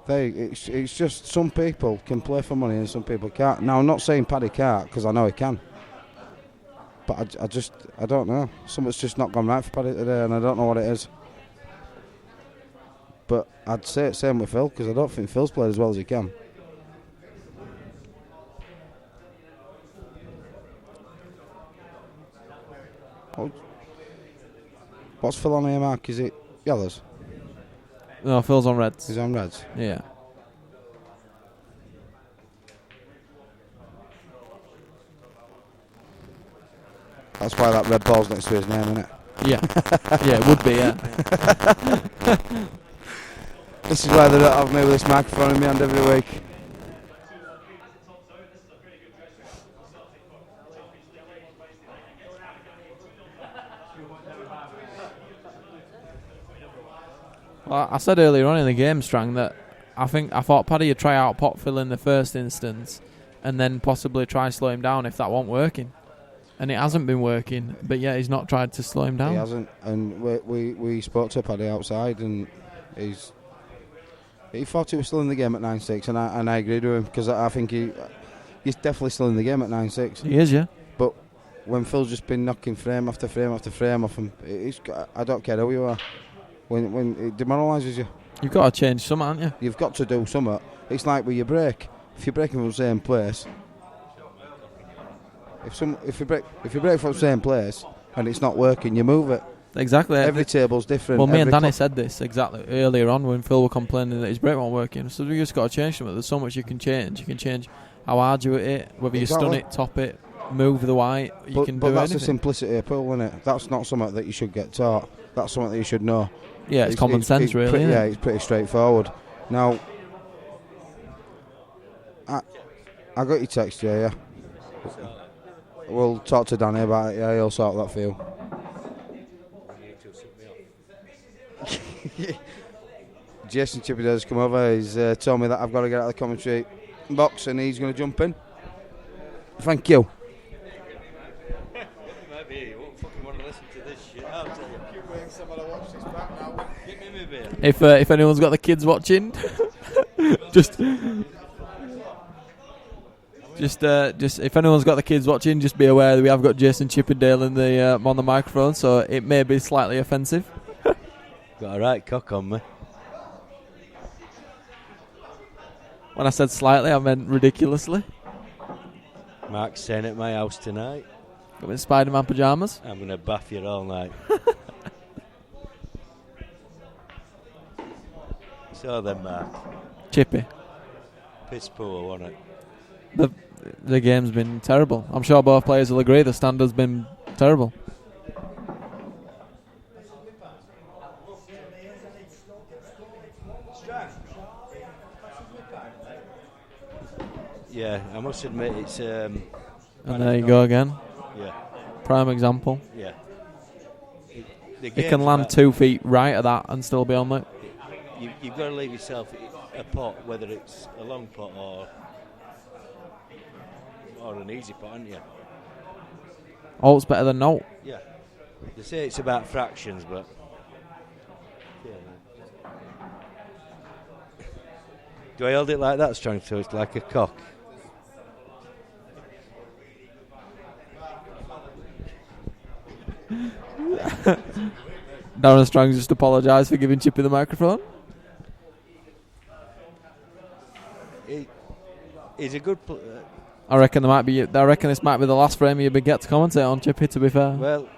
It's just some people can play for money and some people can't. Now, I'm not saying Paddy can't, because I know he can. But I don't know. Something's just not gone right for Paddy today, and I don't know what it is. But I'd say it's same with Phil, because I don't think Phil's played as well as he can. What's Phil on here, Mark? Is it yellows? No, Phil's on reds. He's on reds? Yeah. That's why that red ball's next to his name, isn't it? Yeah. Yeah, it would be, yeah. This is why they don't have me with this microphone in my hand every week. Well, I said earlier on in the game, Strang, that I thought Paddy would try out pot fill in the first instance and then possibly try slow him down if that wasn't working. And it hasn't been working, but yet he's not tried to slow him down. He hasn't, and we spoke to Paddy outside, and he thought he was still in the game at 9-6, and I agreed with him, because I think he's definitely still in the game at 9-6. He is, yeah. But when Phil's just been knocking frame after frame after frame off him, I don't care who you are. When it demoralises you, you've got to change something, haven't you? You've got to do something. It's like with your brake. If you're braking from the same place, if you brake from the same place and it's not working, you move it. Exactly. Every table's different. Well, me and Danny said this exactly earlier on when Phil were complaining that his brake wasn't working. So we just got to change something. There's so much you can change. You can change how hard you hit it, whether you stun it, top it, move the white. You can do anything. But that's the simplicity of pool, isn't it? That's not something that you should get taught. That's something that you should know. Yeah, it's common sense, really. Pretty, yeah, it's pretty straightforward. Now, I got your text here, yeah. We'll talk to Danny about it. Yeah, he'll sort that for you. Jason Chippy does come over. He's told me that I've got to get out of the commentary box, and he's going to jump in. Thank you. Maybe he won't fucking want to listen to this shit. I'll tell you. Give me my beer. If anyone's got the kids watching, just if anyone's got the kids watching, just be aware that we have got Jason Chippendale on the microphone, so it may be slightly offensive. Got a right cock on me. When I said slightly, I meant ridiculously. Mark's staying at my house tonight. Got in Spider-Man pyjamas. I'm going to bath you all night. So then, Mark. Chippy. Piss poor, wasn't The it? game's been terrible. I'm sure both players will agree the standard's been terrible. Yeah, I must admit it's... and there you go again. Yeah. Prime example. Yeah. It can land 2 feet right at that and still be on it. You've got to leave yourself a pot, whether it's a long pot or an easy pot, haven't you? All's better than no. Yeah. They say it's about fractions, but... Yeah. Do I hold it like that, Strong, so it's like a cock? Darren Strong just apologised for giving Chippy the microphone. He's a good... I reckon this might be the last frame you'll get to commentate on, Chippy, to be fair. Well,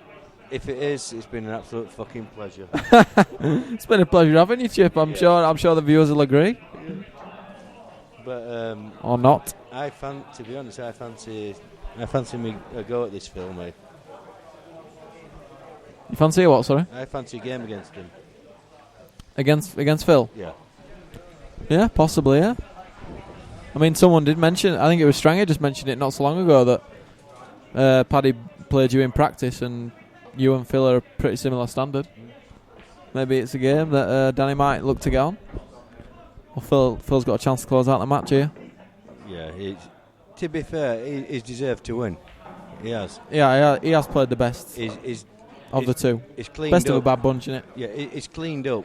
if it is, it's been an absolute fucking pleasure. It's been a pleasure having you, Chip. I'm sure the viewers will agree. Yeah. But or not. To be honest, I fancy me a go at this film, mate. You fancy a what, sorry? I fancy a game against him. Against Phil? Yeah. Yeah, possibly, yeah. I mean, someone did mention, I think it was Stranger just mentioned it not so long ago, that Paddy played you in practice and you and Phil are a pretty similar standard. Maybe it's a game that Danny might look to get on. Well, Phil's got a chance to close out the match here. Yeah, to be fair, he's deserved to win. He has. Yeah, he has played the best of the two. He's cleaned best up. of a bad bunch, innit? Yeah, he's cleaned up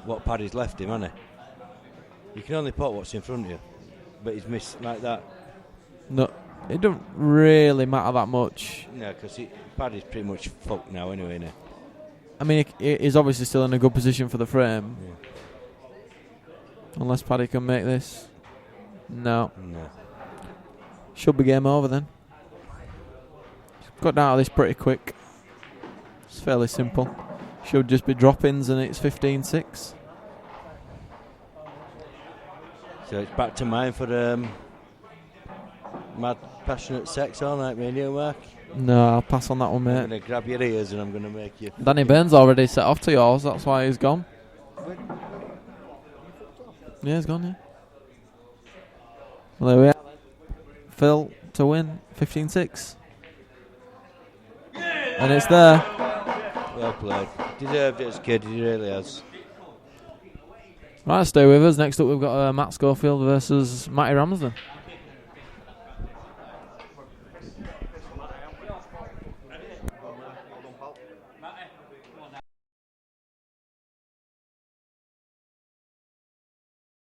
what Paddy's left him, hasn't he? You can only put what's in front of you, but he's missed like that. No, it don't really matter that much. No, because Paddy's pretty much fucked now anyway, isn't he? I mean, he's obviously still in a good position for the frame. Yeah. Unless Paddy can make this. No. No. Should be game over then. Got down to this pretty quick. It's fairly simple. Should just be drop-ins and it's 15-6. So it's back to mine for mad passionate sex all night, me and you, Mark. No, I'll pass on that one, I'm mate. going to grab your ears and I'm going to make you... Danny Burns already set off to yours, that's why he's gone. Yeah, he's gone, yeah. Well, there we are. Phil to win, 15-6. And it's there. Well played. Deserved it as a kid, he really has. Right, stay with us. Next up we've got Matt Schofield versus Matty Ramsden.